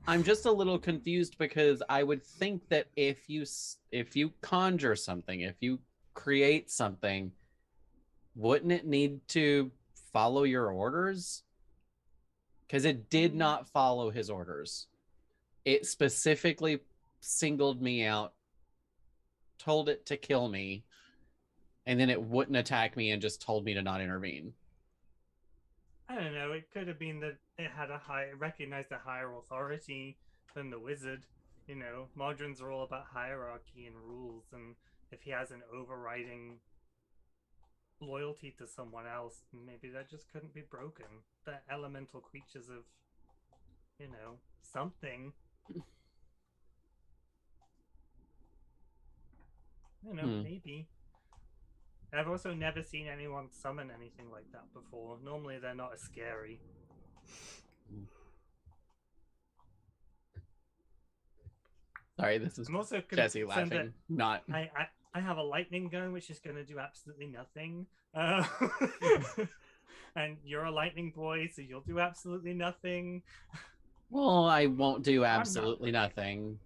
I'm just a little confused because I would think that if you conjure something, if you create something, wouldn't it need to follow your orders? Because it did not follow his orders. It specifically singled me out, told it to kill me, and then it wouldn't attack me and just told me to not intervene. I don't know. It could have been that it had recognized a higher authority than the wizard. You know, Modrons are all about hierarchy and rules, and if he has an overriding loyalty to someone else, maybe that just couldn't be broken. The elemental creatures of, something. Maybe. I've also never seen anyone summon anything like that before. Normally they're not as scary. Sorry, this is I'm also Jesse laughing. Not. I have a lightning gun, which is going to do absolutely nothing. And you're a lightning boy, so you'll do absolutely nothing. Well, I won't do absolutely nothing.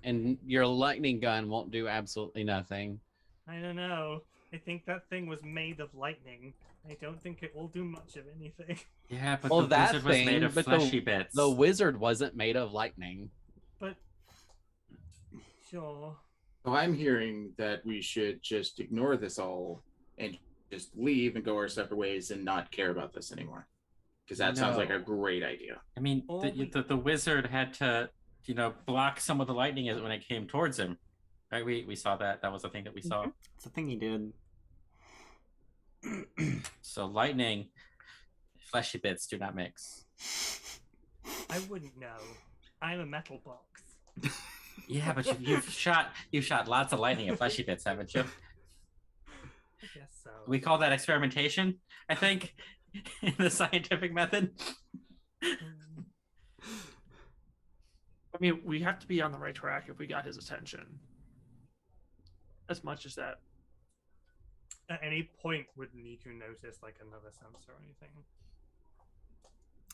And your lightning gun won't do absolutely nothing. I don't know. I think that thing was made of lightning. I don't think it will do much of anything. Yeah, but Well, the that wizard was thing, made of but fleshy bits. The wizard wasn't made of lightning. But sure. So I'm hearing that we should just ignore this all and just leave and go our separate ways and not care about this anymore. Because that sounds like a great idea. I mean, the wizard had to, block some of the lightning when it came towards him. Right? We saw that. That was the thing that we saw. It's the thing he did. So lightning, fleshy bits do not mix. I wouldn't know. I'm a metal box. Yeah, but you've shot lots of lightning at fleshy bits, haven't you? I guess so. We call that experimentation, I think, in the scientific method. I mean, we have to be on the right track if we got his attention. As much as that. At any point, would Niku notice like another sense or anything?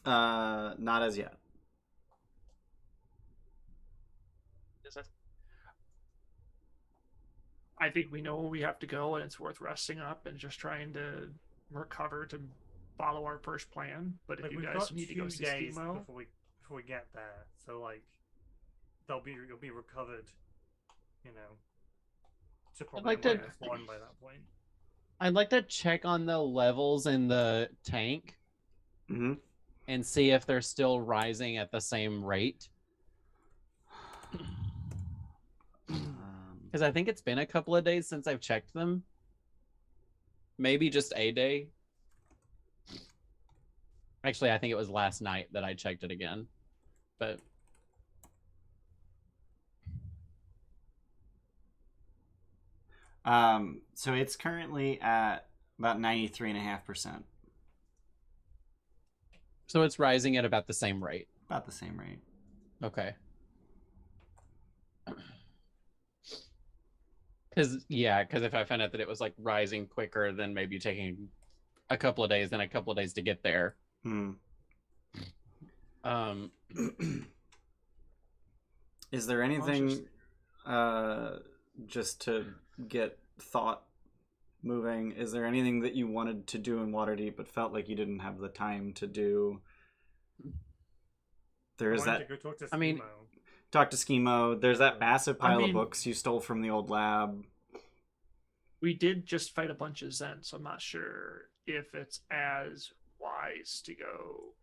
Not as yet. I think we know where we have to go, and it's worth resting up and just trying to recover to follow our first plan. But if you guys need to go see Schemo before we get there, so like you'll be recovered, to probably -1 by that point. I'd like to check on the levels in the tank and see if they're still rising at the same rate. Because I think it's been a couple of days since I've checked them. Maybe just a day. Actually, I think it was last night that I checked it again. But so it's currently at about 93.5%. so it's rising at about the same rate. About the same rate. Okay. Because if I found out that it was like rising quicker, then maybe taking a couple of days, then a couple of days to get there. Is there anything, just to get thought moving, is there anything that you wanted to do in Waterdeep but felt like you didn't have the time to do? There is that. To go talk to I mean, talk to Schemo. There's that massive pile of books you stole from the old lab. We did just fight a bunch of Zen, so I'm not sure if it's as wise to go.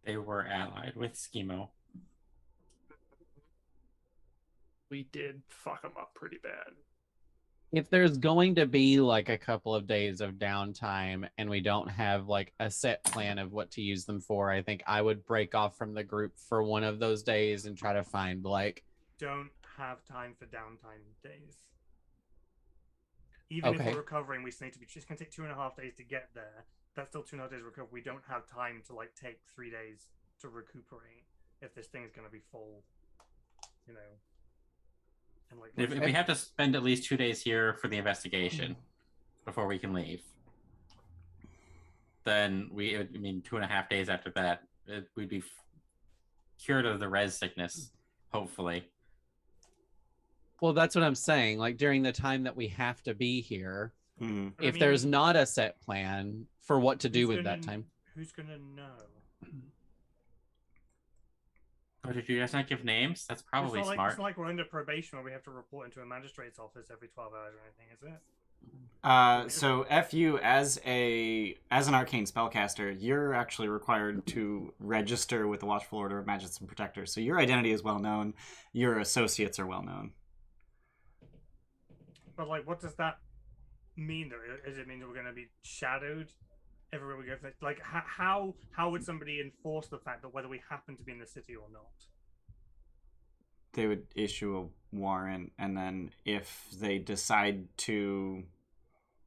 They were allied with Schemo. We did fuck them up pretty bad. If there's going to be like a couple of days of downtime and we don't have like a set plan of what to use them for, I think I would break off from the group for one of those days and try to find like... Don't have time for downtime days. Even if we're recovering, we need to be just going to take 2.5 days to get there. That's still 2.5 days to recover. We don't have time to like take 3 days to recuperate if this thing is going to be full, you know. And like, if we have to spend at least 2 days here for the investigation before we can leave, then 2.5 days after that, we'd be cured of the res sickness, hopefully. Well, that's what I'm saying. Like during the time that we have to be here, if there's not a set plan for what to do with that time. Who's going to know? Oh, did you guys not give names? That's probably smart. It's not like we're under probation where we have to report into a magistrate's office every 12 hours or anything, is it? So FU as an arcane spellcaster, you're actually required to register with the Watchful Order of Magists and Protectors. So your identity is well known. Your associates are well known. But like, what does that mean though? Does it mean that we're going to be shadowed everywhere we go? Like, how would somebody enforce the fact that whether we happen to be in the city or not? They would issue a warrant, and then if they decide to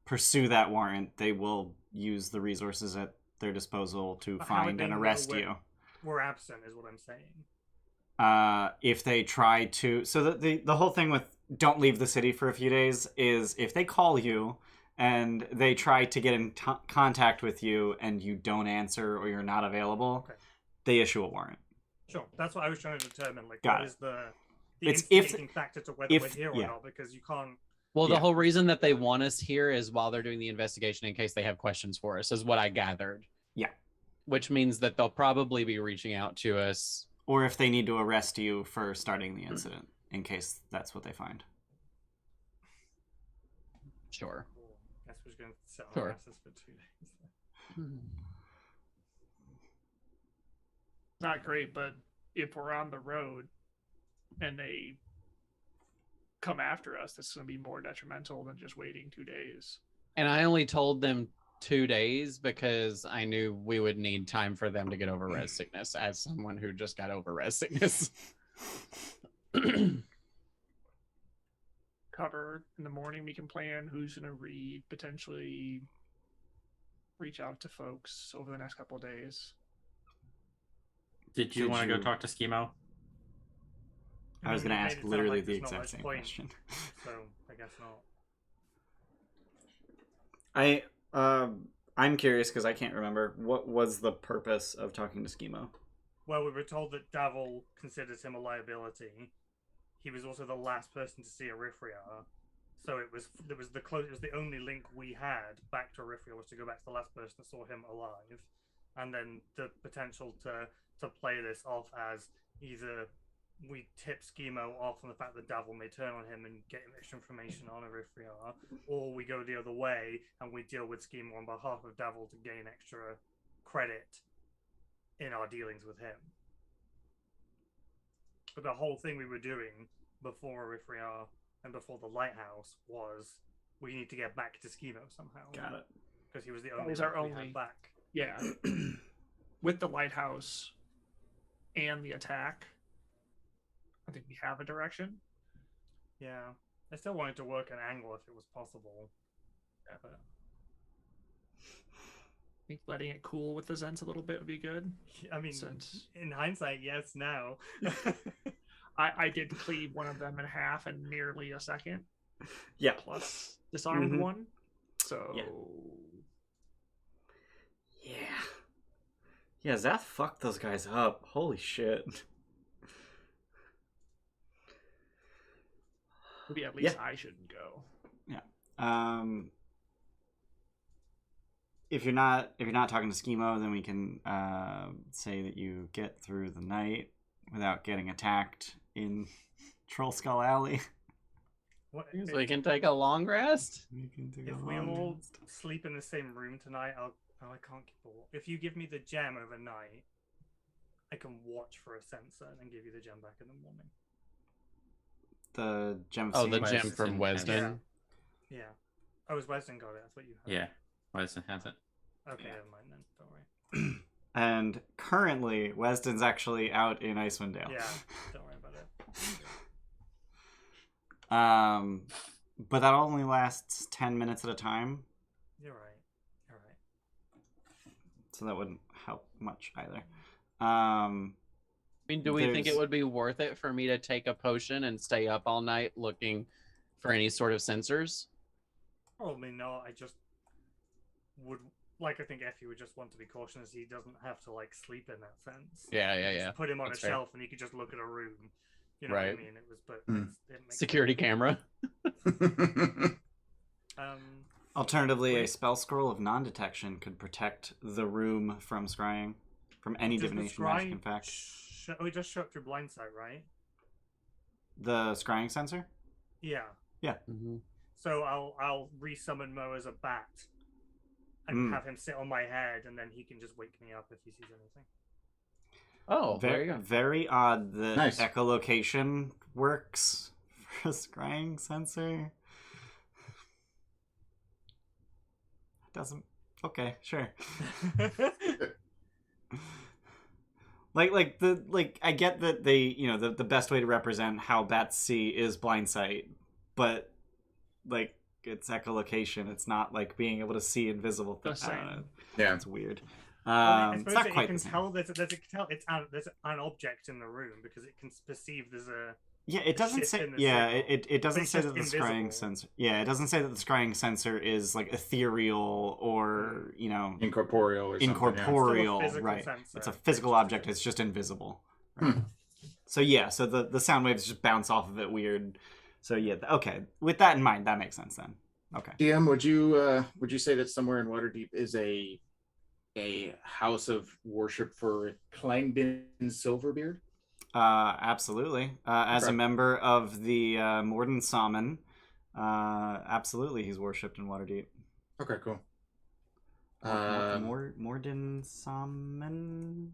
pursue that warrant, they will use the resources at their disposal to find and arrest you. We're absent, is what I'm saying. If they try to, so the whole thing with don't leave the city for a few days is if they call you and they try to get in contact with you and you don't answer or you're not available, they issue a warrant. Sure, that's what I was trying to determine. Like, what is the instigating factor to whether we're here or not? Because you can't. Well, the whole reason that they want us here is while they're doing the investigation in case they have questions for us, is what I gathered. Yeah. Which means that they'll probably be reaching out to us. Or if they need to arrest you for starting the incident, in case that's what they find. Sure. I guess we're just going to sit on our asses for 2 days. Not great, but if we're on the road and they come after us, that's going to be more detrimental than just waiting 2 days. And I only told them 2 days because I knew we would need time for them to get over res sickness as someone who just got over res sickness. Cover in the morning, we can plan who's going to read, potentially reach out to folks over the next couple of days. Did you want to go talk to Schemo? I was going to ask literally the exact same question. So I guess not. I'm curious because I can't remember. What was the purpose of talking to Schemo? Well, we were told that Davil considers him a liability. He was also the last person to see Eriphriar, so it was the only link we had back to Eriphriar was to go back to the last person that saw him alive, and then the potential to play this off as either we tip Schemo off on the fact that Davil may turn on him and get him extra information on Eriphriar, or we go the other way and we deal with Schemo on behalf of Davil to gain extra credit in our dealings with him. But the whole thing we were doing before Eriphriar and before the lighthouse was we need to get back to Schemo somehow. Got it. Because he was the only was our only had back. Yeah. with the lighthouse and the attack, I think we have a direction. Yeah. I still wanted to work an angle if it was possible. Yeah, but I think letting it cool with the Zens a little bit would be good. I mean, Since in hindsight, yes, now. I did cleave one of them in half in nearly a second. Yeah. Plus disarmed Mhm. one. So Yeah. Yeah, Zath fucked those guys up. Holy shit. maybe at least I shouldn't go. If you're not talking to Schemo, then we can say that you get through the night without getting attacked in Troll Skull Alley. What, So we can take a long rest. if we all sleep in the same room tonight, I can't keep all. If you give me the gem overnight, I can watch for a sensor and then give you the gem back in the morning. The gem. Oh, the seeing- gem from Wesden. Yeah. Oh, has Weston got it? I thought you had Yeah. Weston has it. it. Okay, Yeah. never mind then. Don't worry. And currently, Weston's actually out in Icewind Dale. Yeah, don't worry about it. But that only lasts 10 minutes at a time, You're right. You're right. so that wouldn't help much either. I mean, do we think it There's- would be worth it for me to take a potion and stay up all night looking for any sort of sensors? Probably not. I just would like. I think Effie would just want to be cautious. He doesn't have to like sleep in that sense. Yeah, You yeah, just yeah. Put him on That's a fair. shelf, and he could just look at a room. You know Right. what I mean? It was, but Mm. it makes Security camera. Alternatively, a Wait. spell scroll of non-detection could protect the room from scrying, from any does the divination magic, in scry fact. it just shut through blind sight, right? The scrying sensor? Yeah. Mm-hmm. So I'll resummon Mo as a bat, and have him sit on my head, and then he can just wake me up if he sees anything. Oh, there you go. Very odd that Nice. echolocation works for a scrying sensor. Doesn't. Okay, sure. I get that they, the best way to represent how bats see is blind sight, but like it's echolocation. It's not like being able to see invisible things. The I don't know. same. Yeah. It's weird. I It's suppose not it quite can the same. tell there's an object in the room because it can perceive there's a. Yeah, it doesn't shift say. in the Yeah, signal. it doesn't it's say just that the scrying invisible. sensor. Yeah, it doesn't say that the scrying sensor is like ethereal or Incorporeal or something. incorporeal. physical Right. sensor. It's a physical object. It's just invisible. Hmm. So yeah, so the sound waves just bounce off of it weird. So yeah, okay. With that in mind, that makes sense then. Okay. DM, would you say that somewhere in Waterdeep is a house of worship for Clangdon Silverbeard? Absolutely. As a Okay. member of the Morden Saman, absolutely, he's worshipped in Waterdeep. Okay, cool. Morden Saman.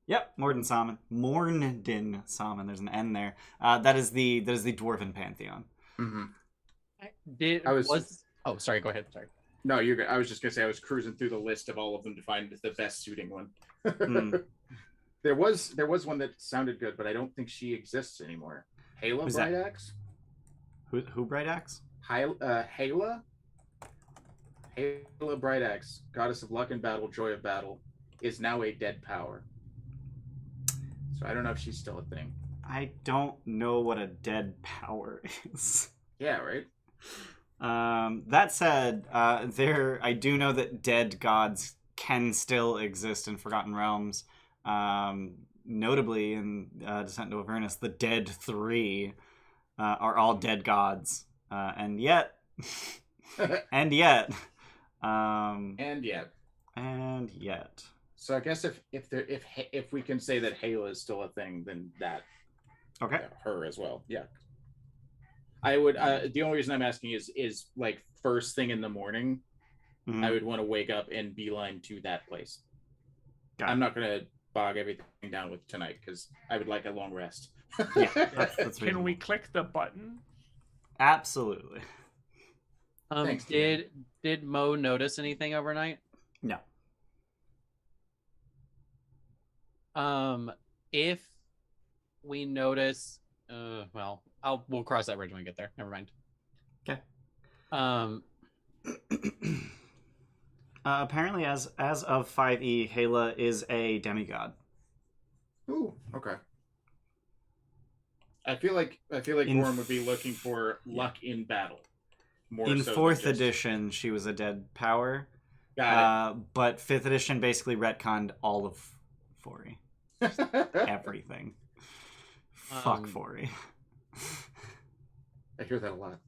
Yep, Morden Saman. Morndin Saman. There's an N there. That is the Dwarven pantheon. Mm-hmm. Oh, sorry. Go ahead. Sorry. No, you're good. I was just gonna say I was cruising through the list of all of them to find the best suiting one. Hmm. There was one that sounded good, but I don't think she exists anymore. Hala Who's that? Brightaxe? Who Bright Axe? Hala Brightaxe, goddess of luck and battle, joy of battle, is now a dead power. So I don't know if she's still a thing. I don't know what a dead power is. Yeah, right. That said, I do know that dead gods can still exist in Forgotten Realms. Notably in Descent into Avernus, the Dead Three are all dead gods, and yet, And yet. So I guess if we can say that Hala is still a thing, then that Okay. her as well. Yeah. I would. The only reason I'm asking is like first thing in the morning, Mhm. I would want to wake up and beeline to that place. Got it. I'm not gonna bog everything down with tonight because I would like a long rest. Yeah, that's Can we reasonable. click the button? Absolutely. Thanks, DM. Did Mo notice anything overnight? No. If we notice, well, we'll cross that bridge when we get there. Never mind. Okay. Apparently, as of 5e, Hala is a demigod. Ooh, okay. I feel like Gorimm would be looking for luck in battle. More in so fourth than just... edition, she was a dead power. Got but fifth edition basically retconned all of Fori. Everything. Fuck Fori. I hear that a lot.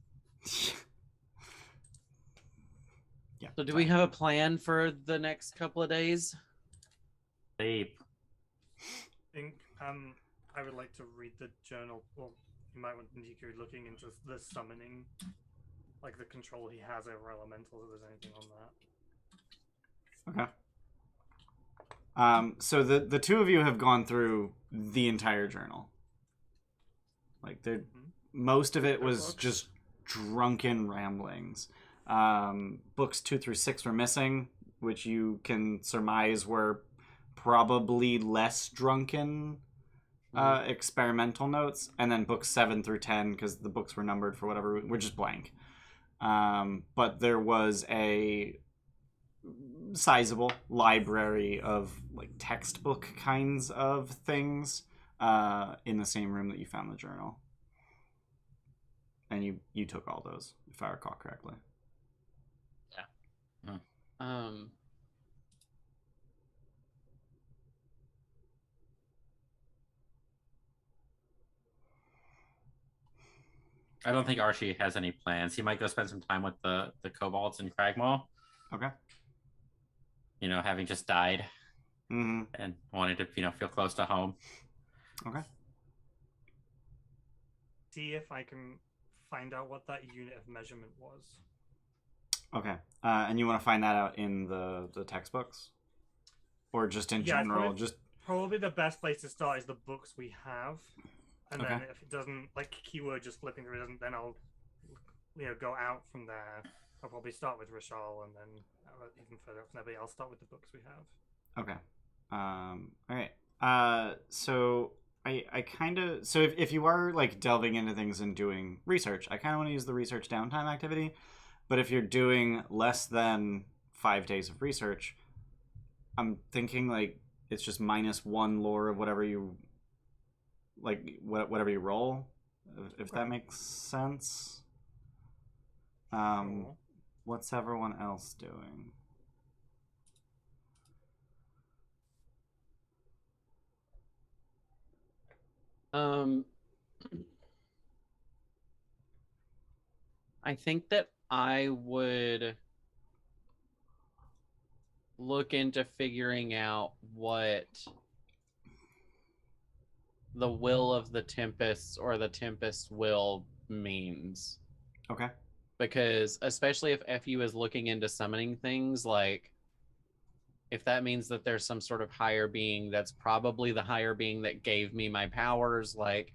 Yeah. So do we have a plan for the next couple of days? Deep. I think I would like to read the journal. Well, you might want to be looking into the summoning, like the control he has over elementals. If there's anything on that. Okay. So the two of you have gone through the entire journal. Like most of it was just drunken ramblings. Books 2 through 6 were missing, which you can surmise were probably less drunken experimental notes, and then books 7 through 10, because the books were numbered for whatever, were just blank. But there was a sizable library of like textbook kinds of things in the same room that you found the journal, and you took all those, if I recall correctly. Yeah. I don't think Archie has any plans. He might go spend some time with the kobolds in Cragmaw. Okay. You know, having just died. Mm-hmm. And wanted to, feel close to home. Okay. See if I can find out what that unit of measurement was. Okay. And you want to find that out in the textbooks? Or just in general? Probably the best place to start is the books we have. And okay. then if it doesn't, like keyword just flipping through doesn't, then I'll go out from there. I'll probably start with Rishal and then even further up from there, but I'll start with the books we have. Okay. All right. So I kind of, so if you are like delving into things and doing research, I kind of want to use the research downtime activity. But if you're doing less than 5 days of research, I'm thinking like it's just -1 lore of whatever you like, whatever you roll, if that makes sense. Sure. What's everyone else doing? I think that I would look into figuring out what the will of the Tempest or the Tempest will means. Okay. Because especially if FU is looking into summoning things, like if that means that there's some sort of higher being that's probably the higher being that gave me my powers, like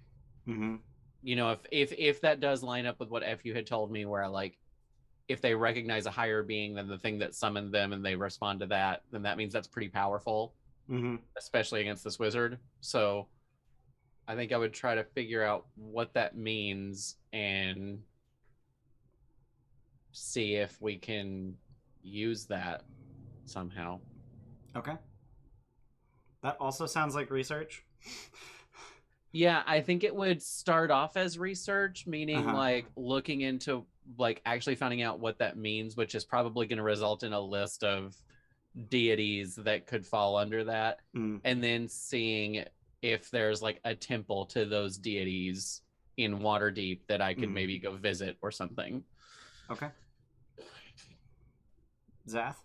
if that does line up with what FU had told me, where like if they recognize a higher being than the thing that summoned them and they respond to that, then that means that's pretty powerful, especially against this wizard. So I think I would try to figure out what that means and see if we can use that somehow. Okay. That also sounds like research. Yeah, I think it would start off as research, meaning like looking into like actually finding out what that means, which is probably going to result in a list of deities that could fall under that, and then seeing if there's like a temple to those deities in Waterdeep that I could maybe go visit or something. Okay. Zath?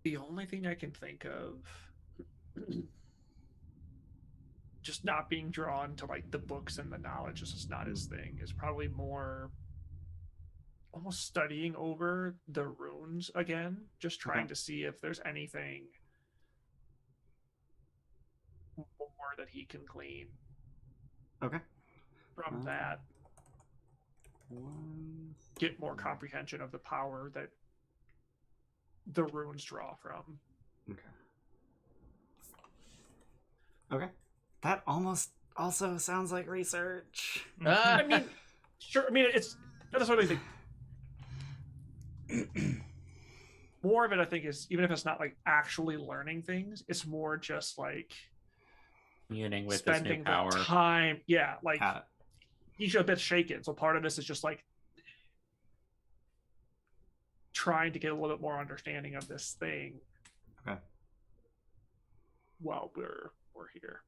The only thing I can think of, just not being drawn to like the books and the knowledge is just not his thing, is probably more almost studying over the runes again, just trying to see if there's anything more that he can glean from that. Get more comprehension of the power that the runes draw from. Okay. Okay. That almost also sounds like research. I mean, sure. I mean, it's not necessarily more of it. I think is even if it's not like actually learning things, it's more just like Communing with this new spending the power. time. Yeah, like Got it. he's a bit shaken. So part of this is just like trying to get a little bit more understanding of this thing. Okay. While we're here.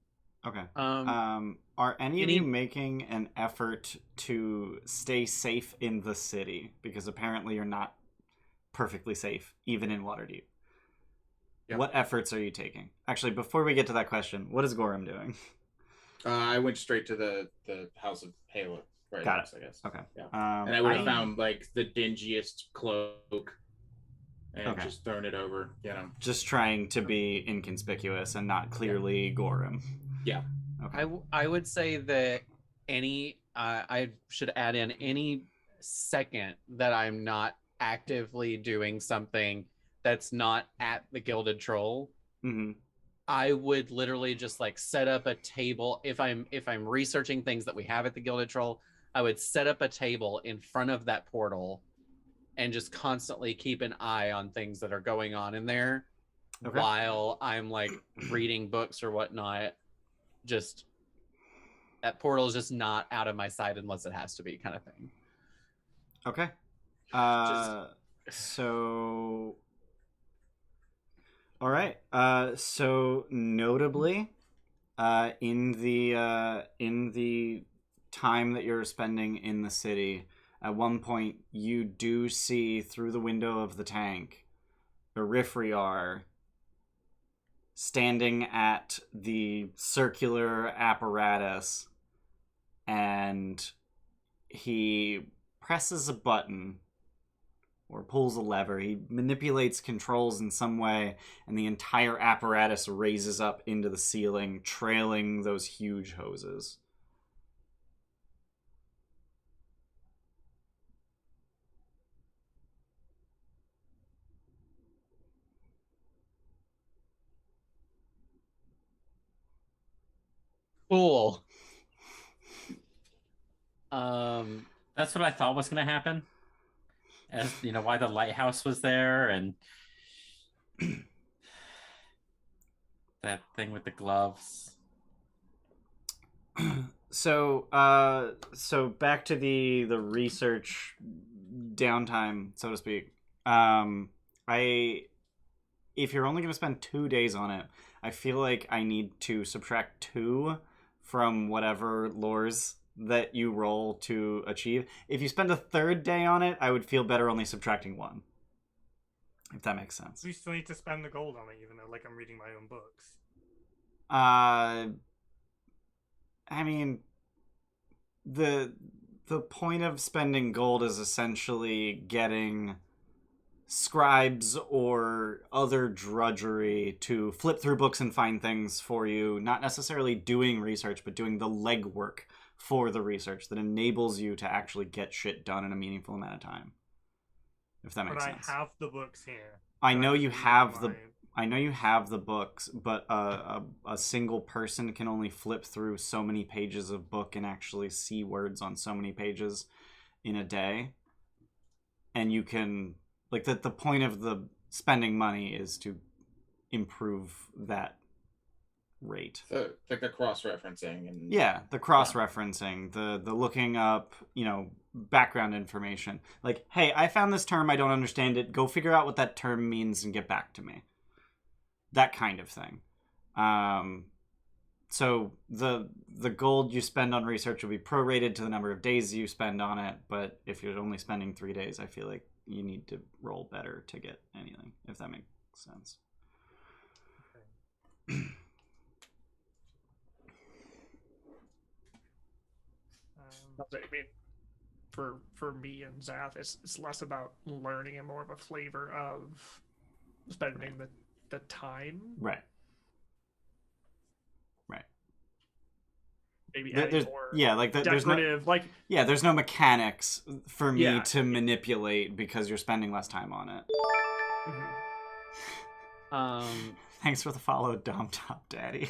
Okay. Are any of you making an effort to stay safe in the city? Because apparently you're not perfectly safe, even in Waterdeep. Yep. What efforts are you taking? Actually, before we get to that question, what is Gorimm doing? I went straight to the House of Halo. Right. Got it. I guess. Okay. Yeah. And I would have found like the dingiest cloak and just thrown it over. You know. Just trying to be inconspicuous and not clearly Gorimm. Yeah. Okay. I would say that I should add in any second that I'm not actively doing something that's not at the Gilded Troll. Mm-hmm. I would literally just like set up a table. If I'm researching things that we have at the Gilded Troll, I would set up a table in front of that portal and just constantly keep an eye on things that are going on in there while I'm like reading books or whatnot. Just that portal is just not out of my sight unless it has to be, kind of thing. Okay. So all right. So notably, in the time that you're spending in the city, at one point you do see through the window of the tank Eriphriar standing at the circular apparatus, and he presses a button or pulls a lever. He manipulates controls in some way, and the entire apparatus raises up into the ceiling, trailing those huge hoses. Cool. That's what I thought was going to happen. As you know, why the lighthouse was there and that thing with the gloves. So back to the research downtime, so to speak. If you're only going to spend 2 days on it, I feel like I need to subtract 2 from whatever lores that you roll to achieve. If you spend a 3rd day on it, I would feel better only subtracting 1. If that makes sense. We still need to spend the gold on it, even though like I'm reading my own books. I mean, the point of spending gold is essentially getting scribes or other drudgery to flip through books and find things for you, not necessarily doing research, but doing the legwork for the research that enables you to actually get shit done in a meaningful amount of time. If that makes sense. But I have the books here. I know you have the books, but a single person can only flip through so many pages of book and actually see words on so many pages in a day. And you can, like, the point of the spending money is to improve that rate. So, like the cross-referencing and the cross-referencing, the looking up, background information. Like, hey, I found this term, I don't understand it. Go figure out what that term means and get back to me. That kind of thing. So the gold you spend on research will be prorated to the number of days you spend on it, but if you're only spending 3 days, I feel like you need to roll better to get anything, if that makes sense. I mean, for me and Zath, it's less about learning and more of a flavor of spending the time. Right. Maybe There's more there's no mechanics for me to manipulate because you're spending less time on it. Mm-hmm. Thanks for the follow, Dom Top Daddy.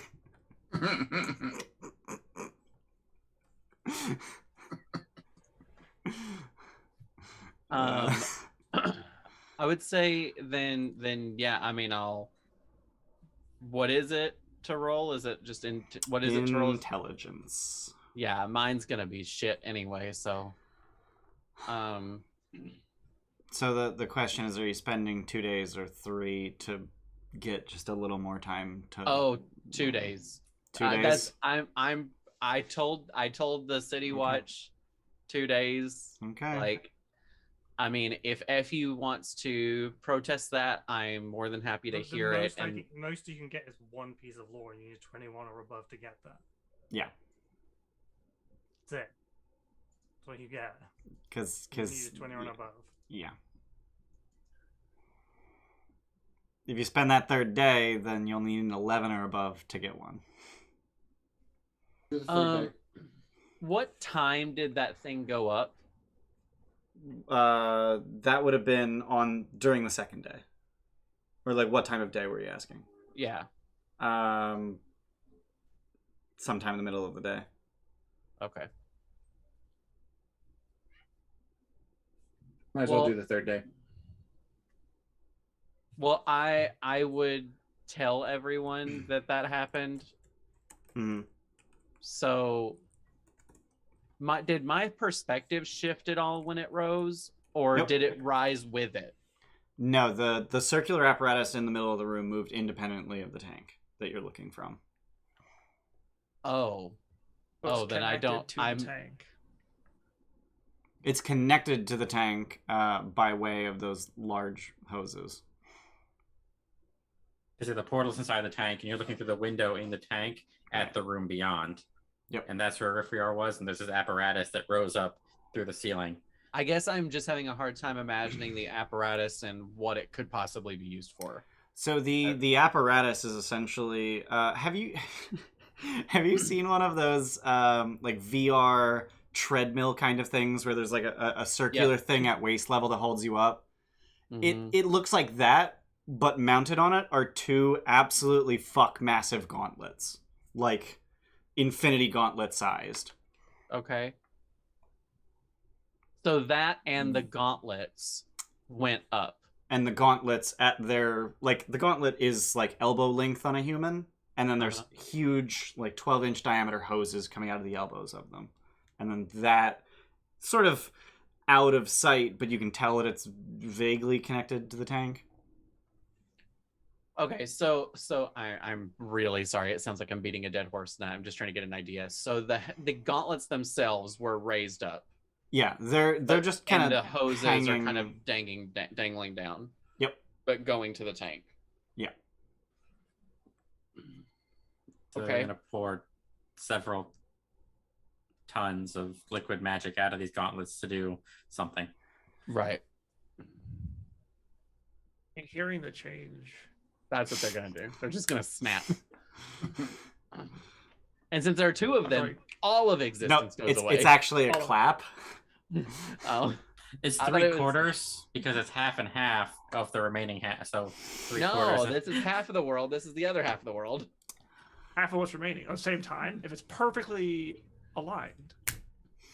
I would say then yeah. I mean, I'll. What is it to roll? Is it just in? What is it to roll? Intelligence. Yeah, mine's gonna be shit anyway. So, So the question is, are you spending 2 days or 3 to get just a little more time to? Oh, 2 days. 2 days. That's I told the City Okay. Watch 2 days. Okay. Like, I mean, if FU wants to protest that, I'm more than happy to The hear most, it. I And think most you can get is one piece of lore, and you need 21 or above to get that. Yeah. That's it. That's what you get. Because You need 21 or above. yeah. If you spend that 3rd day, then you'll need an 11 or above to get one. Do the third day. what time did that thing go up? That would have been on during the 2nd day, or like what time of day were you asking? Yeah. Sometime in the middle of the day. Okay. Might as well Well- do the third day. Well, I would tell everyone that happened. Mhm. So, did my perspective shift at all when it rose, or Nope. did it rise with it? No, the circular apparatus in the middle of the room moved independently of the tank that you're looking from. Oh, It's then I connected don't- To I'm- the tank. It's connected to the tank by way of those large hoses. Is it the portals inside the tank, and you're looking through the window in the tank at the room beyond? Yep. And that's where Eriphriar was, and there's this apparatus that rose up through the ceiling. I guess I'm just having a hard time imagining the apparatus and what it could possibly be used for. So the apparatus is essentially have you have you seen one of those like VR treadmill kind of things where there's like a circular thing at waist level that holds you up? Mhm. It looks like that, but mounted on it are 2 absolutely massive gauntlets, like infinity gauntlet sized. Okay. So that and the gauntlets went up. And the gauntlets at their the gauntlet is like elbow length on a human, and then there's huge like 12-inch diameter hoses coming out of the elbows of them, and then that sort of out of sight, but you can tell that it's vaguely connected to the tank. Okay, so I'm really sorry. It sounds like I'm beating a dead horse now. I'm just trying to get an idea. So the gauntlets themselves were raised up. Yeah, they're just kind and of the hoses hanging... are kind of dangling down. Yep. But going to the tank. Yeah. So Okay. they're gonna pour several tons of liquid magic out of these gauntlets to do something. Right. And hearing the change. That's what they're gonna do. They're just gonna snap. And since there are 2 of I'm them, sorry. all of existence goes away. it's actually a Oh. clap. Oh. It's I thought 3 it was- quarters because it's half and half of the remaining half. So 3 No, quarters. this is half of the world. This is the other half of the world. Half of what's remaining at the same time, if it's perfectly aligned.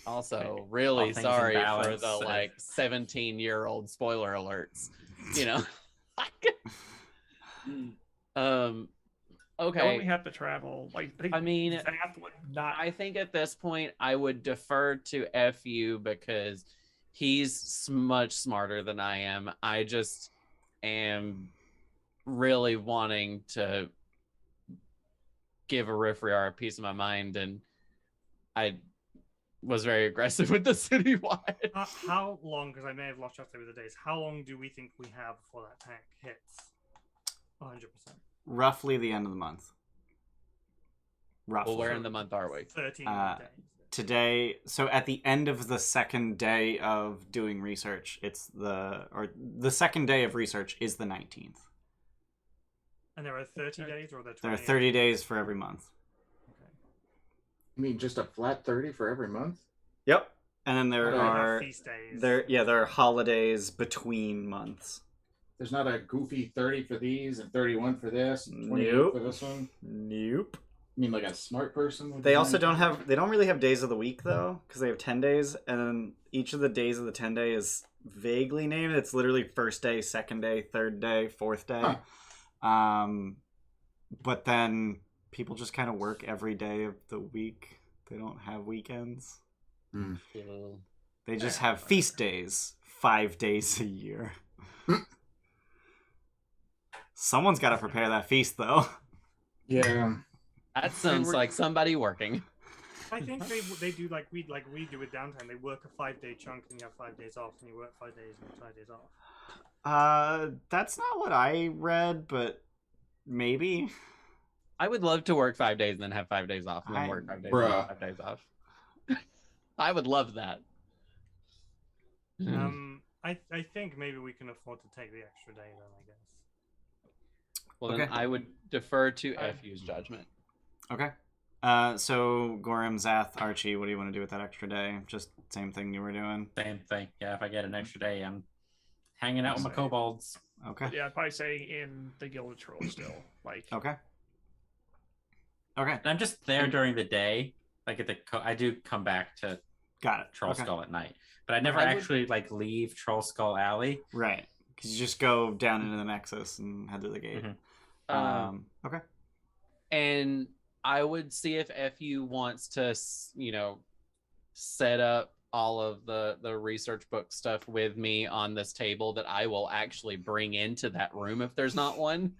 Also, All really things in sorry for balance, the like 17-year-old spoiler alerts. You know. Okay. When we Okay. have to travel, like I mean, Zath would not. I think at this point I would defer to FU because he's much smarter than I am. I just am really wanting to give Eriphriar a piece of my mind, and I was very aggressive with the citywide. How long, because I may have lost track over the days, how long do we think we have before that tank hits 100%? Roughly the end of the month. Roughly. Well, where in the month are we? 13 days. Today, so at the end of the 2nd day of doing research, it's the 2nd day of research is the 19th. And there are 30 days, or are there 20? There are 30 days for every month. Okay. You mean just a flat 30 for every month? Yep. And then there And then we have are feast days. there are holidays between months. There's not a goofy 30 for these and 31 for this, and 28 Nope. for this one. Nope. mean like a smart person? Would They design also a don't temple? have. They don't really have days of the week though, because they have 10 days, and then each of the days of the 10 day is vaguely named. It's literally first day, second day, third day, fourth day. But then people just kind of work every day of the week. They don't have weekends. They just have feast days 5 days a year. Someone's got to prepare that feast, though. Yeah. That sounds like somebody working. I think they do like we do with downtime. They work a 5-day chunk and you have 5 days off, and you work 5 days and 5 days off. That's not what I read, but maybe. I would love to work 5 days and then have 5 days off, and then work 5 days and have 5 days off. I would love that. I think maybe we can afford to take the extra day then, I guess. Well, then I would defer to FU's judgment. Okay. So Gorimm, Zath, Archie, what do you want to do with that extra day? Just same thing you were doing? Same thing. Yeah, if I get an extra day, I'm hanging out with my kobolds. Okay. Yeah, I'd probably say in the Gilded Troll still. Like. Okay. And I'm just there during the day. Like at I do come back to Got it. Troll Skull at night, but I never actually like leave Troll Skull Alley. Right. Because you just go down into the Nexus and head to the gate. Okay. And I would see if FU wants to, set up all of the research book stuff with me on this table that I will actually bring into that room if there's not one.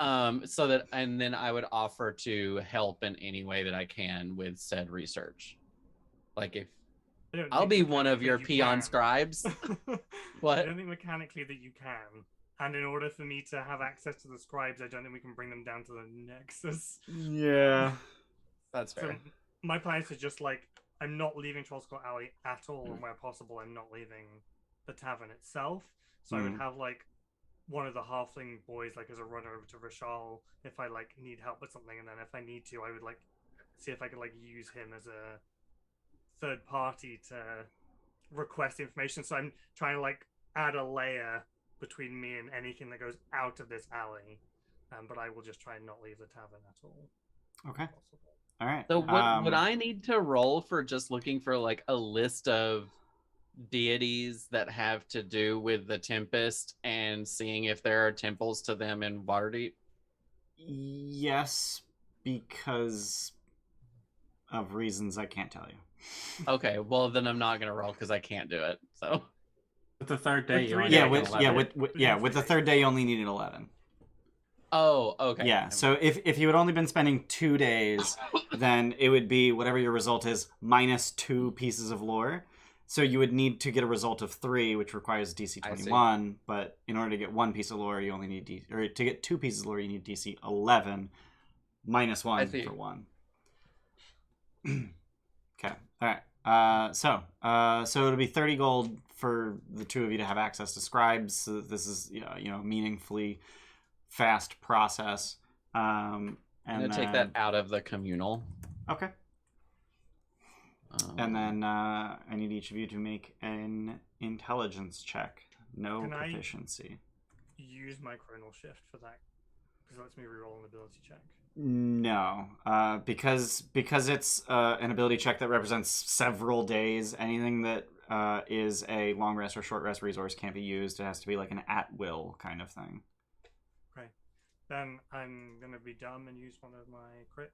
So that, and then I would offer to help in any way that I can with said research. Like if I'll be one of your peon scribes. What? I don't think mechanically that you can. And in order for me to have access to the scribes, I don't think we can bring them down to the Nexus. Yeah. That's fair. So my plan is to just I'm not leaving Troll Skull Alley at all, and where possible, I'm not leaving the tavern itself. So I would have one of the halfling boys as a runner over to Rashal if I need help with something, and then if I need to, I would see if I could use him as a third party to request information. So I'm trying to add a layer between me and anything that goes out of this alley, but I will just try and not leave the tavern at all. Okay. All right. So would I need to roll for just looking for a list of deities that have to do with the Tempest and seeing if there are temples to them in Waterdeep? Yes, because of reasons I can't tell you. Okay, well then I'm not gonna roll because I can't do it. So with the third day, you with the third day you only needed 11. Oh, okay. Yeah, so if you had only been spending 2 days, then it would be whatever your result is minus 2 pieces of lore. So you would need to get a result of 3, which requires DC 21. But in order to get 1 piece of lore, you only need or to get 2 pieces of lore, you need DC 11 minus 1 for 1. Okay. All right. So it'll be 30 gold for the 2 of you to have access to scribes. So that this is meaningfully fast process. I'm gonna take that out of the communal. Okay. And then I need each of you to make an intelligence check. No proficiency. Use my chronal shift for that because it lets me reroll an ability check. No, because it's an ability check that represents several days. Anything that is a long rest or short rest resource can't be used. It has to be an at-will kind of thing. Okay. Then I'm going to be dumb and use one of my crits.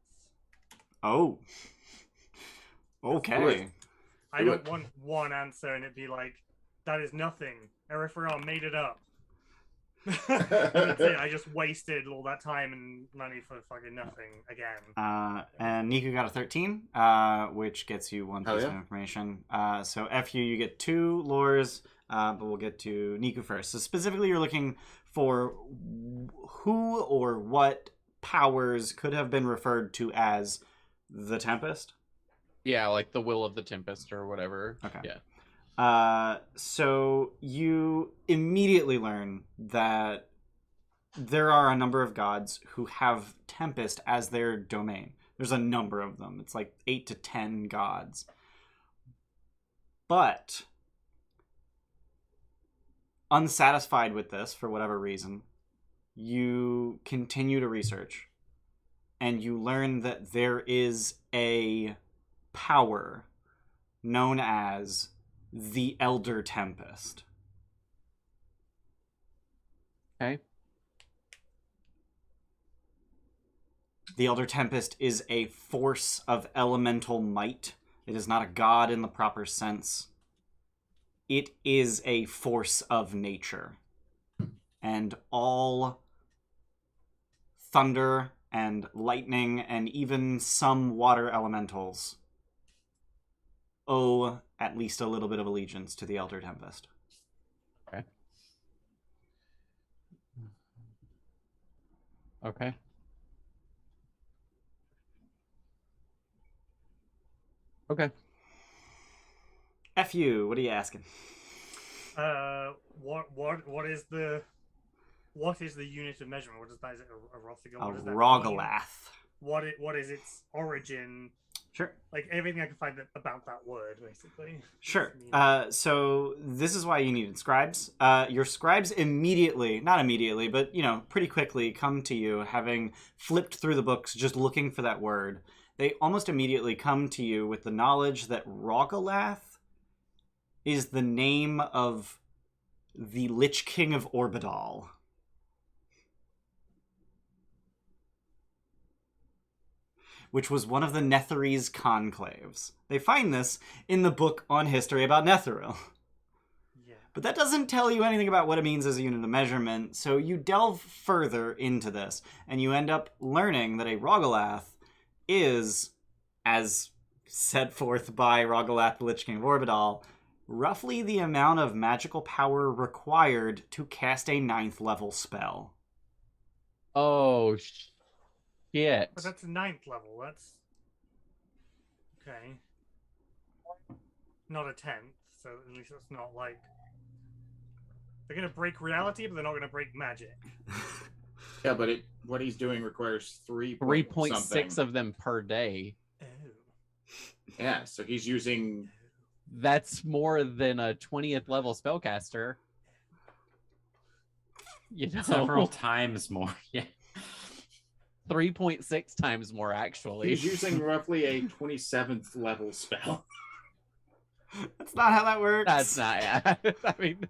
Oh. Okay. I don't want one answer and it'd be that is nothing. Eriphriar made it up. That's it. I just wasted all that time and money for fucking nothing again. And Niku got a 13, which gets you 1 piece of information. So FU, you get 2 lores, but we'll get to Niku first. So specifically, you're looking for who or what powers could have been referred to as the Tempest. Yeah, the will of the Tempest or whatever. Okay. Yeah. So you immediately learn that there are a number of gods who have Tempest as their domain. There's a number of them. It's 8 to 10 gods. But unsatisfied with this, for whatever reason, you continue to research. and you learn that there is a power known as the Elder Tempest. Okay. The Elder Tempest is a force of elemental might. It is not a god in the proper sense. It is a force of nature. And all thunder and lightning and even some water elementals owe at least a little bit of allegiance to the Elder Tempest. Okay. Okay. Okay. F you, what are you asking? What is the unit of measurement? What is that? Is it a Rothigal? A What does that mean? Rogalath. What is its origin? Sure. Like everything I can find about that word, basically. Sure. So this is why you needed scribes. Your scribes not immediately, but, pretty quickly come to you, having flipped through the books, just looking for that word. They almost immediately come to you with the knowledge that Rogalath is the name of the Lich King of Orbidal. Which was one of the Netherese conclaves. They find this in the book on history about Netheril. Yeah. But that doesn't tell you anything about what it means as a unit of measurement, so you delve further into this, and you end up learning that a Rogalath is, as set forth by Rogalath, the Lich King of Orbidal, roughly the amount of magical power required to cast a 9th level spell. Oh, shit. But that's 9th level. That's okay. Not a 10th, so at least it's not like they're gonna break reality, but they're not gonna break magic. Yeah, but what he's doing requires 3.6 of them per day. Oh. Yeah, so he's using. That's more than a 20th level spellcaster. Several times more. Yeah. 3.6 times more, actually. He's using roughly a 27th level spell. That's not how that works. That's not. Yeah. I mean,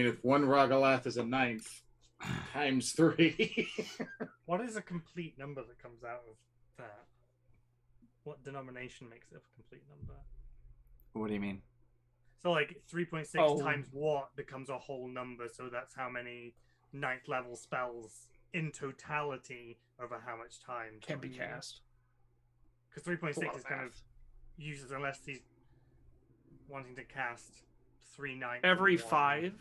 if one Rogalath is a 9th times 3. What is a complete number that comes out of that? What denomination makes it a complete number? What do you mean? So, like, 3.6 times what becomes a whole number, so that's how many 9th level spells in totality over how much time Can be cast. Because 3.6 is kind of uses unless he's wanting to cast 3 9 every 5.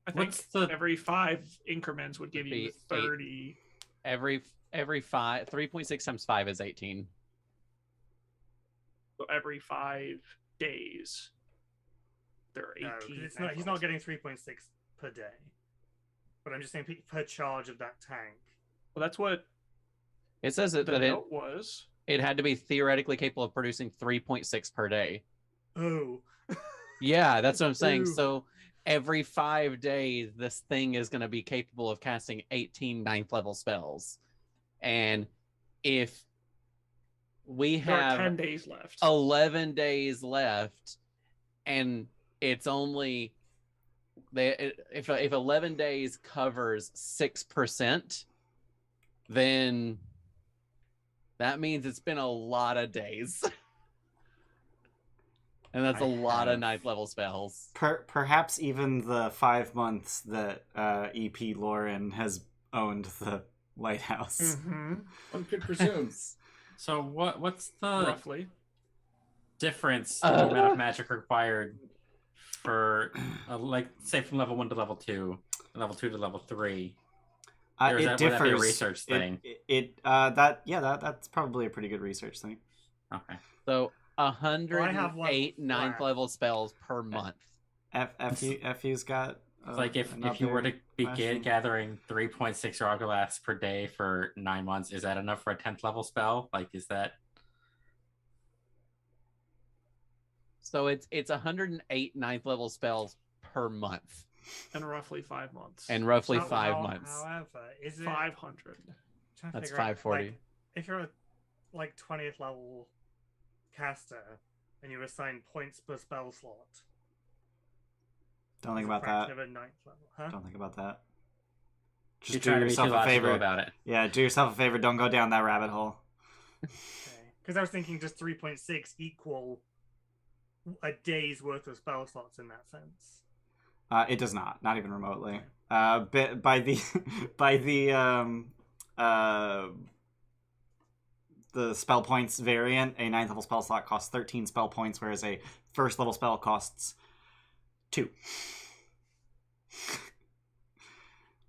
I think every 5 increments would give you 30. Every 5, 3.6 times 5 is 18. So every 5 days, they're 18. No, he's not getting 3.6 per day. But I'm just saying per charge of that tank. Well, that's what it says. That it was. It had to be theoretically capable of producing 3.6 per day. Oh. Yeah, that's what I'm saying. Ooh. So every 5 days, this thing is going to be capable of casting 18 9th level spells. And if we have 10 days left, 11 days left, and it's only if 11 days covers 6%, then that means it's been a lot of days. And that's a lot of 9th level spells. Perhaps even the 5 months that EP Lauren has owned the lighthouse. Mm-hmm. One could presume. So what's the roughly difference in the amount of magic required for say from level 1 to level 2, and level 2 to level 3? It differs. Would that be a research thing? That's probably a pretty good research thing. Okay. So 108 9th level spells per month. FU's got. Like if you were to be gathering 3.6 Rogalaths per day for 9 months, is that enough for a 10th level spell? Like, is that? So it's 108 9th level spells per month. And roughly 5 months. And roughly How- 5 how- months. However, is it 500. trying to That's figure out, 540. like, if you're a 20th level caster and you assign points per spell slot? Don't think as a about fraction that. Of a 9th level, huh? Don't think about that. You're Just do trying to be too yourself a logical favor. about it. Yeah, do yourself a favor. Don't go down that rabbit hole. Okay. Because I was thinking just 3.6 equal a day's worth of spell slots in that sense. It does not even remotely. By the by the spell points variant, a 9th level spell slot costs 13 spell points, whereas a 1st level spell costs 2.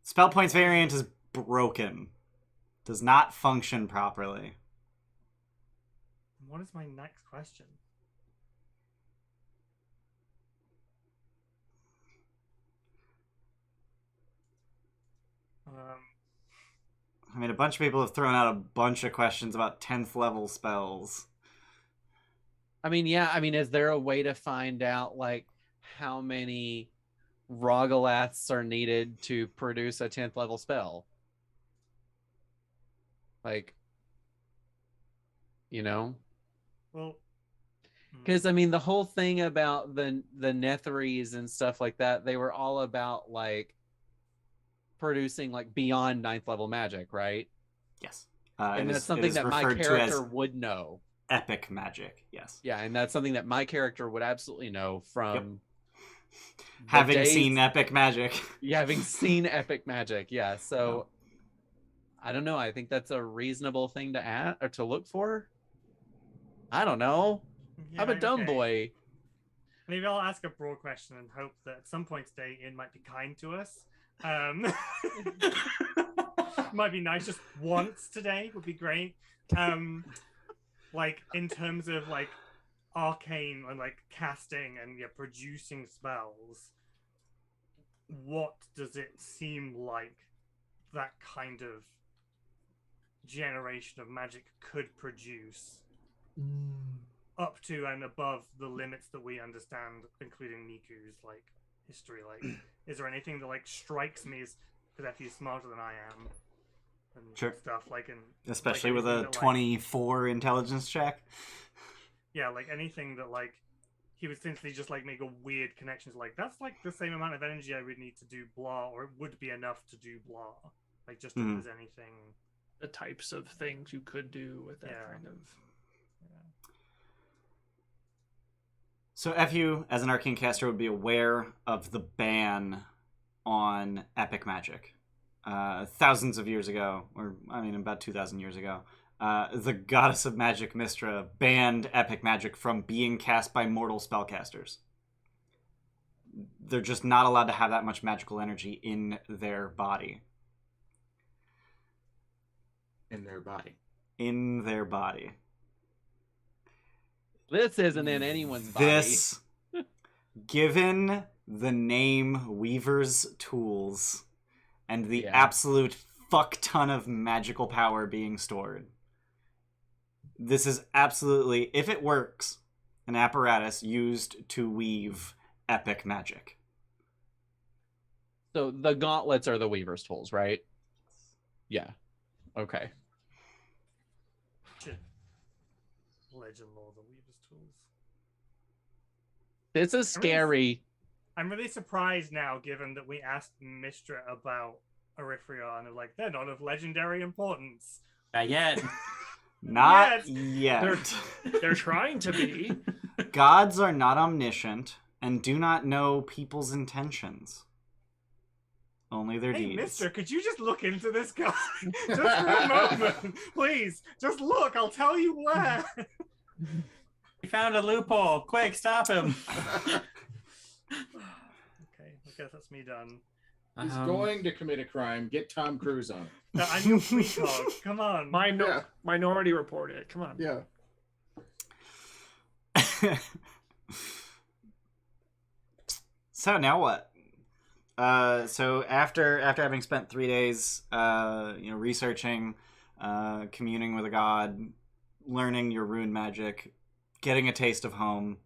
Spell points variant is broken. Does not function properly. What is my next question? I mean, a bunch of people have thrown out a bunch of questions about 10th level spells. I mean, yeah. I mean, is there a way to find out like how many Rogalaths are needed to produce a 10th level spell? Like, you know, Well, because I mean, the whole thing about the Netherese and stuff like that, they were all about like producing like beyond 9th level magic, right? Yes. And it that's is something that my referred to character as would know. epic magic. Yes. Yeah, and that's something that my character would absolutely know from Having seen epic magic. Yeah, having seen epic magic. Yeah, so I don't know. I think that's a reasonable thing to add or to look for. I don't know. yeah, I'm a dumb okay. boy. Maybe I'll ask a broad question and hope that at some point today Ian might be kind to us. Might be nice just once today would be great. Like in terms of like arcane and like casting and producing spells, what does it seem like that kind of generation of magic could produce up to and above the limits that we understand, including Miku's like history? Like, is there anything that like strikes me as because he's smarter than I am and Sure. stuff like, and Especially like with a anything that, 24 intelligence check. yeah, like anything that like he would simply just like make a weird connections like that's like the same amount of energy I would need to do blah, or it would be enough to do blah. Like just if there's anything. The types of things you could do with that Yeah. kind of. So FU, as an arcane caster, would be aware of the ban on epic magic. Thousands of years ago, or I mean about 2,000 years ago, the goddess of magic, Mystra, banned epic magic from being cast by mortal spellcasters. They're just not allowed to have that much magical energy in their body. In their body. In their body. This isn't in anyone's body. This, given the name Weaver's Tools and the absolute fuck ton of magical power being stored, this is absolutely, if it works, an apparatus used to weave epic magic. So the gauntlets are the Weaver's tools, right? Yeah. Okay. Legend lore, the Weaver's tools. This is scary. I'm really surprised now, given that we asked Mystra about Eriphriar, and they're like, they're not of legendary importance. Not yet. Not yet. They're trying to be. Gods are not omniscient and do not know people's intentions. Only their Hey, deeds. Mister, could you just look into this guy? Just for a moment. Please, just look. I'll tell you where. He found a loophole. Quick, stop him. Okay, I guess that's me done. He's going to commit a crime. Get Tom Cruise on. I'm your precog. Come on. Minority Report it. Come on. Yeah. So now what? So after having spent 3 days, researching, communing with a god, learning your rune magic, getting a taste of home,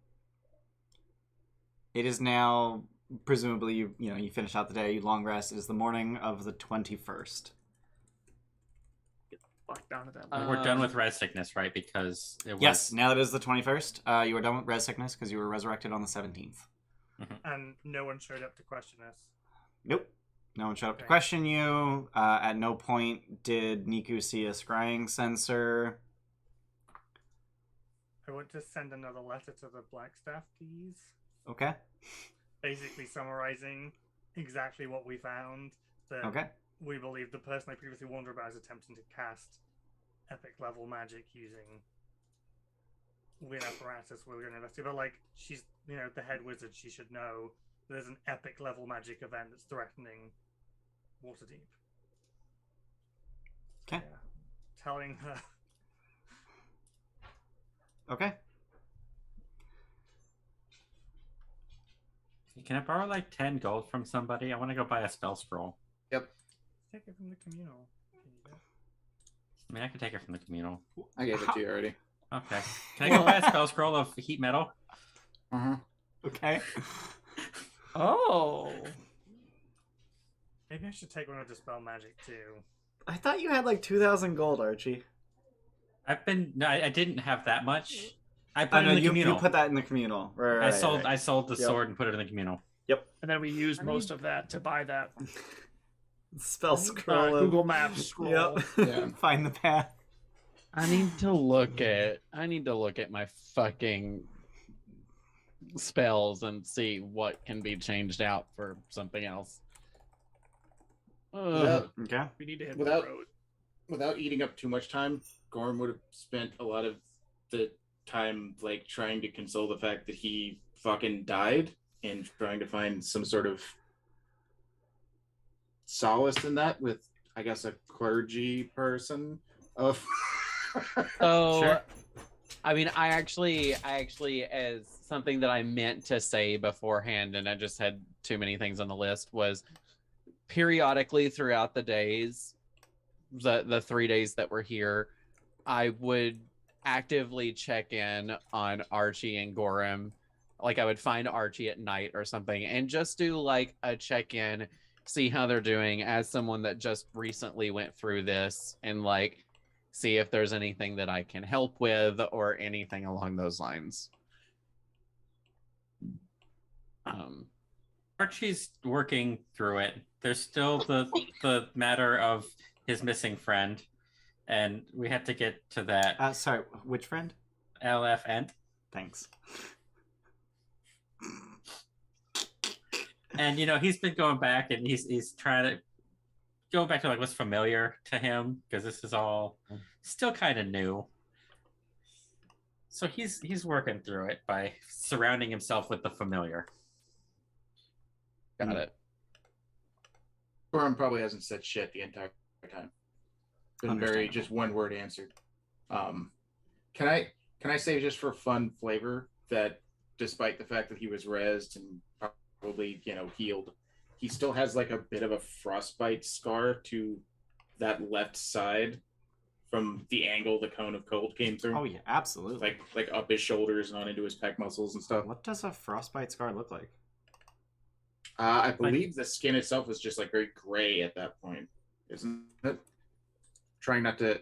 it is now presumably you finish out the day, you long rest. It is the morning of the 21st. Fuck down to that. We're done with red sickness, right? Because it was... Yes, now that it is the 21st, you are done with res sickness because you were resurrected on the 17th. And no one showed up to question us. Nope. No one showed up to Okay. question you. At no point did Niku see a scrying sensor. I want to send another letter to the Blackstaff, please. Okay. Basically summarizing exactly what we found. That Okay. we believe the person I previously warned her about is attempting to cast epic level magic using weird apparatus we're going to investigate. But like, she's, the head wizard, she should know there's an epic level magic event that's threatening Waterdeep. Okay. Yeah. Telling her. Okay. Can I borrow like 10 gold from somebody? I want to go buy a spell scroll. Yep. Take it from the communal. I mean, I can take it from the communal. I gave it to you already. Okay. Can I go buy a spell scroll of heat metal? Okay. Oh. Maybe I should take one of the spell magic too. I thought you had like 2,000 gold, Archie. No, I didn't have that much. I put it in the you communal. put that in the communal. Right, I sold the Yep. sword and put it in the communal. And then we used most of that to buy that Spell scroll. of- Google Maps scroll. Yep. Yeah. Find the path. I need to look at my fucking spells and see what can be changed out for something else. Ugh. Okay. We need to hit Without- the road. Without eating up too much time, Gorimm would have spent a lot of the time like trying to console the fact that he fucking died and trying to find some sort of solace in that with, I guess, a clergy person of. So, Sure. I mean, I actually, as something that I meant to say beforehand, and I just had too many things on the list, was periodically throughout the days, the 3 days that we're here, I would actively check in on Archie and Gorimm. Like, I would find Archie at night or something and just do like a check-in, see how they're doing as someone that just recently went through this, and like see if there's anything that I can help with or anything along those lines. Archie's working through it. There's still the matter of his missing friend, and we have to get to that. Sorry, which friend? LF Ent. Thanks. And he's been going back and he's trying to go back to like what's familiar to him, because this is all still kind of new. So he's working through it by surrounding himself with the familiar. Got it. Gorimm probably hasn't said shit the entire time. Been very just one word answered. Can I say just for fun flavor that despite the fact that he was rezzed and probably healed, he still has like a bit of a frostbite scar to that left side from the angle the cone of cold came through. Oh yeah, absolutely. Like up his shoulders and on into his pec muscles and stuff. What does a frostbite scar look like? I believe the skin itself was just like very gray at that point, isn't it? Trying not to.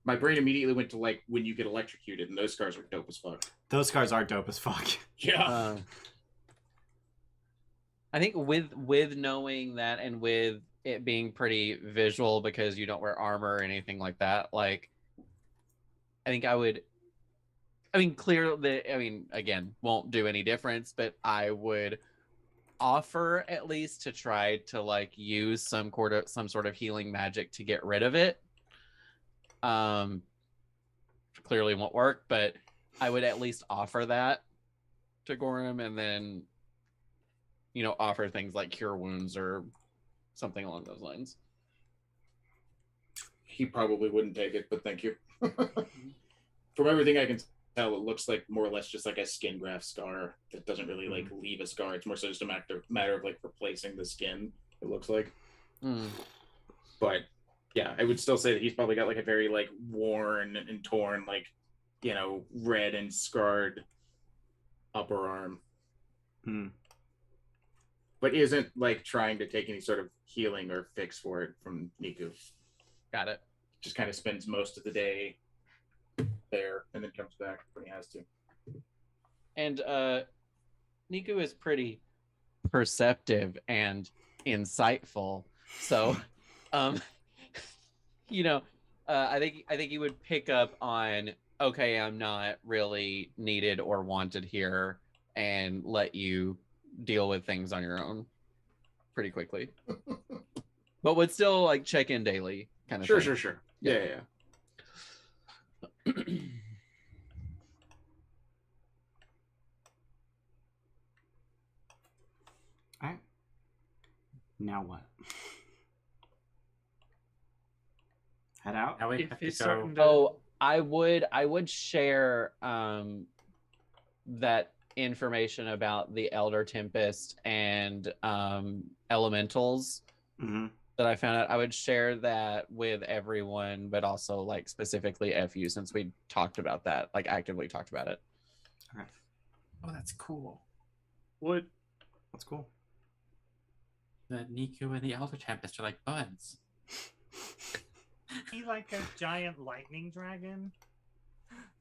My brain immediately went to like when you get electrocuted, and those scars are dope as fuck. Those scars are dope as fuck. Yeah. I think with knowing that and with it being pretty visual because you don't wear armor or anything like that, like I think clearly, again, won't do any difference, but I would offer at least to try to like use some sort of healing magic to get rid of it. Clearly won't work, but I would at least offer that to Gorimm, and then offer things like cure wounds or something along those lines. He probably wouldn't take it, but thank you. From everything I can tell, it looks like more or less just like a skin graft scar that doesn't really like leave a scar. It's more so just a matter of like replacing the skin, it looks like. But yeah, I would still say that he's probably got like a very like worn and torn, like, red and scarred upper arm. but isn't like trying to take any sort of healing or fix for it from Niku. Got it. Just kind of spends most of the day there and then comes back when he has to. And Niku is pretty perceptive and insightful. So, you know, I think he would pick up on, okay, I'm not really needed or wanted here, and let you deal with things on your own pretty quickly. But would still like check in daily, kind of. Sure. Yeah. All right. Now what? Head out? Now we If have to it's go. certain to- Oh, I would share that information about the Elder Tempest and elementals Mm-hmm. that I found out. I would share that with everyone, but also like specifically FU, since we talked about that, like actively talked about it. Oh, that's cool. Would That's cool. The Niku and the Elder Tempest are like buds. He like a giant lightning dragon?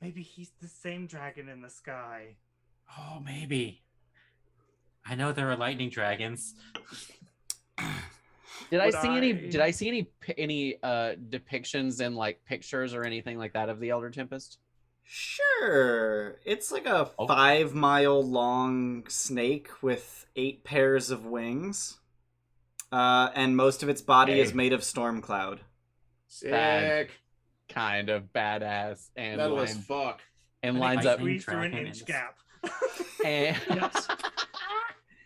Maybe he's the same dragon in the sky. Oh, maybe. I know there are lightning dragons. Did I Would see any? I- Did I see any depictions in like pictures or anything like that of the Elder Tempest? Sure. It's like a Oh. 5-mile long snake with 8 pairs of wings. And most of its body is Okay. made of storm cloud. Sick. Bad. Kind of badass and Metal as fuck. and I think lines my up queen- Squeeze through an dragon inch is- gap. and, yes.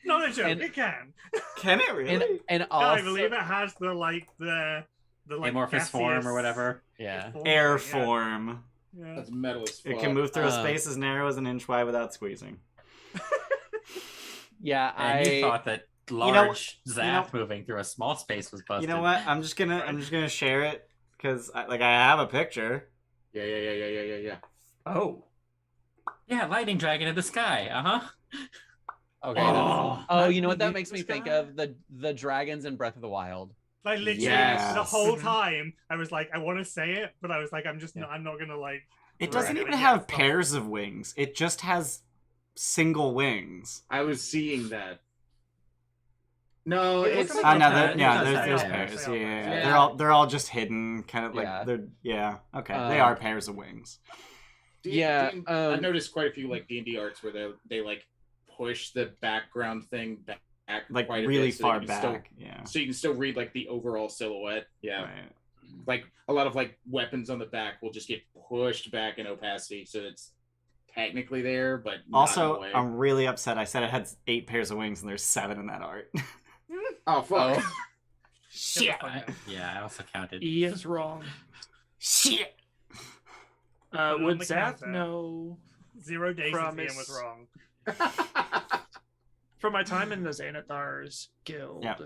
Not a joke, And- it can. Can it really? and I also believe it has the Amorphous form or whatever. yeah. Air Yeah. form. Yeah. That's metal as fuck. It can move through a Uh, space as narrow as an inch wide without squeezing. Yeah, And you thought that know- large you Zath know- moving through a small space was busted. You know what? I'm just gonna share it because I have a picture. Yeah. Oh. Yeah, lightning dragon in the sky. Okay. Oh. Oh, you know what that Lightning makes in me the think sky. of? The dragons in Breath of the Wild. Like literally Yes. the whole time I was like, I want to say it, but I was like, I'm not gonna like. It doesn't Right. even Yeah, have it's not- pairs of wings. It just has single wings. I was seeing that. No, It it's looks Oh like no, a pair. yeah, It does there's have pairs. pairs. Yeah. Yeah. They're all just hidden, kind of like Yeah. they're okay. They are pairs of wings. Yeah, I've noticed quite a few like D&D arts where they like push the background thing back Like quite a really bit so far that you can still- back. Yeah. so you can still read like the overall silhouette. Yeah, Right. like a lot of like weapons on the back will just get pushed back in opacity, so it's technically there, but not in Also, a way. I'm really upset. I said it had 8 pairs of wings, and there's 7 in that art. Oh fuck! Oh. Shit. Yeah, I also counted. He is wrong. Shit. Would on the Zath counter. know 0 days since Promise. Ian was wrong. from my time in the Xanathar's guild? Yeah.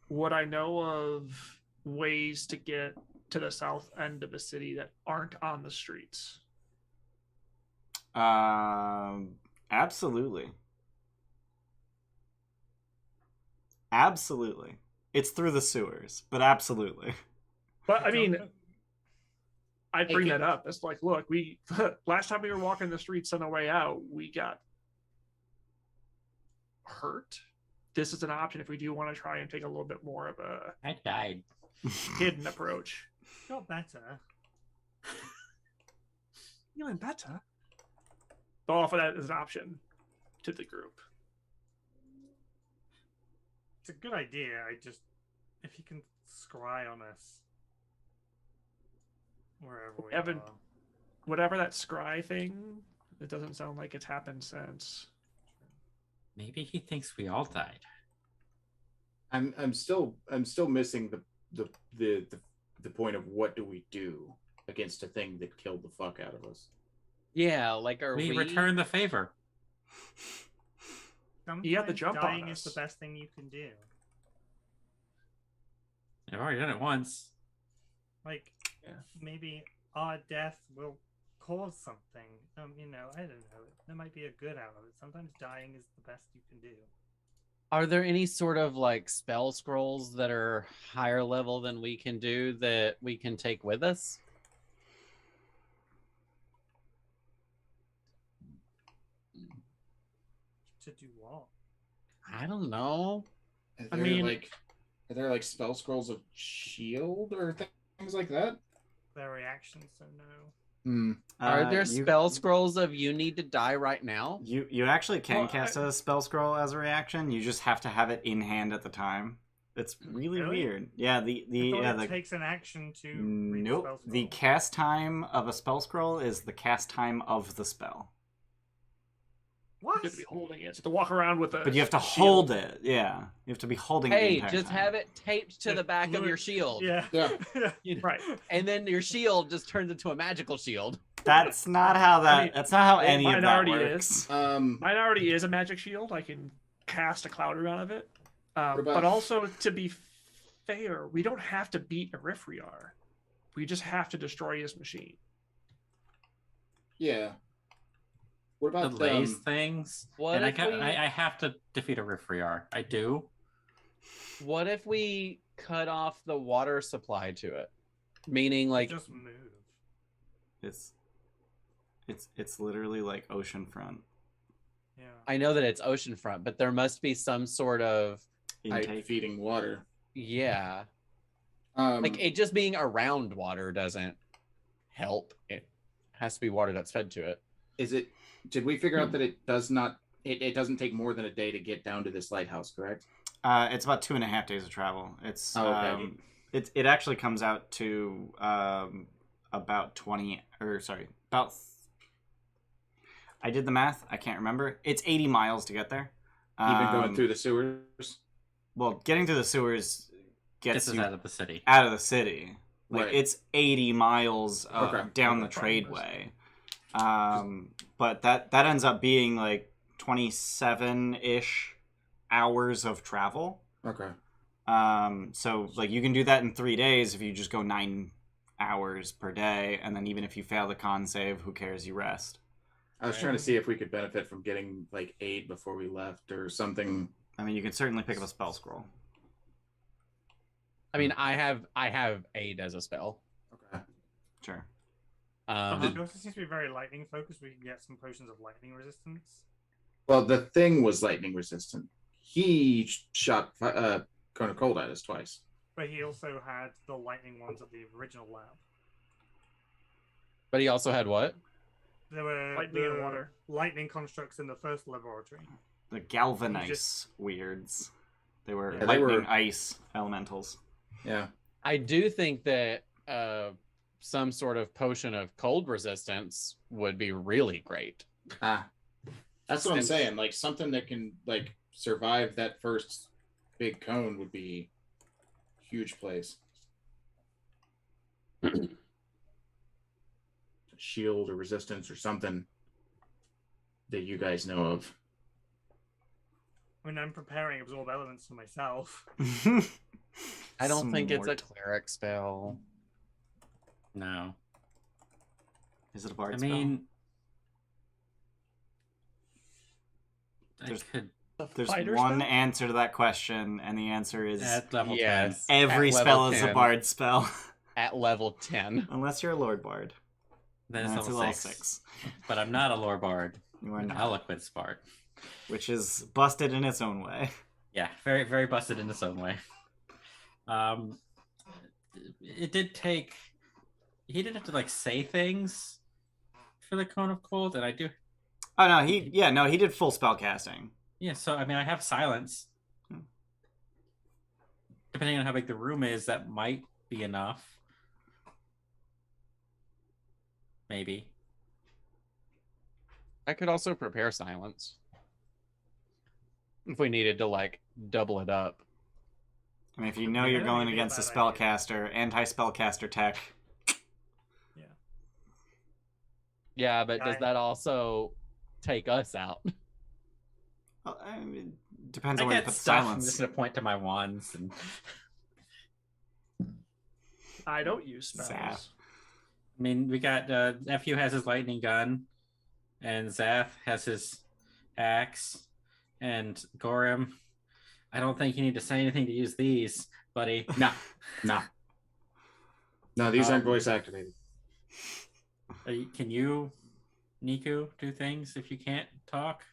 Would I know of ways to get to the south end of the city that aren't on the streets? Absolutely. Absolutely. It's through the sewers, but absolutely. But I mean, Don't- I'd bring Hey, that up. It's like, look, we last time we were walking the streets on the way out, we got hurt. This is an option if we do want to try and take a little bit more of a I died. hidden approach. got better. Feeling better. I'll offer that as an option to the group. It's a good idea. I just, if you can scry on us wherever we Evan. are. Whatever that scry thing, it doesn't sound like it's happened since. Maybe he thinks we all died. I'm still missing the point of what do we do against a thing that killed the fuck out of us. Yeah, like are We we return the favor. You have to Sometimes jump on dying is us. the best thing you can do. I've already done it once. Like, Yeah. maybe our death will cause something. I don't know. There might be a good out of it. Sometimes dying is the best you can do. Are there any sort of like spell scrolls that are higher level than we can do that we can take with us? To do what? I don't know. Are I there, mean- are there like spell scrolls of shield or things like that? Their reactions, so no. Hmm. Are there you- spell scrolls of you need to die right now? You actually can Well, cast a spell scroll as a reaction. You just have to have it in hand at the time. It's really Really? weird. Yeah, It takes an action to read the nope. spell The scroll. cast time of a spell scroll is the cast time of the spell. You're What? gonna be holding it. So to walk around with a But you have to shield. hold it. Yeah, you have to be holding it the Hey, entire just time. have it taped to Just the back glue of your it- shield. Yeah. Yeah. Right. And then your shield just turns into a magical shield. That's not how that. I mean, that's not how any of mine that already works. is. Um, Mine already is a magic shield. I can cast a cloud around of it. What about- But also, to be fair, we don't have to beat Eriphriar. We just have to destroy his machine. Yeah. What The about lace things. What and if we- I have to defeat a Riffriar. I do. what if we cut off the water supply to it? Meaning, like, Just move. It's literally like oceanfront Yeah. I know that it's oceanfront, but there must be some sort of, intake. feeding water? yeah. Um, Like, it just being around water doesn't help. It has to be water that's fed to it. is it? Did we figure out that it does not? It doesn't take more than a day to get down to this lighthouse, correct? It's about 2.5 days of travel. It's Oh, okay. it actually comes out to about 20 or sorry about. I did the math. I can't remember. It's 80 miles to get there. Even going through the sewers. Well, getting through the sewers gets This is you out of the city. out of the city. Like Right. it's 80 miles Okay. down the Okay. tradeway. But that ends up being like 27-ish hours of travel. Okay. So like you can do that in 3 days if you just go 9 hours per day, and then even if you fail the con save, who cares? You rest. I was trying to see if we could benefit from getting like aid before we left or something. I mean, you can certainly pick up a spell scroll. I mean, I have aid as a spell. Okay. Sure. It also seems to be very lightning focused. We can get some potions of lightning resistance. Well, the thing was lightning resistant. He shot Cone of Cold at us twice. But he also had the lightning ones at the original lab. But he also had what? There were Lightning and the water. lightning constructs in the first laboratory. The Galvanice weirds. They were Yeah, they lightning were- ice elementals. Yeah. I do think that some sort of potion of cold resistance would be really great. That's what I'm saying. Like something that can like survive that first big cone would be huge place. Shield or resistance or something that you guys know of. I mean, I'm preparing absorb elements for myself. I don't think it's a Smart. cleric spell. No. Is it a bard I spell? mean, There's- I could There's Fighter one spell? answer to that question, and the answer is at level Yes. every At spell level is a 10. bard spell, At level 10. unless you're a lord bard. 10. Then And it's that's a level level 6. 6. But I'm not a lore bard. You are I'm an not, eloquence bard. which is busted in its own way. Yeah, very, very busted in its own way. It did take. He didn't have to like say things for the Cone of Cold, and I do. Oh no, he did full spell casting. Yeah, so I mean, I have silence. Depending on how big the room is, that might be enough. Maybe. I could also prepare silence. If we needed to, like, double it up. I mean, if you know Yeah, you're that going would be a against a bad idea. spellcaster, anti-spellcaster tech. Yeah, but does I- that also take us out? Well, I mean, depends I on where you get put the stuff. I'm silence. just gonna point to my wands and. I don't use spells. Zath. I mean, we got nephew has his lightning gun, and Zath has his axe, and Gorimm I don't think you need to say anything to use these, buddy. Nah. No, these aren't Um, voice activated. Can you, Niku, do things if you can't talk?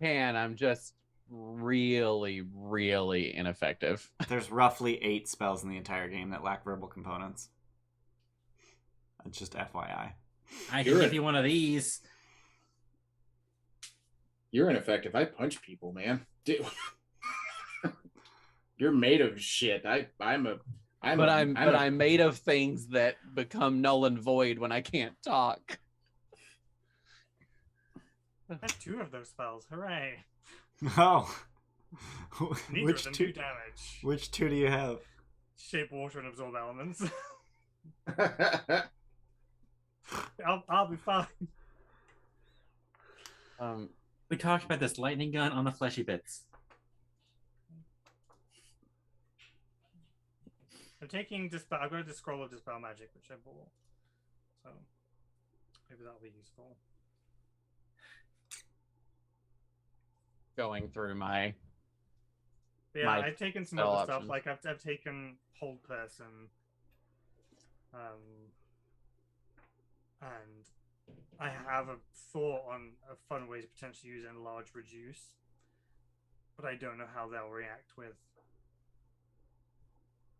I'm just really, really ineffective. There's roughly 8 spells in the entire game that lack verbal components. Just FYI. I can give you one of these. You're ineffective. I punch people, man. Dude. You're made of shit. I'm made of things that become null and void when I can't talk. I have 2 of those spells. Hooray! Oh. Neither of them do damage. Which 2 do you have? Shape water and absorb elements. I'll be fine. We talked about this lightning gun on the fleshy bits. I'm taking dispel. I've got the scroll of dispel magic, which I bought, so maybe that'll be useful. Going through my But yeah, my I've taken some spell other stuff. options. Like I've taken hold person, and I have a thought on a fun way to potentially use enlarge reduce, but I don't know how they'll react with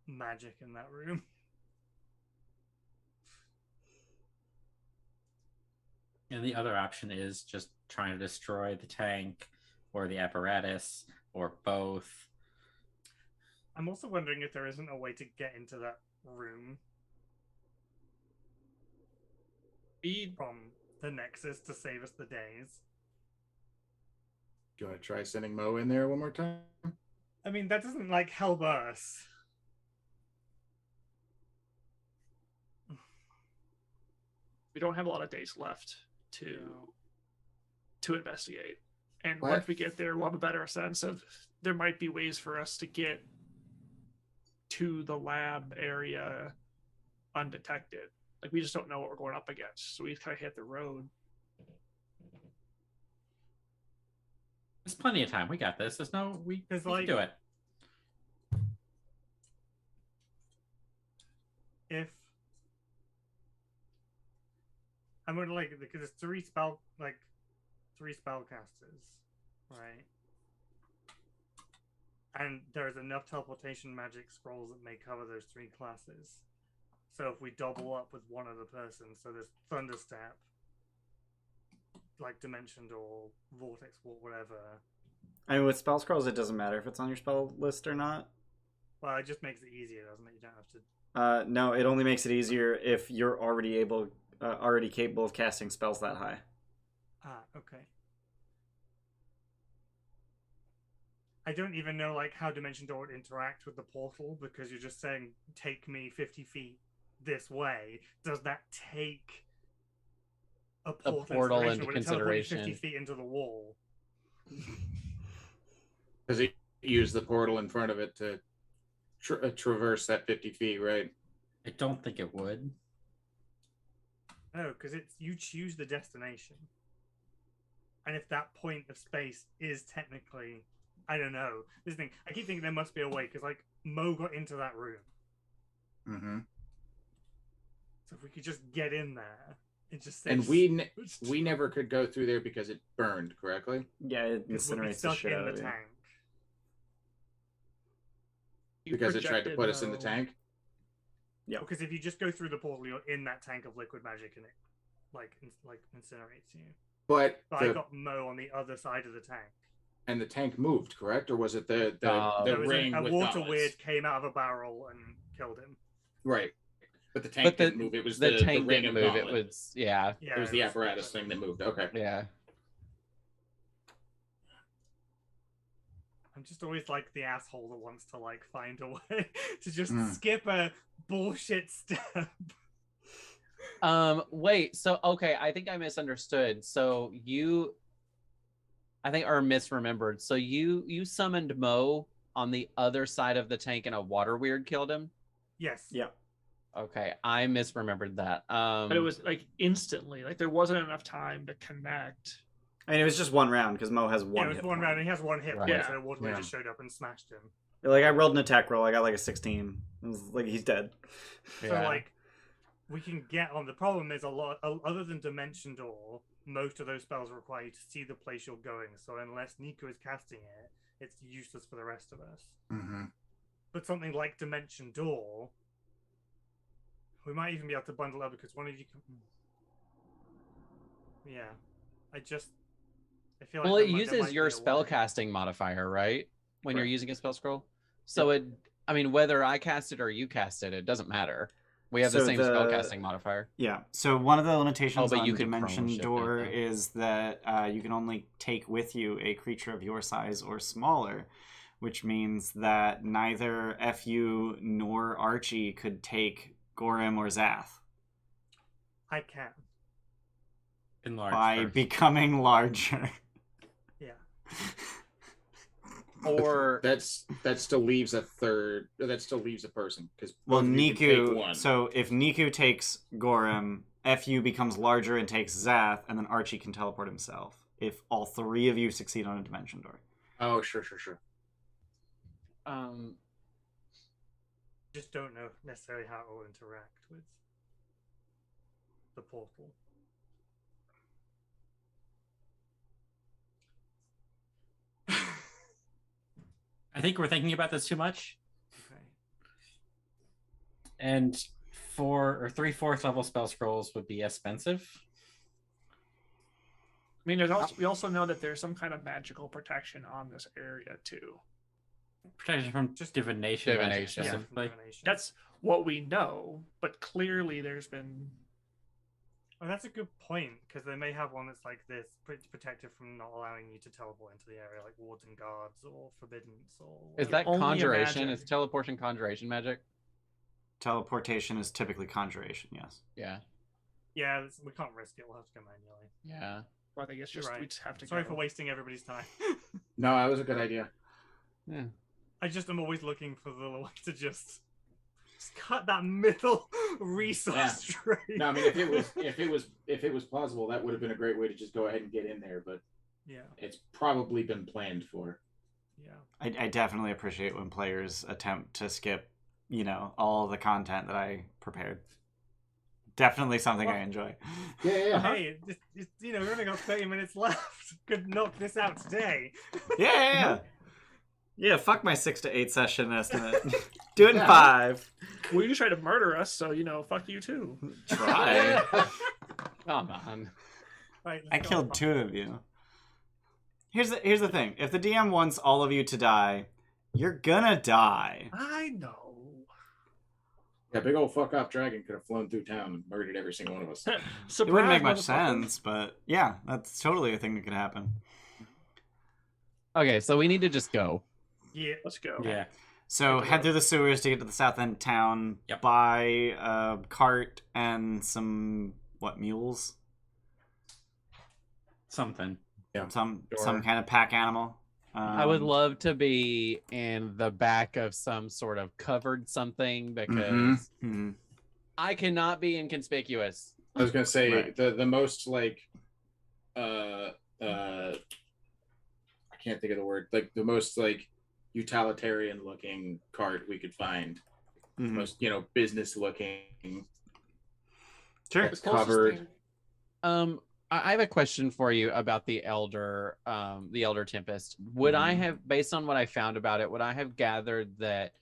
magic in that room. And the other option is just trying to destroy the tank or the apparatus or both. I'm also wondering if there isn't a way to get into that room from the Nexus to save us the days. Do you want to try sending Mo in there one more time? I mean, that doesn't like help us. We don't have a lot of days left to investigate. And What? once we get there, we'll have a better sense of there might be ways for us to get to the lab area undetected. Like, we just don't know what we're going up against. So we kind of hit the road. There's plenty of time. We got this. There's no we can do it. If I'm gonna because it's three spellcasters, right? And there's enough teleportation magic scrolls that may cover those 3 classes. So if we double up with one other person, so there's Thunderstep, like Dimension Door, Vortex Wall, whatever. I mean, with spell scrolls, it doesn't matter if it's on your spell list or not. Well, it just makes it easier, doesn't it? You don't have to. No, it only makes it easier if you're already capable of casting spells that high. Ah, okay. I don't even know like how Dimension Door would interact with the portal, because you're just saying take me 50 feet this way. Does that take a portal into when it teleports consideration? 50 feet into the wall? Because it used the portal in front of it to traverse that 50 feet, right? I don't think it would. No, because it's you choose the destination, and if that point of space is technically, I don't know. This thing, I keep thinking there must be a way, because like Mo got into that room. Mm-hmm. So if we could just get in there, it just And saves... we never could go through there because it burned, correctly? Yeah, it we'll be incinerates the stuck shit in out the of you. tank. You Because it tried to projected, put us in the though. tank? Yeah. Because if you just go through the portal, you're in that tank of liquid magic, and it like incinerates you. But But I got Mo on the other side of the tank. and the tank moved, correct? Or was it the There was ring a with water gauntlets? weird came out of a barrel and killed him. Right. But the tank didn't move. It was the tank ring didn't of move. It gauntlet. was yeah. Yeah, It was the apparatus thing that moved. Okay. Yeah. I'm just always like the asshole that wants to like find a way to just skip a bullshit step. Wait, so okay, I think I misunderstood. So I think or misremembered. So you summoned Mo on the other side of the tank and a water weird killed him? Yes. Yeah. Okay, I misremembered that. But it was like instantly. Like there wasn't enough time to connect. I mean, it was just one round because Mo has one. Yeah, it was hit one point. round, and he has one hit Right. point, Yeah. so Waterdeep Yeah. just showed up and smashed him. Like I rolled an attack roll, I got like a 16. It was like he's dead. So like, we can get on. The problem is a lot. Other than Dimension Door, most of those spells require you to see the place you're going. So unless Nico is casting it, it's useless for the rest of us. Mm-hmm. But something like Dimension Door, we might even be able to bundle up because one of you can. Yeah, I feel like. Well, there it might uses be your a way. spellcasting modifier, right? When you're Correct. using a spell scroll. So I mean, whether I cast it or you cast it, it doesn't matter. We have the So same spellcasting modifier. Yeah. So one of the limitations but on you can Dimension prone shift Door anything. is that you can only take with you a creature of your size or smaller, which means that neither FU nor Archie could take Gorimm or Zath I can. Enlarge by first. becoming larger. Yeah. Or That still leaves a third. That still leaves a person because Well, you can take Niku. one. So if Niku takes Gorimm, FU becomes larger and takes Zath, and then Archie can teleport himself. If all three of you succeed on a Dimension Door. Oh, sure. Just don't know necessarily how it will interact with the portal. I think we're thinking about this too much. Okay. And 4 or 3/4 level spell scrolls would be expensive. I mean, we also know that there's some kind of magical protection on this area too. Protection from Just divination. magic divination. Yeah, specifically. divination. That's what we know, but clearly there's been. Oh, that's a good point because they may have one that's like this, protected from not allowing you to teleport into the area, like wards and guards or forbiddance or. is whatever. that Only conjuration? imagine. Is teleportation conjuration magic? Teleportation is typically conjuration, yes. Yeah. Yeah, we can't risk it. We'll have to go manually. Yeah. But I guess You're just right. we just have to. Sorry go. for wasting everybody's time. No, that was a good idea. Yeah. I just am always looking for the way to just cut that middle resource Yeah. trade. No, I mean if it was plausible, that would have been a great way to just go ahead and get in there. But Yeah, it's probably been planned for. yeah. I definitely appreciate when players attempt to skip, all the content that I prepared. Definitely something I enjoy. Yeah. Hey, we've only got 30 minutes left. Could knock this out today. Yeah. Yeah, fuck my 6 to 8 session estimate. Do it in Yeah. 5. Well, you tried to murder us, so fuck you too. Try. Come on. Right, I let's go. killed 2 of you. Here's the thing. If the DM wants all of you to die, you're gonna die. I know. Yeah, big old fuck off dragon could have flown through town and murdered every single one of us. Surprise, It wouldn't make much motherfucker. sense, but yeah, that's totally a thing that could happen. Okay, so we need to just go. Yeah. Let's go. Yeah. So head through the sewers to get to the south end of town. Yep. Buy a cart and some mules? Something. Some Sure. kind of pack animal. I would love to be in the back of some sort of covered something because Mhm. I cannot be inconspicuous. I was gonna say Right. the most like I can't think of the word, like the most like utilitarian looking cart we could find. Mhm. Most business looking. Sure. It's covered. I have a question for you about the Elder Tempest. Would I have, based on what I found about it, would I have gathered that,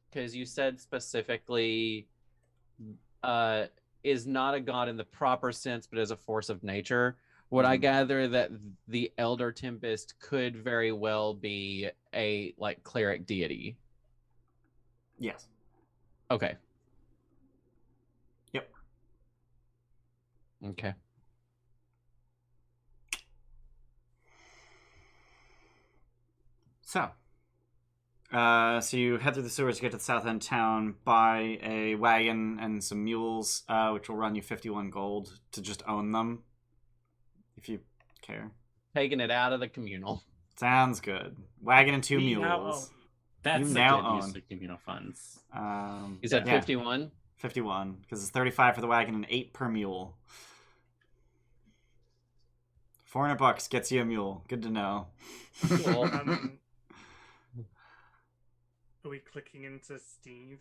because you said specifically is not a god in the proper sense, but as a force of nature, would I gather that the Elder Tempest could very well be a cleric deity? Yes. Okay. Yep. Okay. So you head through the sewers to get to the south end town, buy a wagon and some mules, which will run you 51 gold to just own them, if you care. Taking it out of the communal. Sounds good. Wagon and 2 We now mules. That's You a now good use own. of communal funds. Is that yeah, 51? 51, because it's 35 for the wagon and 8 per mule. $400 gets you a mule. Good to know. Cool. Are we clicking into Steve?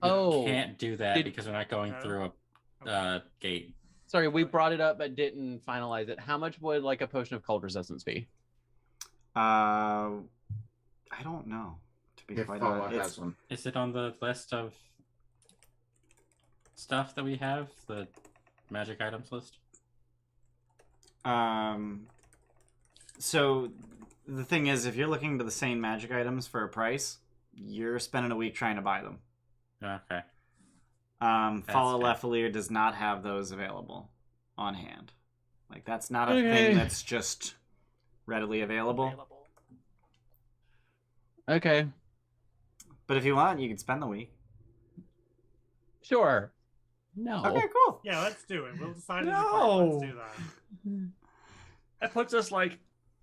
Oh, Can't do that did- because we're not going No? through a gate. sorry, we brought it up but didn't finalize it. How much would like a potion of cold resistance be? I don't know. To be If quite Paula honest, has one. Is it on the list of stuff that we have? The magic items list? So the thing is, if you're looking to the same magic items for a price, you're spending a week trying to buy them. Okay. Follow fair. Lefelier does not have those available on hand. Like, that's not a Okay. thing that's just readily available. Okay, But if you want, you can spend the week. sure. No. Okay, cool. Yeah, let's do it. We'll decide. No. Let's do that. That puts us like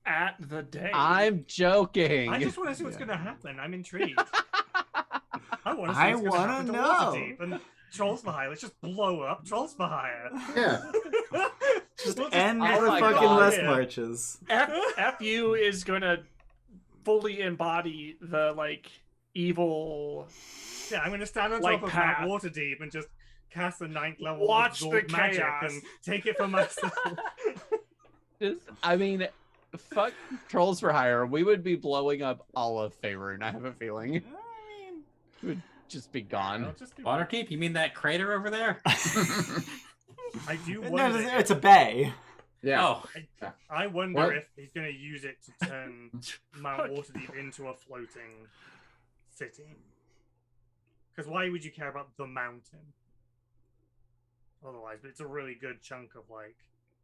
at the day. I'm joking. I just want to see what's going to happen. I'm intrigued. I want to see I what's going to wanna happen to know. Waterdeep and Trolls for Hire. Let's just blow up Trolls for Hire. Yeah. Just We'll end oh the my fucking God. West Yeah. Marches. FU is gonna fully embody the like evil. Yeah, I'm going to stand on Like top of Pat. Mount Waterdeep and just cast the 9th level Watch the absorb magic chaos. and take it for myself. I mean, fuck Trolls for Hire. We would be blowing up all of Faerun, I have a feeling. It would just be I'll gone. just do Waterdeep? You mean that crater over there? I do No, wonder. it's a bay. Yeah. Oh, I wonder What? if he's going to use it to turn Mount Waterdeep into a floating city. Because why would you care about the mountain? Otherwise, but it's a really good chunk of like.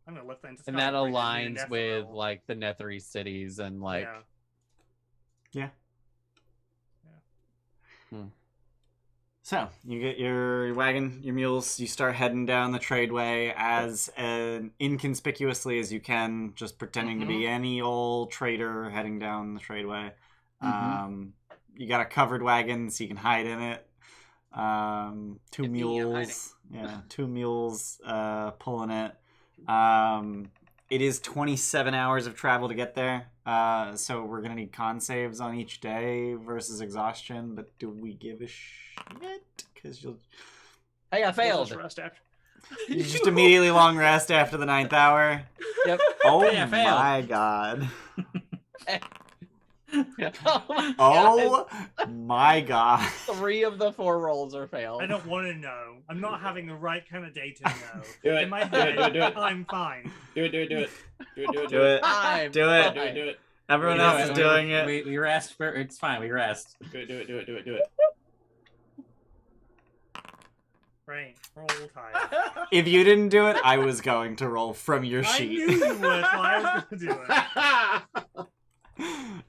I'm going to lift that into And that Skybridge aligns into with Netherrealm. like the Netherese cities and like Yeah. So you get your wagon, your mules. You start heading down the tradeway as inconspicuously as you can, just pretending to be any old trader heading down the tradeway. You got a covered wagon, so you can hide in it. Two Get me, I'm mules, yeah, two mules pulling it. It is 27 hours of travel to get there. So we're gonna need con saves on each day versus exhaustion. But do we give a shit? Because you'll hey, I We'll failed. just rest after. you just immediately long rest after the 9th hour. Yep. Oh Hey, I failed. my god! Oh my God. Oh my god! 3 of the 4 rolls are failed. I don't want to know. I'm not having the right kind of day to know. Do it. In my Do it, do it, do head, it. I'm fine. Do it. Do it. Do it. Do it. Do it. Do it! I'm Do it. Do it. Do it. Everyone Do else it. is doing it. We rest. It's fine. We rest. Do it. Do it. Do it. Do it. Do it. Right. We're all tired. If you didn't do it, I was going to roll from your I sheet. knew you would, so I was going to do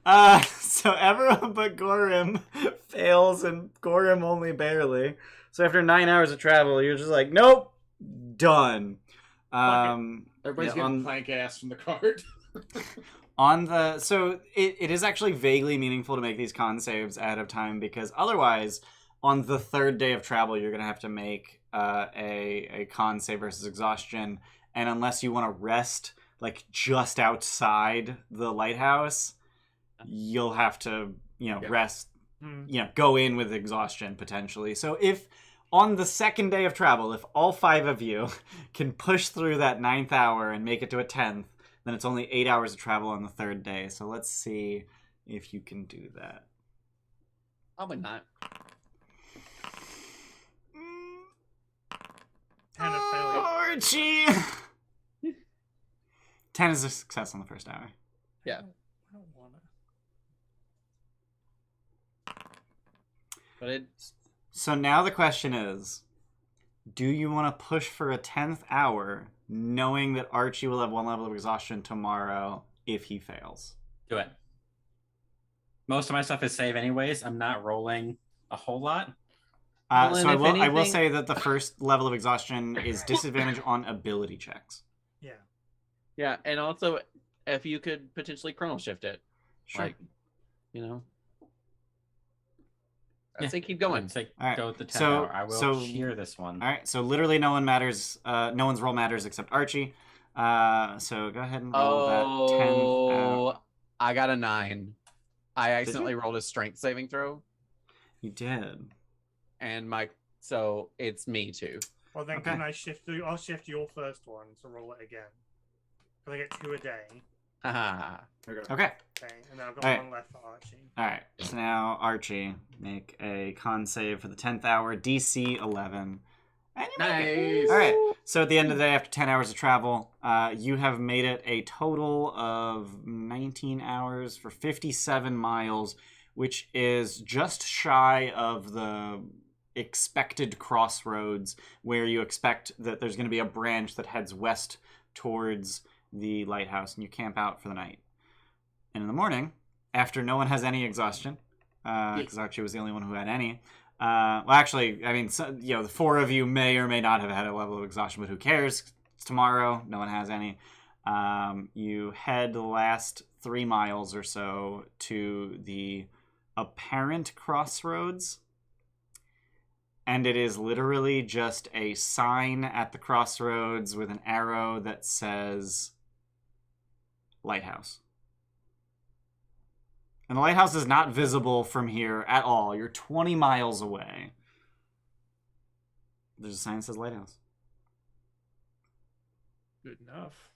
it. So everyone but Gorimm fails, and Gorimm only barely. So after 9 hours of travel, you're just like, nope, done. Everybody's Yeah, getting on- plank ass from the cart. So it is actually vaguely meaningful to make these con saves ahead of time, because otherwise, on the 3rd day of travel, you're gonna have to make a con save versus exhaustion, and unless you want to rest like just outside the lighthouse, you'll have to rest, go in with exhaustion potentially. So if on the 2nd day of travel, if all 5 of you can push through that 9th hour and make it to a 10th, then it's only 8 hours of travel on the 3rd day. So let's see if you can do that. Probably not. 10 of failure. Archie! 10 is a success on the 1st hour. Yeah. I don't want to. But it So now the question is, do you want to push for a 10th hour, knowing that Archie will have 1 level of exhaustion tomorrow if he fails? Do it. Most of my stuff is save anyways. I'm not rolling a whole lot. Well, So and I if will anything- say that the 1st level of exhaustion is disadvantage on ability checks. Yeah. yeah, and also if you could potentially chrono shift it. Sure. Like, I'd Yeah. say keep going. I'd say All right, go with the 10 so- hour. I will so- cheer this one. All right, so literally no one matters. No one's roll matters except Archie. So go ahead and roll that 10. Oh, I got a 9. I you? accidentally rolled a strength saving throw, You did. and so it's me too. Well, then Okay. can I shift through? I'll shift your first one to roll it again. Can I get 2 a day? Haha. Okay. Okay, and then I've got Alright. one left for Archie. All right. So now Archie, make a con save for the 10th hour, DC 11. And you make it. Nice. All right. So at the end of the day, after 10 hours of travel, you have made it a total of 19 hours for 57 miles, which is just shy of the expected crossroads where you expect that there's going to be a branch that heads west towards the lighthouse, and you camp out for the night. And in the morning, after no one has any exhaustion, because Archie was the only one who had any. Well, actually, I mean, the 4 of you may or may not have had a level of exhaustion, but who cares? It's tomorrow. No one has any. You head the last 3 miles or so to the apparent crossroads. And it is literally just a sign at the crossroads with an arrow that says lighthouse. And the lighthouse is not visible from here at all. You're 20 miles away. There's a sign that says lighthouse. Good enough.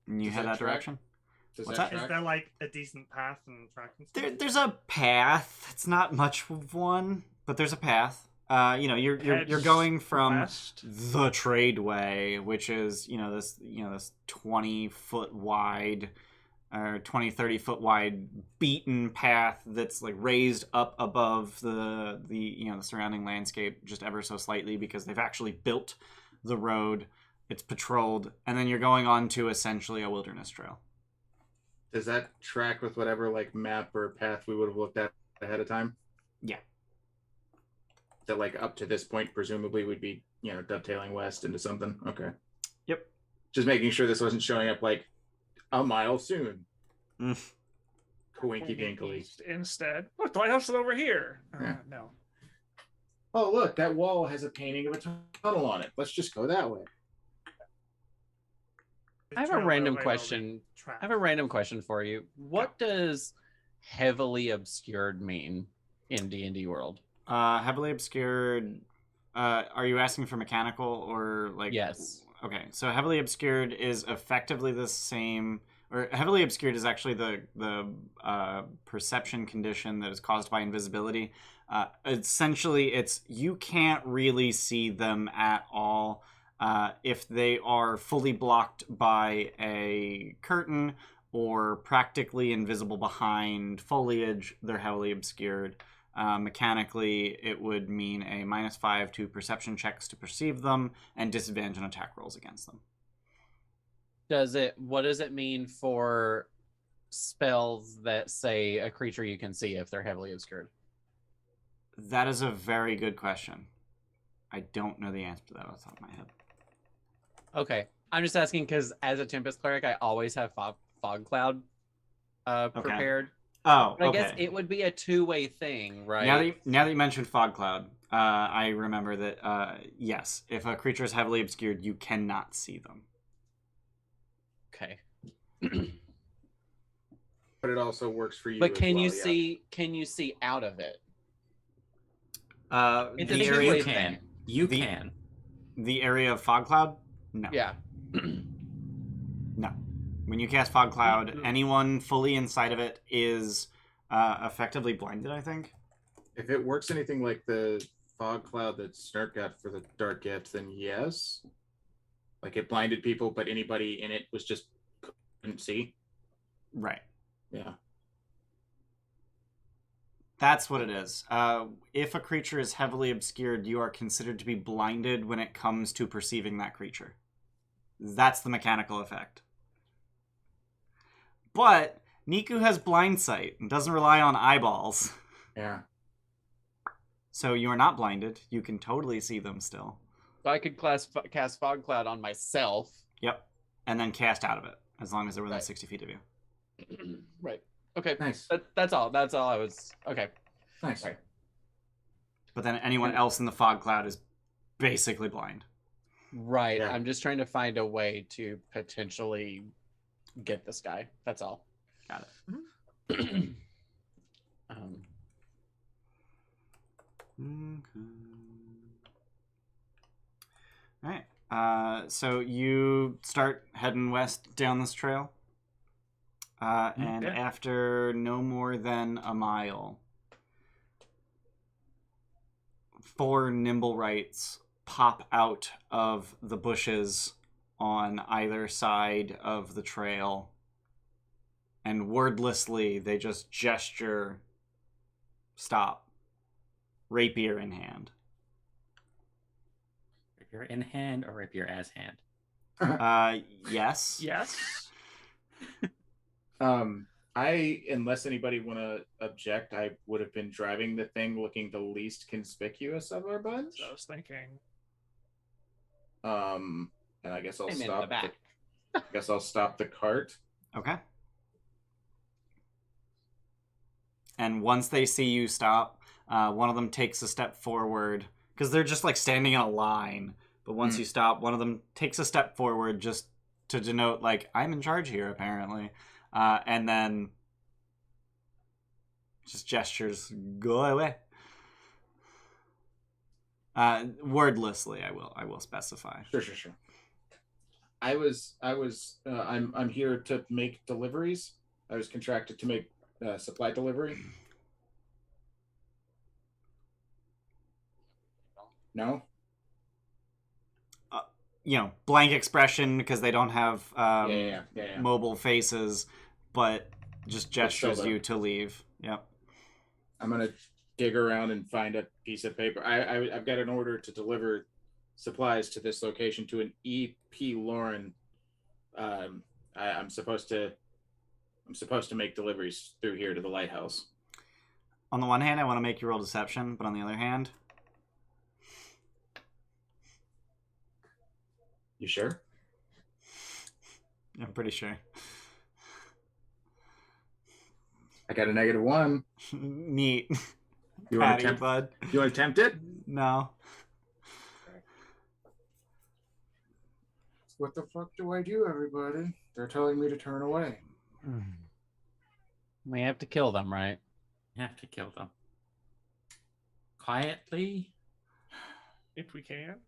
And you Does head that that track? direction? Does What's that that? Is track? there like a decent path and tracking stuff? There's a path. It's not much of one, but there's a path. You're Heads going from west. the tradeway, which is this 20-foot wide or 20-30-foot wide beaten path that's like raised up above the surrounding landscape just ever so slightly because they've actually built the road. It's patrolled, and then you're going on to essentially a wilderness trail. Does that track with whatever like map or path we would have looked at ahead of time? Yeah. That like up to this point presumably would be dovetailing west into something. Okay. Yep. Just making sure this wasn't showing up like a mile soon. Mm. Coinky dinkly. East instead. Look, the lighthouse is over here. Yeah. No. Oh look, that wall has a painting of a tunnel on it. Let's just go that way. The I have a trail random away all the question. track. I have a random question for you. What does heavily obscured mean in D&D world? Heavily obscured. Are you asking for mechanical or like? Yes. Okay, so heavily obscured is effectively the same, or heavily obscured is actually the perception condition that is caused by invisibility. Essentially, it's you can't really see them at all. If they are fully blocked by a curtain or practically invisible behind foliage, they're heavily obscured. Mechanically, it would mean a -5 to perception checks to perceive them and disadvantage on attack rolls against them. What does it mean for spells that say a creature you can see if they're heavily obscured? That is a very good question. I don't know the answer to that off the top of my head. Okay. I'm just asking because as a Tempest cleric, I always have fog cloud prepared. Oh, But I okay. guess it would be a two-way thing, right? Now that you mentioned fog cloud, I remember that yes, if a creature is heavily obscured, you cannot see them. Okay. But it also works for you. But as can well, you yeah. see? Can you see out of it? It's The a area two-way You can. thing. You The- can. the area of fog cloud? No. Yeah. No. When you cast fog cloud, anyone fully inside of it is effectively blinded, I think. If it works anything like the fog cloud that Snark got for the dark gift, then yes. Like it blinded people, but anybody in it was just couldn't see. Right. Yeah. That's what it is. If a creature is heavily obscured, you are considered to be blinded when it comes to perceiving that creature. That's the mechanical effect. But Niku has blind sight and doesn't rely on eyeballs. Yeah. So you are not blinded. You can totally see them still. So I could cast fog cloud on myself. Yep. And then cast out of it, as long as they're within Right. 60 feet of you. Right. Okay. Nice. That's all. That's all I was. Okay. Nice. Right. But then anyone else in the fog cloud is basically blind. Right. Yeah. I'm just trying to find a way to potentially get this guy. That's all. Got um, Okay. All right. So you start heading west down this trail. And Yeah. after no more than a mile, 4 nimble rights pop out of the bushes on either side of the trail. And wordlessly, they just gesture, stop, rapier in hand. Rapier in hand or rapier as hand? Yes. Yes. Unless anybody want to object, I would have been driving the thing looking the least conspicuous of our bunch. So I was thinking. And I guess I'll I'm in the stop. back. I guess I'll stop the cart. Okay. And once they see you stop, one of them takes a step forward because they're just like standing in a line. But once you stop, one of them takes a step forward just to denote like I'm in charge here, apparently. And then just gestures, go away. Wordlessly, I will specify. Sure. I'm here to make deliveries. I was contracted to make supply delivery. No. Blank expression because they don't have Yeah. mobile faces, but just gestures still, you to leave. Yep. I'm gonna dig around and find a piece of paper. I've got an order to deliver supplies to this location to an E.P. Lauren. I'm supposed to make deliveries through here to the lighthouse. On the one hand, I want to make you roll deception, but on the other hand, You sure? I'm pretty sure. I got a -1. Neat. You want Patty, to tempt? bud? You want to tempt it? No. What the fuck do I do, everybody? They're telling me to turn away. We have to kill them, right? You have to kill them. Quietly? If we can.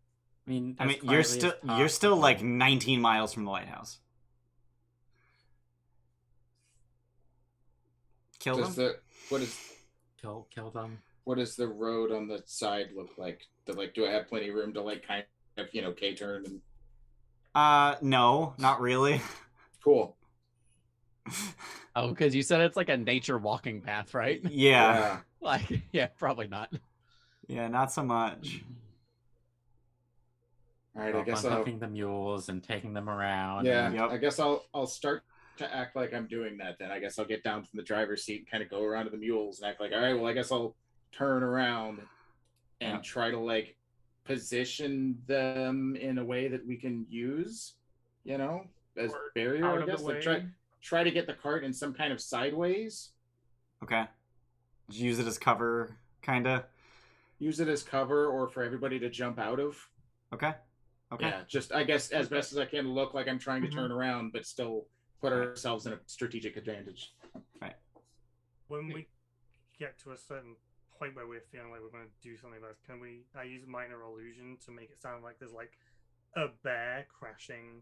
I mean, You're still like 19 miles from the lighthouse. Kill them? Kill them. What does the road on the side look like? Do I have plenty of room to kind of K-turn and? No, not really. Cool. Oh, because you said it's like a nature walking path, right? Yeah. Like, yeah, probably not. Yeah, not so much. All right, I guess unhooking the mules and taking them around. Yeah, Yep. I guess I'll start to act like I'm doing that. Then I guess I'll get down from the driver's seat, and kind of go around to the mules, and act like, all right, well, I guess I'll turn around and try to position them in a way that we can use, as barrier. I guess try to get the cart in some kind of sideways. Okay. Just use it as cover, kinda. Use it as cover, or for everybody to jump out of. Okay. Yeah, just I guess as best as I can look like I'm trying to turn around, but still put ourselves in a strategic advantage. Right. When we get to a certain point where we're feeling like we're going to do something like this, I use minor illusion to make it sound like there's a bear crashing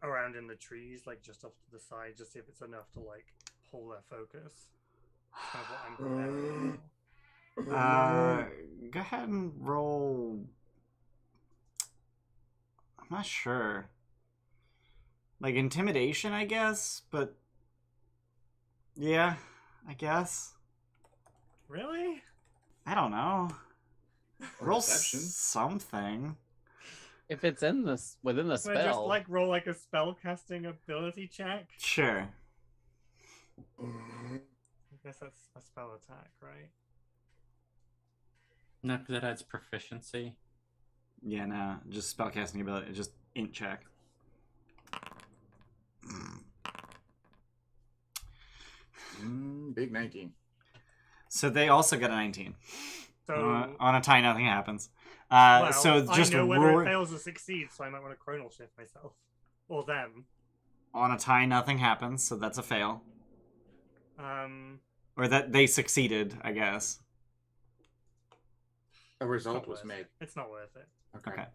around in the trees, just off to the side, just see if it's enough to pull their focus. That's kind of what I'm preparing for. Go ahead and roll. I'm not sure. Intimidation, I guess, but yeah, I guess. Really? I don't know. Roll Deception. something. If it's within the Can I just spell. roll a spellcasting ability check? Sure. I guess that's a spell attack, right? No, because that adds proficiency. Yeah, no, just spellcasting ability, just int check. Big 19. So they also got a 19. So On a tie, nothing happens. So just I know whether roar it fails or succeeds, so I might want to chronal shift myself or them. on a tie. Nothing happens, so that's a fail. Or that they succeeded, I guess. A result was made. It's not worth it. Okay.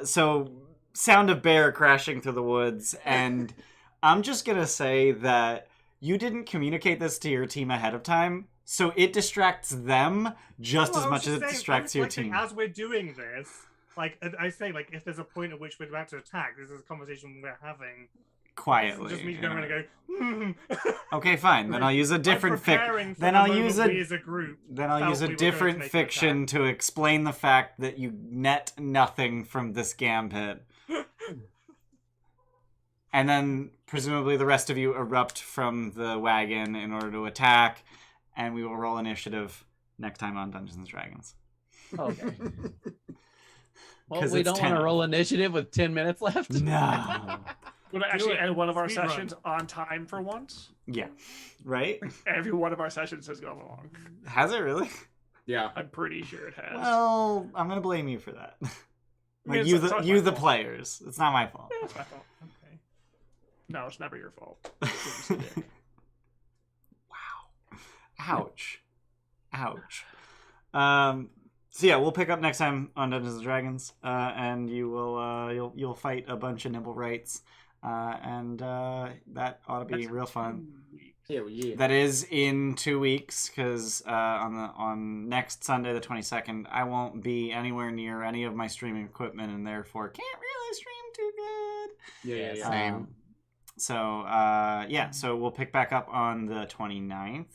So sound of bear crashing through the woods, and I'm just gonna say that you didn't communicate this to your team ahead of time, so it distracts them just as much as it distracts your team. As we're doing this, like I say, like if there's a point at which we're about to attack, this is a conversation we're having quietly. Just me going to go. Okay, fine. Then I'll use a different fiction. Then I'll use a different fiction to explain the fact that you net nothing from this gambit. And then presumably the rest of you erupt from the wagon in order to attack, and we will roll initiative next time on Dungeons and Dragons. Okay. Well, we don't want to roll initiative with 10 minutes left. No. Would I actually end one of our sessions on time for once? Yeah. Right? Every one of our sessions has gone along. Has it really? Yeah. I'm pretty sure it has. Well, I'm going to blame you for that. Like, you the players. It's not my fault. Yeah, it's my fault. Okay. No, it's never your fault. Wow. Ouch. Ouch. So yeah, we'll pick up next time on Dungeons and Dragons, and you will you'll fight a bunch of nimble rights, and that ought to be real fun. Yeah. That is in 2 weeks, because on next Sunday the 22nd, I won't be anywhere near any of my streaming equipment, and therefore can't really stream too good. Yeah. Same. So we'll pick back up on the 29th.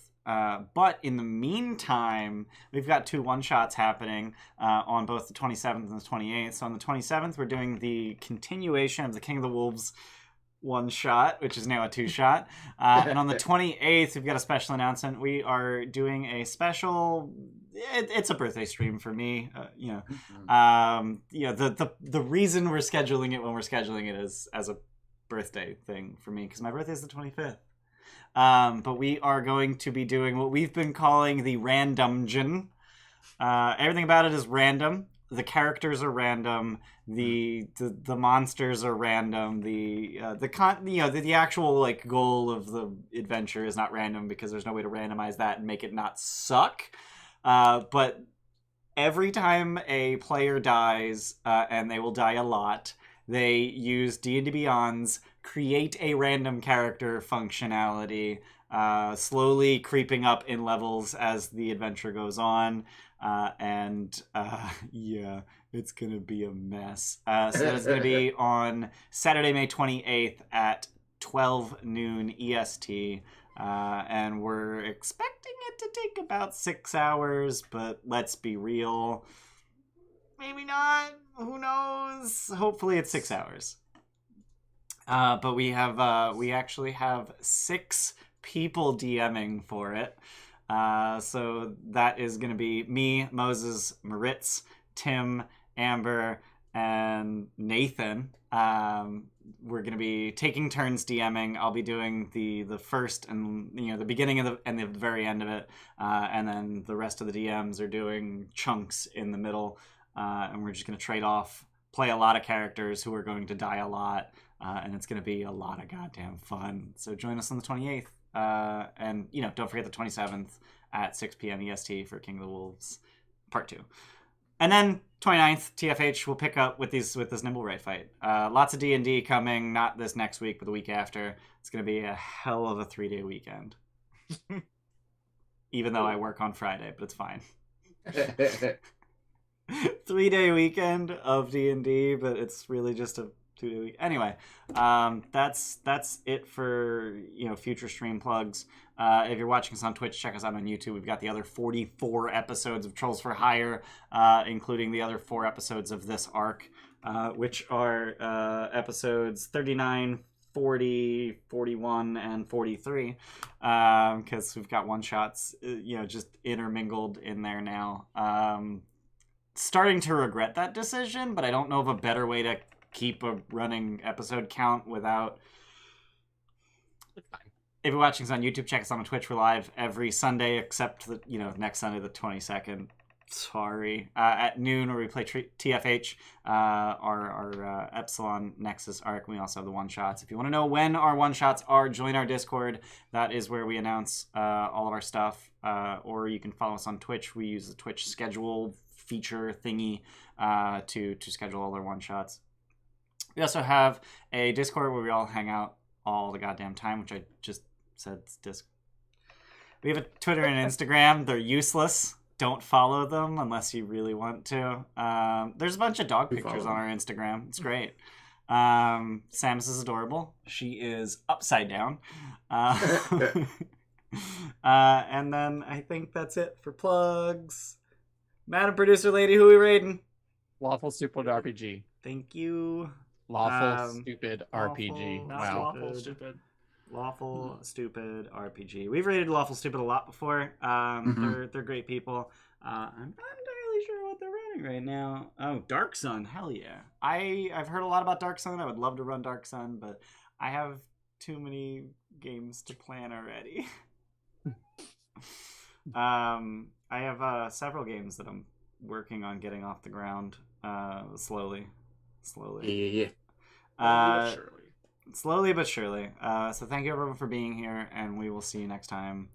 But in the meantime, we've got 2 one-shots happening on both the 27th and the 28th. So on the 27th, we're doing the continuation of the King of the Wolves one-shot, which is now a 2-shot. And on the 28th, we've got a special announcement. We are doing a special... It's a birthday stream for me. The reason we're scheduling it when we're scheduling it is as a birthday thing for me, because my birthday is the 25th. But we are going to be doing what we've been calling the Randomgen. Everything about it is random. The characters are random. The monsters are random. The actual like goal of the adventure is not random, because there's no way to randomize that and make it not suck. But every time a player dies, and they will die a lot, they use D&D Beyond's create a random character functionality, slowly creeping up in levels as the adventure goes on. Yeah, it's going to be a mess. So it's going to be on Saturday, May 28th at 12 noon EST. And we're expecting it to take about 6 hours, but let's be real. Maybe not. Who knows? Hopefully it's 6 hours. But we actually have 6 people DMing for it. So that is going to be me, Moses, Maritz, Tim, Amber, and Nathan. We're going to be taking turns DMing. I'll be doing the first and the beginning of and the very end of it, and then the rest of the DMs are doing chunks in the middle. And we're just going to trade off, play a lot of characters who are going to die a lot, and it's going to be a lot of goddamn fun. So join us on the 28th, and don't forget the 27th at 6 p.m. EST for King of the Wolves Part 2. And then 29th, TFH will pick up with this Nimble Right fight. Lots of D&D coming, not this next week, but the week after. It's going to be a hell of a 3-day weekend. Even though I work on Friday, but it's fine. 3-day weekend of D&D, but it's really just a 2-day week. Anyway, that's it for future stream plugs. If you're watching us on Twitch, check us out on YouTube. We've got the other 44 episodes of Trolls for Hire, including the other 4 episodes of this arc, which are episodes 39, 40, 41, and 43, because we've got one-shots just intermingled in there now. Starting to regret that decision, but I don't know of a better way to keep a running episode count without... It's fine. If you're watching us on YouTube, check us out on Twitch. We're live every Sunday except next Sunday, the 22nd. sorry, at noon where we play TFH, our Epsilon Nexus arc. We also have the one-shots. If you want to know when our one-shots are, join our Discord. That is where we announce all of our stuff. Or you can follow us on Twitch. We use the Twitch schedule feature thingy to schedule all our one-shots. We also have a Discord where we all hang out all the goddamn time, which I just said. We have a Twitter and Instagram. They're useless. Don't follow them unless you really want to. There's a bunch of dog pictures on our Instagram. It's great. Samus is adorable. She is upside down. And then I think that's it for plugs. Madam Producer Lady, who we raiding? Lawful Stupid RPG. Thank you. Lawful Stupid RPG. Not Wow. lawful, stupid. Lawful Stupid RPG. We've rated Lawful Stupid a lot before. They're great people. I'm not entirely sure what they're running right now. Oh, Dark Sun. Hell yeah. I've heard a lot about Dark Sun. I would love to run Dark Sun, but I have too many games to plan already. I have several games that I'm working on getting off the ground slowly. Yeah. Surely. Slowly but surely. So thank you everyone for being here, and we will see you next time.